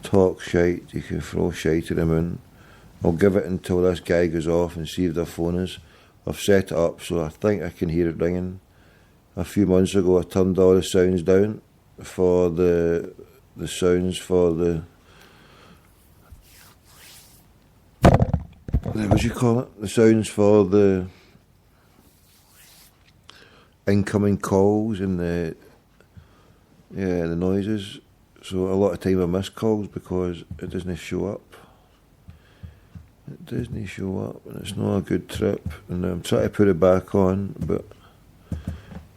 Talk shite, you can throw shite at him in. I'll give it until this guy goes off and see if their phone is. I've set it up so I think I can hear it ringing. A few months ago I turned all the sounds down for the sounds for the what do you call it? The sounds for the incoming calls and the noises. So a lot of time I miss calls because it doesn't show up. It doesn't show up and it's not a good trip. And I'm trying to put it back on, but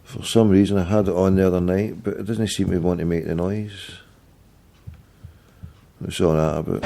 for some reason I had it on the other night, but it doesn't seem to want to make the noise. What's all that about?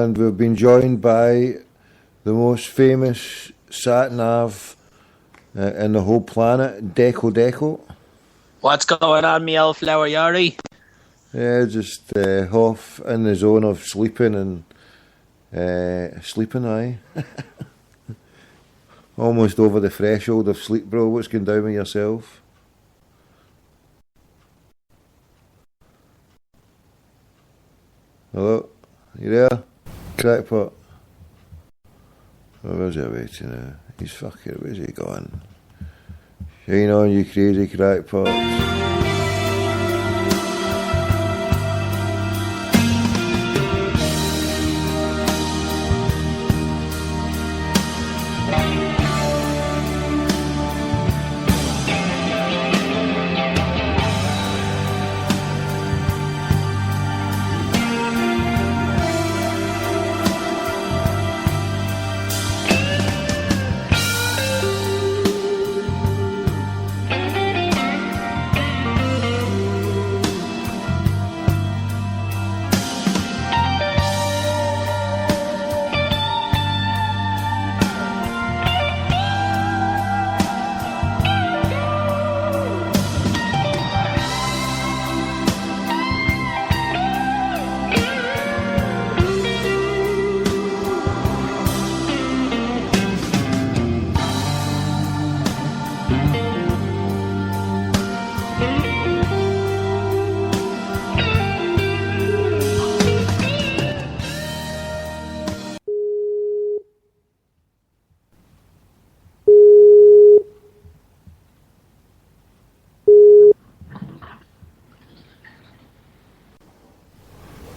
And we've been joined by the most famous sat-nav in the whole planet, Deco. What's going on, me old flower Yari? Yeah, just half in the zone of sleeping and sleeping, aye. Almost over the threshold of sleep, bro. What's going down with yourself? Hello? You there? Crackpot? Oh, where's he away to now? He's fucking, where's he gone? Shine on, you crazy crackpots.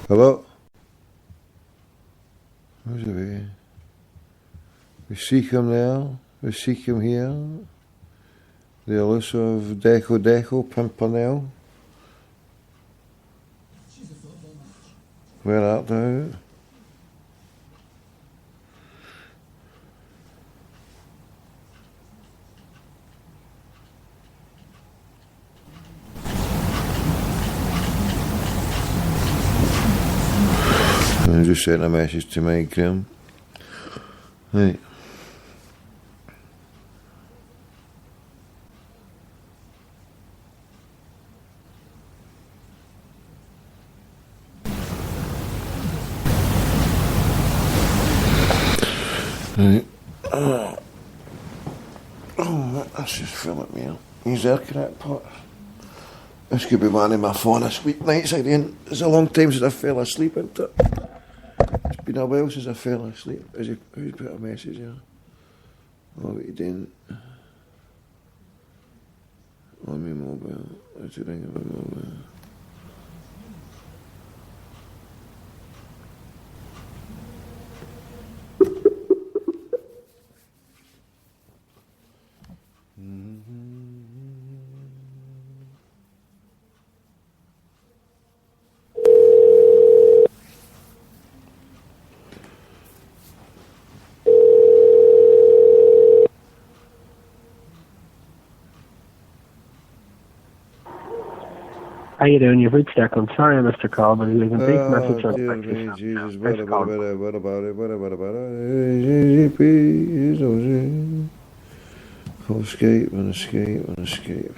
Hello? Where's he away? We seek him there, we seek him here. The elusive Deco Pimpernel. Where art thou? I just sent a message to Mike Graham. Right. Right. That's just filling me up. He's there, Crackpot. This could be one of my fondest weeknights again. It's a long time since I fell asleep, isn't it? It's been a while since I fell asleep. Who's put a message here? Oh, what are you doing? On my mobile. What's the ring of my mobile? How you doing? You've reached Deco. I'm sorry I missed your call, but leave a brief message on dear me, Jesus, what about it? Oh, escape.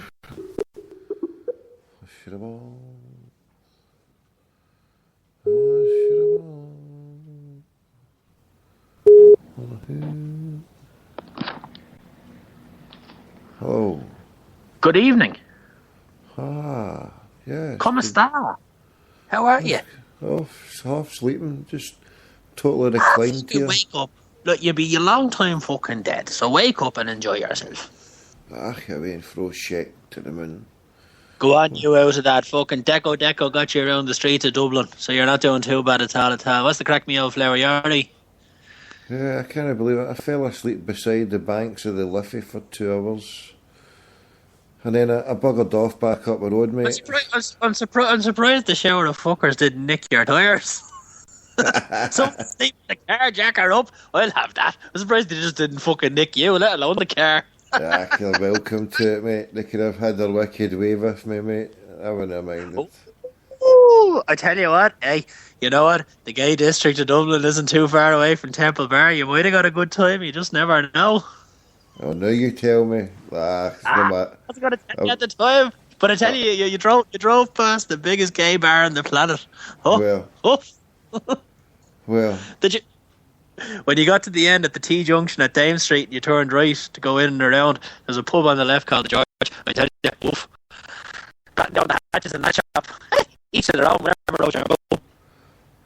Oh. Good evening. Ah, yeah. Come sta? How are you? Half sleeping, just totally reclined here. Wake up. Look, you'll be a long time fucking dead, so wake up and enjoy yourself. I went throw shit to the moon. Go on, you out of that. Fucking Deco got you around the streets of Dublin, so you're not doing too bad at all. What's the crack, me old flower Yardie? Yeah, I can't believe it. I fell asleep beside the banks of the Liffey for 2 hours. And then I buggered off back up the road, mate. I'm surprised the shower of fuckers didn't nick your tyres. Someone sleep in the car, jack her up. I'll have that. I'm surprised they just didn't fucking nick you, let alone the car. Yeah, you're welcome to it, mate. They could have had their wicked way with me, mate. I wouldn't have minded. Ooh, I tell you what, hey, you know what? The gay district of Dublin isn't too far away from Temple Bar. You might have got a good time. You just never know. Oh, now you tell me. I was going to tell you at the time. But I tell you, you drove past the biggest gay bar on the planet. Oh, well. Did you? When you got to the end at the T junction at Dame Street, you turned right to go in and around. There's a pub on the left called the George. I tell you, woof. Batten down the hatches in that shop. Each to their own, whatever road you're about.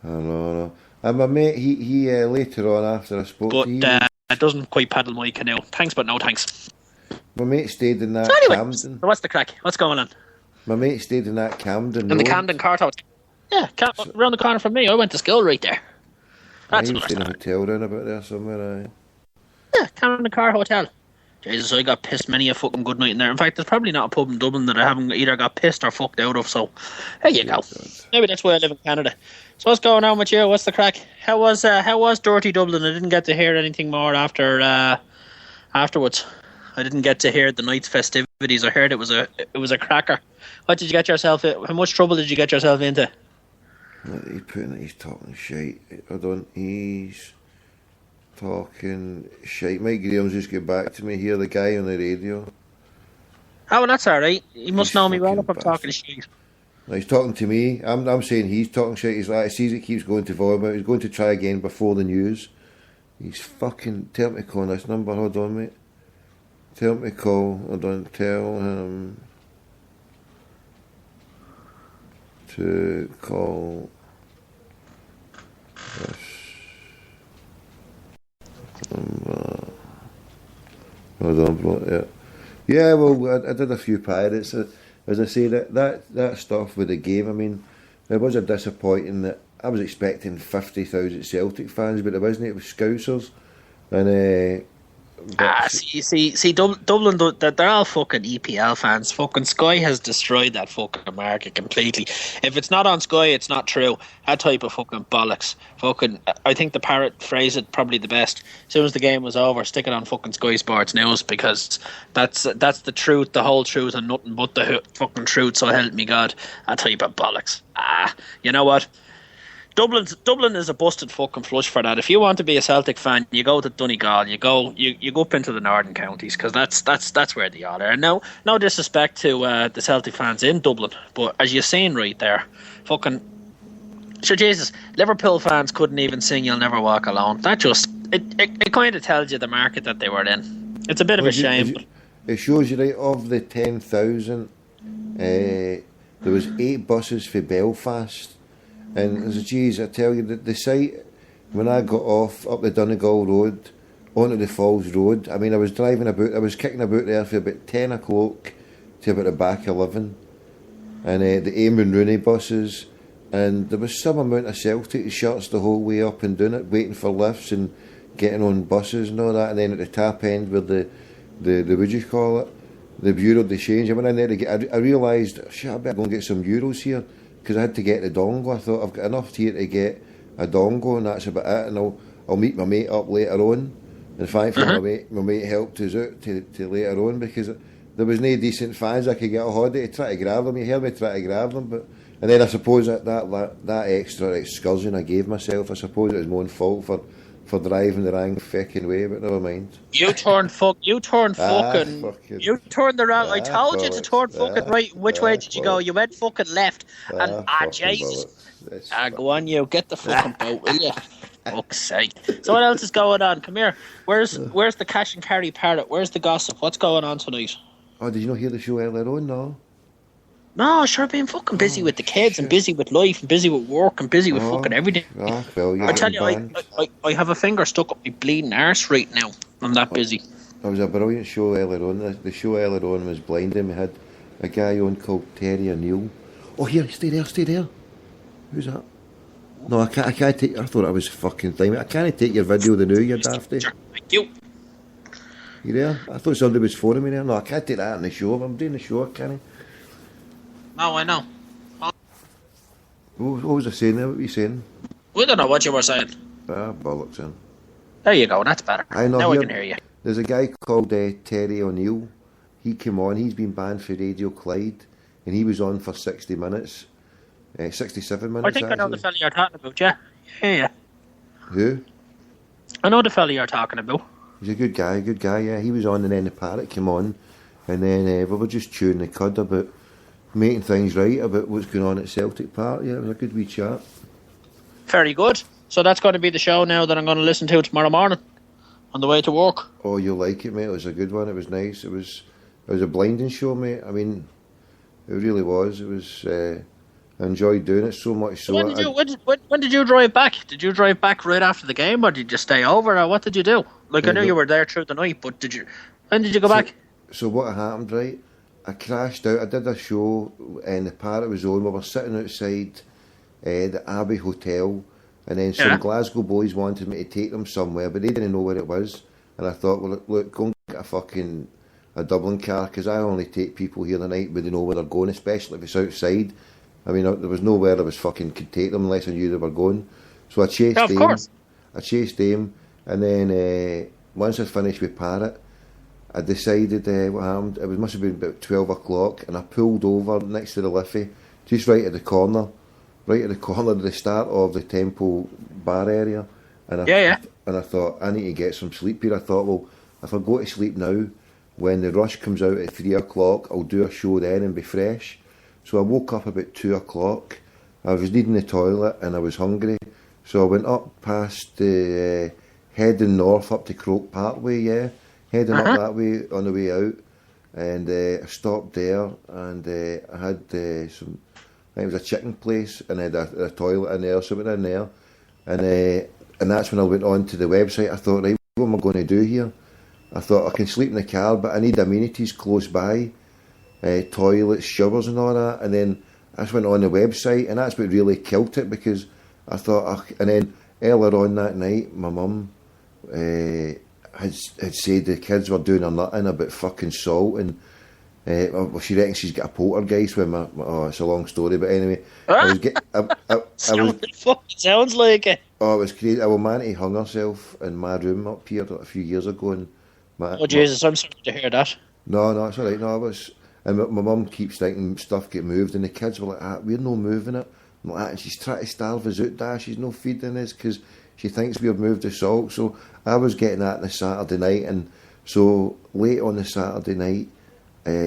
I know. And my mate, he later on after I spoke to him, it doesn't quite paddle my canoe. Thanks, but no thanks. My mate stayed in that So anyway, Camden. what's the crack? What's going on? My mate stayed in that Camden In the road. Camden Cart House. Yeah, around the corner from me. I went to school right there. That's He another stayed in a story. hotel down about there somewhere. Yeah, Camden Car Hotel. Jesus, I got pissed many a fucking good night in there. In fact, there's probably not a pub in Dublin that I haven't either got pissed or fucked out of, so there you go. Maybe that's why I live in Canada. So what's going on with you? What's the crack? How was Dirty Dublin? I didn't get to hear anything more afterwards. I didn't get to hear the night's festivities. I heard it was a cracker. What did you get yourself in? How much trouble did you get yourself into? He's talking shite. He's talking shite. Mike Graham's just get back to me here, the guy on the radio. Oh, well, that's alright. He must know me well if I'm talking shit. No, he's talking to me. I'm saying he's talking shit. He's like, he sees it keeps going to volume. He's going to try again before the news. He's fucking... Tell him to call this number. Hold on, mate. Tell him to call. Hold on. Tell him to call this number. Hold on, bro. Yeah, well, I did a few pirates. As I say, that stuff with the game, I mean, it was a disappointing that I was expecting 50,000 Celtic fans, but it wasn't. It was Scousers. And See, Dublin, they're all fucking EPL fans. Fucking Sky has destroyed that fucking market completely. If it's not on Sky, it's not true. That type of fucking bollocks. Fucking, I think the parrot phrased it probably the best. As soon as the game was over, stick it on fucking Sky Sports News, because that's the truth, the whole truth, and nothing but the fucking truth. So help me God. That type of bollocks. You know what? Dublin is a busted fucking flush for that. If you want to be a Celtic fan, you go to Donegal, you go up into the northern counties, because that's where they all are. And no disrespect to the Celtic fans in Dublin, but as you're saying right there, fucking sure Jesus, Liverpool fans couldn't even sing "You'll Never Walk Alone." That just it kind of tells you the market that they were in. It's a bit of a shame. It shows you, right, of the 10,000, there was 8 buses for Belfast. And geez, I tell you, the site, when I got off up the Donegal Road onto the Falls Road, I mean, I was driving about, I was kicking about there for about 10 o'clock to about the back 11, and the Eamon Rooney buses, and there was some amount of Celtic shirts the whole way up and down it, waiting for lifts and getting on buses and all that, and then at the tap end where the what do you call it, the Bureau de Change, I went in there to get, I realised, shit, I better go and get some euros here, because I had to get the dongle. I thought, I've got enough here to get a dongle, and that's about it, and I'll meet my mate up later on. And thankfully my mate helped us out to later on, because there was no decent fans I could get a holiday to try to grab them. He heard me try to grab them, and then I suppose that extra excursion I gave myself, I suppose it was my own fault for driving the wrong fucking way, but never mind. You turned the wrong. I told you to turn fucking right. Which way did you go? You went fucking left. And Jesus. Go on, you get the fucking boat, will you? Fuck's sake. So what else is going on? Come here. Where's the cash and carry parrot? Where's the gossip? What's going on tonight? Oh, did you not hear the show earlier on? No, sure, I've been fucking busy with the kids and busy with life and busy with work and busy with fucking everything. Well, I tell you, I have a finger stuck up my bleeding arse right now. I'm that busy. There was a brilliant show earlier on. The show earlier on was blinding. We had a guy on called Terry O'Neill. Oh, here, stay there. Who's that? No, I can't take. I thought I was fucking time. I can't take your video. The new year, dafty. Thank you. You there? I thought somebody was phoning me there. No, I can't take that in the show. I'm doing the show, can I? No, I know. What was I saying there? What were you saying? We don't know what you were saying. Bollocks then. There you go, that's better. I know. Now I can hear you. There's a guy called Terry O'Neill. He came on, he's been banned for Radio Clyde, and he was on for 60 minutes. 67 I minutes. think I know the actually. fella you're talking about, yeah. Yeah. Who? I know the fella you're talking about. He's a good guy, yeah. He was on, and then the parrot came on, and then we were just chewing the cud about making things right, about what's going on at Celtic Park. Yeah, it was a good wee chat. Very good. So that's going to be the show now that I'm going to listen to tomorrow morning on the way to work. Oh, you'll like it, mate. It was a good one. It was nice. It was a blinding show, mate. I mean, it really was. It was. I enjoyed doing it so much. So when did you drive back? Did you drive back right after the game, or did you stay over, or what did you do? Like, I know you were there through the night, but when did you go back? So what happened, right? I crashed out. I did a show, and the parrot was on. We were sitting outside the Abbey Hotel, and then some Glasgow boys wanted me to take them somewhere, but they didn't know where it was. And I thought, well, look, go and get a Dublin car, because I only take people here the night where they know where they're going, especially if it's outside. I mean, there was nowhere I could take them unless I knew they were going. So I chased them. Of course. I chased them, and then once I finished with Parrot, I decided what happened. It must have been about 12 o'clock, and I pulled over next to the Liffey, just right at the corner of the start of the Temple bar area. And I thought, I need to get some sleep here. I thought, well, if I go to sleep now, when the rush comes out at 3 o'clock, I'll do a show then and be fresh. So I woke up about 2 o'clock. I was needing the toilet and I was hungry. So I went up past heading north up to Croke Parkway, heading up that way on the way out. And I stopped there, and I had some, I think it was a chicken place, and I had a toilet in there, so I went in there. And that's when I went on to the website. I thought, right, what am I going to do here? I thought, I can sleep in the car, but I need amenities close by. Toilets, showers and all that. And then I just went on the website, and that's what really killed it, because I thought, and then earlier on that night, my mum had said the kids were doing her nutting about fucking salt, and well, she reckons she's got a poltergeist with my it's a long story, but anyway, sounds like it. Oh, it was crazy. Our Manny hung herself in my room up here a few years ago, and Jesus, I'm sorry to hear that. No, it's all right. No, it was. And my mum keeps thinking stuff get moved, and the kids were like, we're no moving it. I'm like, and she's trying to starve us out, Dad. She's no feeding us because she thinks we've moved the salt. So I was getting that on the Saturday night, and so late on the Saturday night,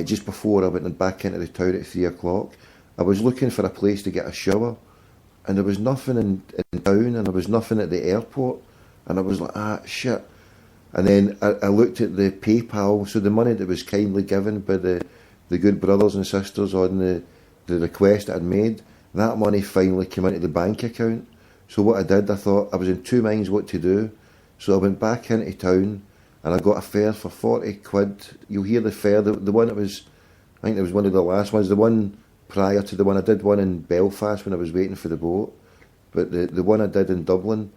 just before I went back into the town at 3 o'clock, I was looking for a place to get a shower, and there was nothing in town, and there was nothing at the airport, and I was like, shit. And then I looked at the PayPal, so the money that was kindly given by the good brothers and sisters on the request I'd made, that money finally came into the bank account. So what I did, I thought, I was in two minds what to do. So I went back into town, and I got a fare for 40 quid. You'll hear the fare, the one that was, I think it was one of the last ones, the one prior to the one, I did one in Belfast when I was waiting for the boat. But the one I did in Dublin,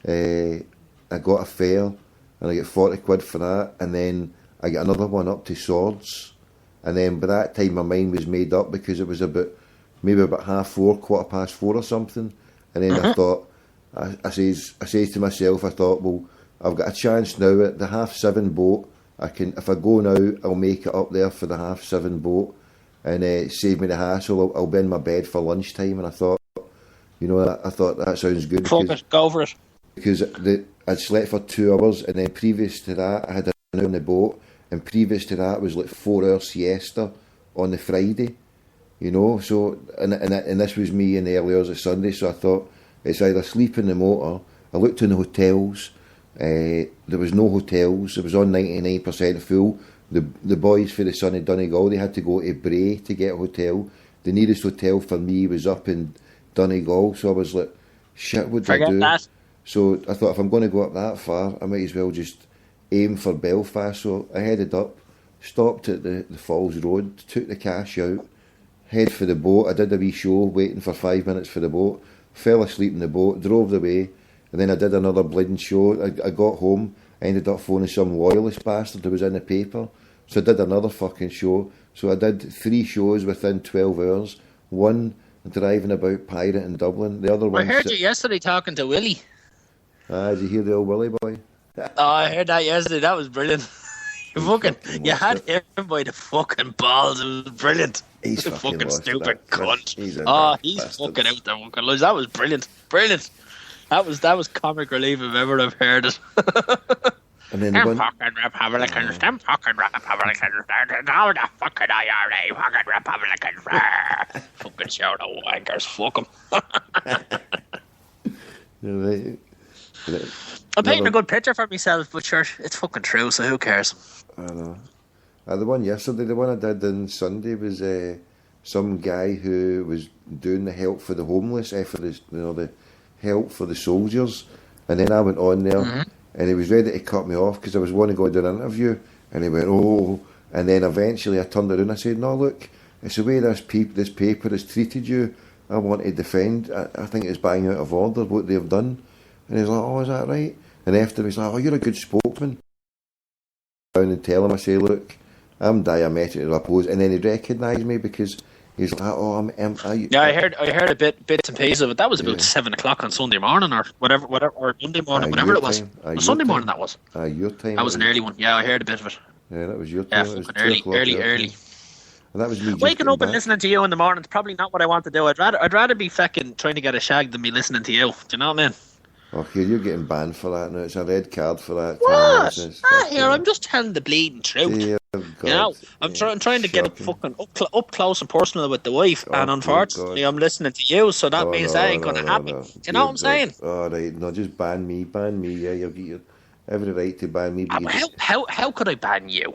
I got a fare, and I get 40 quid for that, and then I get another one up to Swords. And then by that time my mind was made up, because it was maybe about 4:30, 4:15 or something. And then I thought, I says to myself, I thought, well, I've got a chance now at the 7:30 boat. If I go now, I'll make it up there for the 7:30 boat, and save me the hassle. I'll be in my bed for lunchtime. And I thought, I thought that sounds good. Focus, go for it. Because I'd slept for 2 hours, and then previous to that, I had an hour on the boat. And previous to that was like 4-hour siesta on the Friday, So and this was me in the early hours of Sunday. So I thought it's either sleep in the motor. I looked in the hotels. There was no hotels. It was on 99% full. The boys for the Sunny Donegal, they had to go to Bray to get a hotel. The nearest hotel for me was up in Donegal. So I was like, shit, what do I do? That. So I thought, if I'm going to go up that far, I might as well just aim for Belfast. So I headed up, stopped at the Falls Road, took the cash out, head for the boat. I did a wee show waiting for 5 minutes for the boat, fell asleep in the boat, drove away, and then I did another bleeding show. I got home, I ended up phoning some loyalist bastard who was in the paper, so I did another fucking show. So I did 3 shows within 12 hours, one driving about pirate in Dublin, the other one... I heard you yesterday talking to Willie. Did you hear the old Willie boy? Oh, I heard that yesterday. That was brilliant. You had him by the fucking balls. It was brilliant. He's The fucking fucking lost stupid that. cunt. He's a He's bastard. fucking out there fucking loose. That was brilliant. Brilliant. That was comic relief if ever I've heard it. And then Them fucking Republicans. How the fucking IRA fucking Republicans. Fucking shout out wankers. Fuck them. I'm painting a good picture for myself, but sure, it's fucking true, so who cares? I know. The one yesterday, the one I did on Sunday was some guy who was doing the help for the homeless, for the the help for the soldiers, and then I went on there, and he was ready to cut me off because I was wanting to go do an interview, and he went, oh, and then eventually I turned around and I said, no, look, it's the way this paper has treated you. I want to defend. I think it's bang out of order what they've done. And he's like, oh, is that right? And after he's like, oh, you're a good spokesman. Down and tell him, I say, look, I'm diametrically opposed. And then he recognised me because he's like, oh, yeah, I heard a bits and pieces of it. That was about 7 o'clock on Sunday morning or whatever, or Monday morning, whatever it was. Sunday morning that was. Your time. That was an early one. Yeah, I heard a bit of it. Yeah, that was your Yeah, time. fucking early. And that was me waking up and listening to you in the morning is probably not what I want to do. I'd rather be fucking trying to get a shag than be listening to you. Do you know what I mean? Okay, you're getting banned for that now. It's a red card for that. What? Here, I'm just telling the bleeding truth. Dear You God. know, I'm trying to get it fucking up close and personal with the wife, and unfortunately, I'm listening to you, so that means that ain't going to happen. Do you know what I'm saying? All right, no, just ban me. Yeah, you've got every right to ban me. But How could I ban you?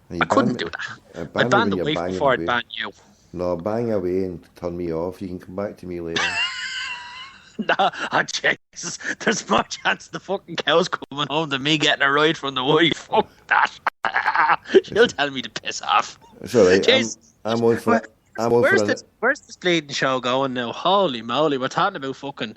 you I couldn't do that. I banned the wife before I'd ban you. No, bang away and turn me off. You can come back to me later. No, oh Jesus, there's more chance the fucking cow's coming home than me getting a ride from the wife. Fuck that. She'll tell me to piss off. It's alright, Jeez. I'm on for Where's this bleeding show going now? Holy moly, we're talking about fucking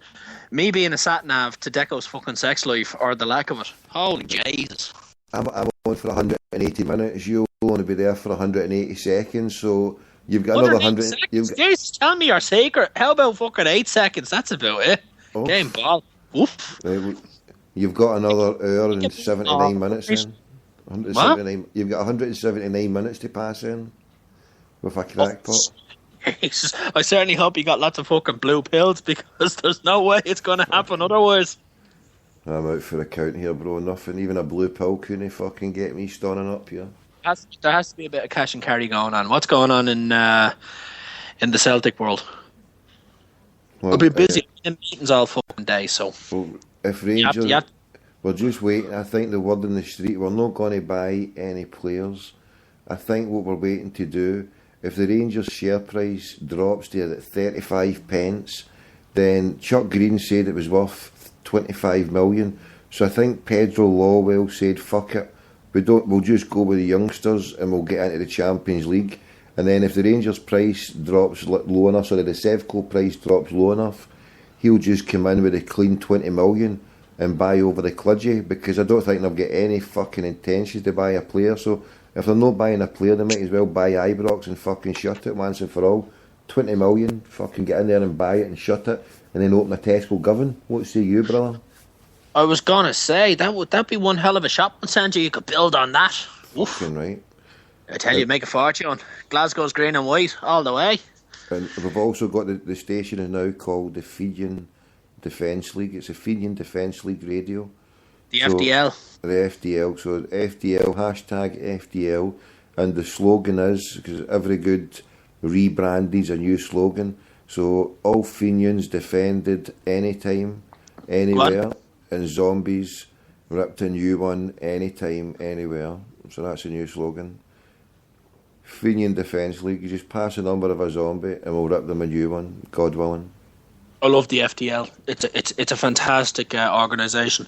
me being a sat-nav to Deco's fucking sex life, or the lack of it. Holy Jesus. I'm on for 180 minutes. You'll only be there for 180 seconds, so you've got another 100. Jesus, tell me your secret. How about fucking 8 seconds? That's about it. Oh. Game ball. Oof. Right, you've got another hour and 79 minutes in. 179. You've got 179 minutes to pass in with a crackpot. Jesus, I certainly hope you got lots of fucking blue pills, because there's no way it's going to happen otherwise. I'm out for a count here, bro. Nothing. Even a blue pill couldn't fucking get me standing up here. There has to be a bit of cash and carry going on. What's going on in the Celtic world? Well, we'll be busy in meetings all fucking day, so. Well, if Rangers, we're just waiting. I think the word in the street, we're not going to buy any players. I think what we're waiting to do, if the Rangers share price drops to 35 pence, then Chuck Green said it was worth 25 million. So I think Pedro Lawwell said, fuck it, we'll just go with the youngsters and we'll get into the Champions League. And then if the Rangers price drops low enough, so the Sevco price drops low enough, he'll just come in with a clean 20 million and buy over the Kludgy, because I don't think they'll get any fucking intentions to buy a player. So if they're not buying a player, they might as well buy Ibrox and fucking shut it once and for all. 20 million, fucking get in there and buy it and shut it, and then open a Tesco Govan. What say you, brother? I was gonna say that'd be one hell of a shopping centre. You could build on that. Fucking right. I tell you, make a fortune. Glasgow's green and white all the way. And we've also got the station is now called the Fijian Defence League. It's a Fijian Defence League radio. The FDL. The FDL. So FDL, hashtag FDL. And the slogan is, because every good rebrand needs a new slogan. So all Fenians defended anytime, anywhere. What? And zombies ripped a new one anytime, anywhere. So that's a new slogan. Fenian Defence League. You just pass a number of a zombie and we'll rip them a new one, God willing. I love the FDL. It's a fantastic organisation.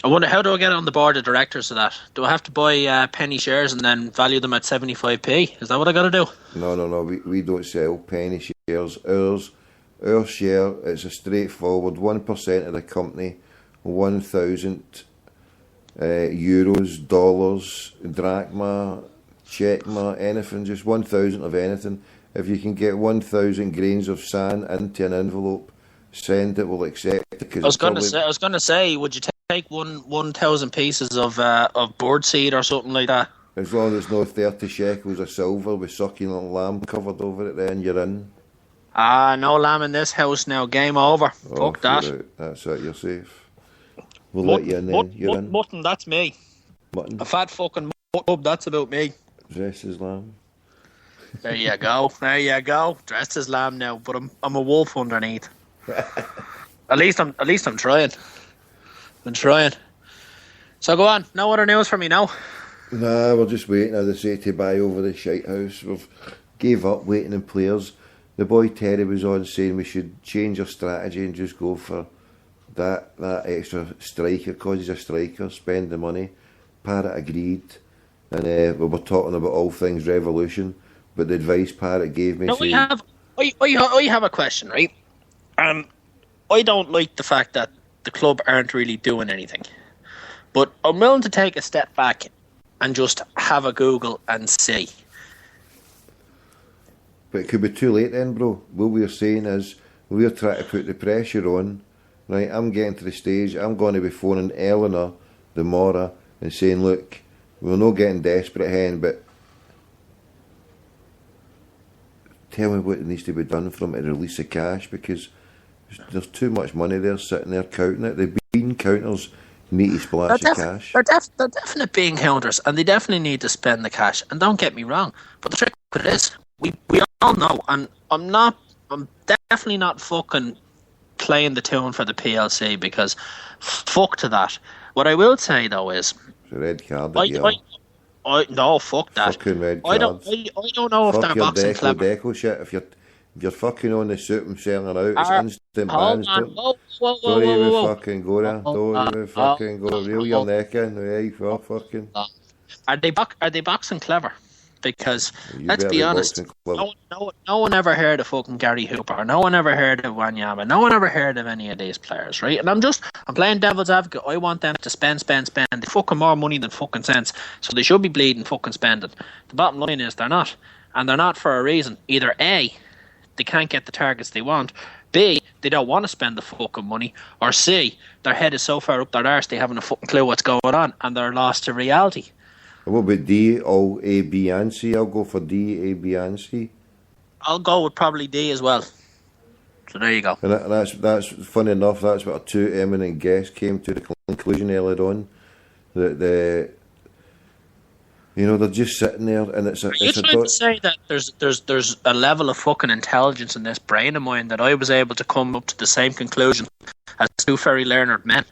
I wonder, how do I get on the board of directors of that? Do I have to buy penny shares and then value them at 75p? Is that what I got to do? No. We don't sell penny shares. Our share, it's a straightforward 1% of the company, 1,000 euros, dollars, drachma, checkma, anything, just 1,000 of anything. If you can get 1,000 grains of sand into an envelope, send it, we'll accept it. I was going to say, would you take take 1,000 pieces of bird seed or something like that. As long as it's no 30 shekels of silver with succulent lamb covered over it, then you're in. No lamb in this house now. Game over. Fuck that. You're out. That's it, you're safe. We'll let you in then. You're in. Mutton, that's me. Mutton. A fat fucking mutton, that's about me. Dressed as lamb. There you go. There you go. Dressed as lamb now, but I'm a wolf underneath. At least I'm trying. I'm trying. So go on. No other news for me now. Nah, we're just waiting, as I say, to buy over the shite house. We've gave up waiting on players. The boy Terry was on saying we should change our strategy and just go for that extra striker, because he's a striker, spend the money. Parrot agreed, and we were talking about all things Revolution, but the advice Parrot gave me... Now, I have a question, right? I don't like the fact that the club aren't really doing anything, but I'm willing to take a step back and just have a Google and see. But it could be too late then, bro. What we're saying is, we're trying to put the pressure on, right? I'm getting to the stage, I'm going to be phoning Eleanor, the Mora, and saying, look, we're not getting desperate hen, but tell me what needs to be done from it to release the cash, because there's too much money there sitting there counting it. The bean counters need to splash the cash. They're definite bean counters, and they definitely need to spend the cash. And don't get me wrong, but the trick with it is, we all know, and I'm definitely not fucking playing the tune for the PLC, because fuck to that. What I will say though is, it's a red card. No, fuck that. Fucking red I cards. don't know if they're boxing clever. Deco shit. If you're fucking on the suit and selling out, it's instant bans. Don't even fucking go there. Don't even fucking go. Reel your neck in. Right, fucking. Are they boxing clever? Because let's be honest, no one ever heard of fucking Gary Hooper. No one ever heard of Wanyama. No one ever heard of any of these players, right? And I'm playing devil's advocate. I want them to spend. They fucking more money than fucking sense. So they should be bleeding fucking spending. The bottom line is they're not. And they're not for a reason. Either A, they can't get the targets they want. B, they don't want to spend the fucking money. Or C, their head is so far up their arse they haven't a fucking clue what's going on and they're lost to reality. What about D, O, A, B and C? I'll go for D, A, B and C. I'll go with probably D as well. So there you go. And that's funny enough, that's what our two eminent guests came to the conclusion earlier on. That they're just sitting there, and it's a... Are you trying to say that there's a level of fucking intelligence in this brain of mine that I was able to come up to the same conclusion as two very learned men?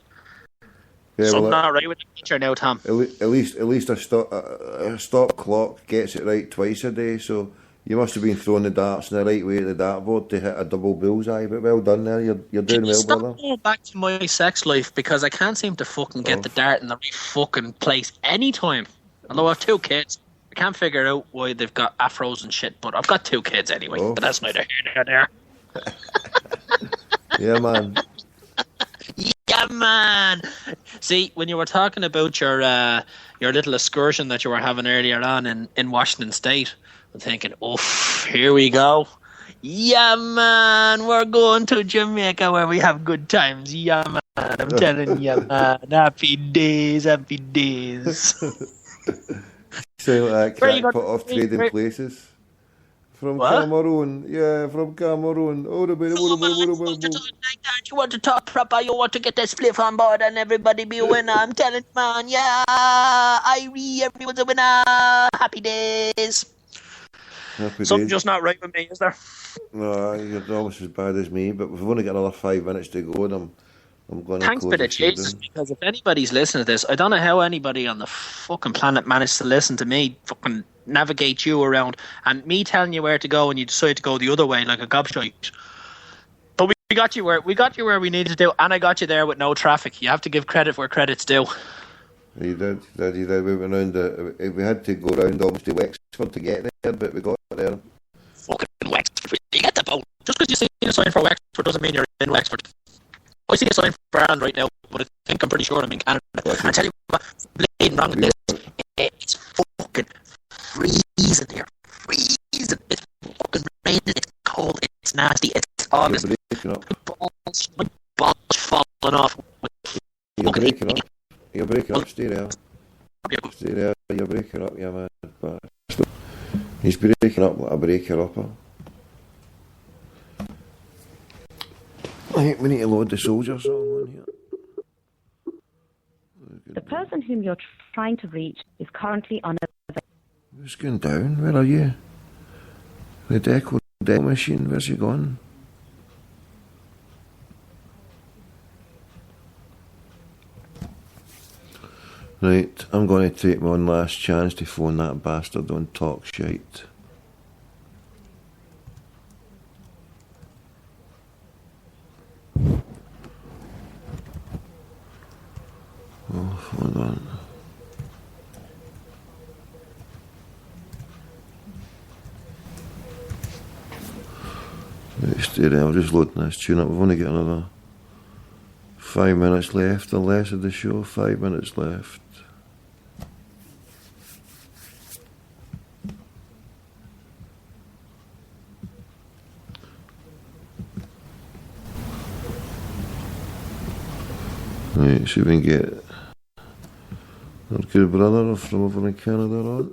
Yeah, something not right with the picture now, Tom. At least a stop clock gets it right twice a day, so you must have been throwing the darts in the right way at the dartboard to hit a double bullseye, but well done there, you're doing well, brother. Stop going back to my sex life, because I can't seem to fucking get the dart in the right fucking place anytime. Although I have two kids, I can't figure out why they've got afros and shit, but I've got two kids anyway, but that's neither here nor there. Yeah, man. Yeah, man. See, when you were talking about your little excursion that you were having earlier on in Washington State, I'm thinking, here we go. Yeah, man, we're going to Jamaica where we have good times. Yeah, man, I'm telling you, man. Happy days, happy days. Sound like crackpot off trading places. From Cameroon, from Cameroon. You want to talk proper, you want to get the spliff on board and everybody be a winner. I'm telling you, man, Irie, everyone's a winner. Happy days. Something just not right with me, is there? No, you're almost as bad as me, but we've only got another 5 minutes to go, and I'm going to Thanks for the Jesus, because if anybody's listening to this, I don't know how anybody on the fucking planet managed to listen to me fucking navigate you around and me telling you where to go and you decide to go the other way like a gobshite. But we got you where we needed to do, and I got you there with no traffic. You have to give credit where credit's due. You did. We went around we had to go around almost to Wexford to get there, but we got there. Fucking Wexford. You get the boat. Just because you see a sign for Wexford doesn't mean you're in Wexford. I see a sign for Ireland right now, but I'm pretty sure I'm in Canada. I tell you what, bleeding wrong with this. It's fucking freezing here. Freezing. It's fucking raining. It's cold. It's nasty. It's August. My balls falling off. You're breaking you break it up, you mad bastard. He's breaking up like a breaker-upper. I think we need to load the soldier song on here. The person whom you're trying to reach is currently unavailable. Who's going down? Where are you? The deco machine, where's he gone? Right, I'm going to take one last chance to phone that bastard on talk shite. Oh, hold on. Right, stay there, I'll just load this tune up. We've only got another 5 minutes left or less of the show. 5 minutes left. Right, see if we can get our good brother from over in Canada on.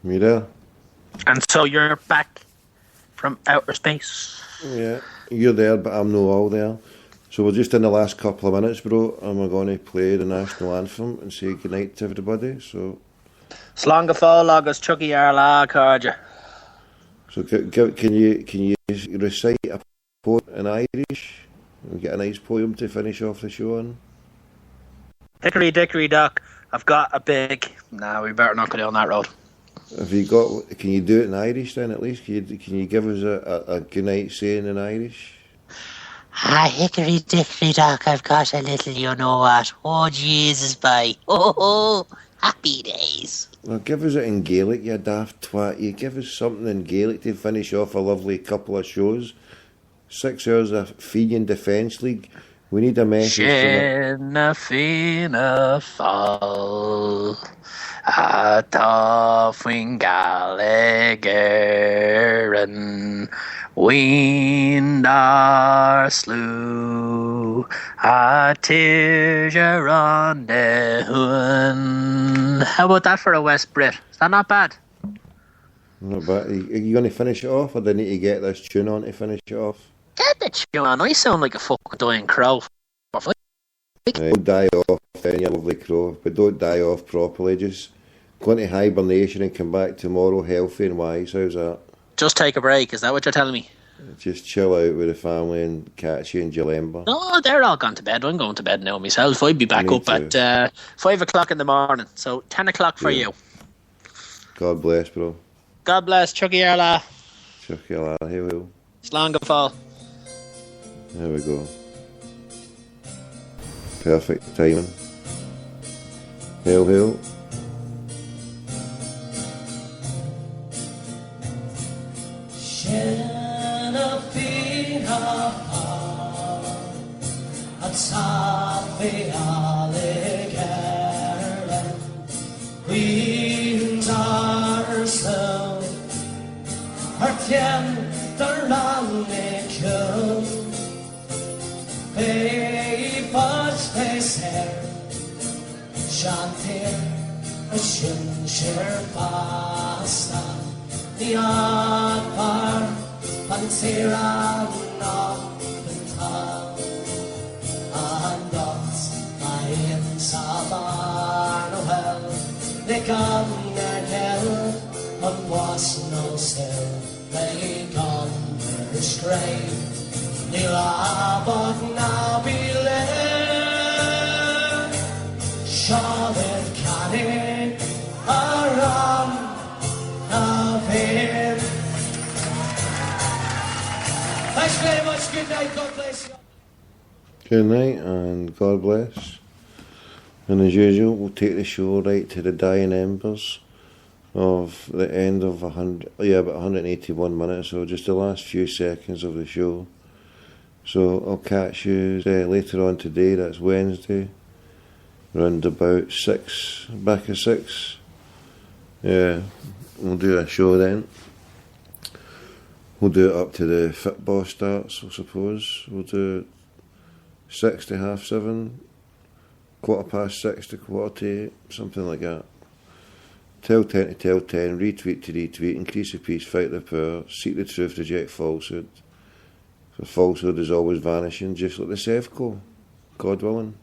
You there? And so you're back from outer space. Yeah, you're there, but I'm no all there. So we're just in the last couple of minutes, bro, and we're going to play the national anthem and say goodnight to everybody. So, Slán fáil agus Chucky ar lá cardja. So can you recite a poem in Irish? We get a nice poem to finish off the show on. Hickory dickory dock, I've got a big. Nah, we better not go down that road. Have you got? Can you do it in Irish then? At least can you give us a goodnight saying in Irish? Ah, hickory dickory dock, I've got a little you know what. Oh, Jesus, bye. Oh, happy days. Well, give us it in Gaelic, you daft twat. You give us something in Gaelic to finish off a lovely couple of shows. 6 hours of Fenian Defence League. We need a message Shinna Fina Fall Atá Fuin Gallagherin Windar Slew Atijaron Dehun. How about that for a West Brit? Is that not bad? Not bad. Are you going to finish it off, or do you need to get this tune on to finish it off? Get the tune on. I sound like a fucking dying crow. Don't die off then, you lovely crow, but don't die off properly. Just go into hibernation and come back tomorrow healthy and wise. How's that? Just take a break, is that what you're telling me? Just chill out with the family and catch you in Jalemba. No, they're all gone to bed. I'm going to bed now myself. I'd be back up at 5 o'clock in the morning. So 10 o'clock for you. God bless, bro. God bless. Chucky Erla. Chucky Erla. Hey, Will. Slán fall. There we go. Perfect timing. Hail, hail. Shinna Fina Atsafi Alligator Queens are slow Her tender Lannicum Papers face hair Shantir a Shinshir Pasta The Akbar Pansira Noppental And Dots Ayn Sabar Noel They come Nagel And was no still They come restrained Nilabot Nabile Shalit Kane Aram Navin. Thanks very much, good night, God bless you. Good night and God bless. And as usual, we'll take the show right to the dying embers of the end of about 181 minutes, so just the last few seconds of the show. So I'll catch you later on today, that's Wednesday, round about 6, back of 6. Yeah, we'll do a show then. We'll do it up to the football starts, I suppose. We'll do 6 to half 7, 6:15 to 8:15, something like that. Tell 10 to tell 10, retweet to retweet, increase the peace, fight the power, seek the truth, reject falsehood. For falsehood is always vanishing, just like the Sevco, God willing.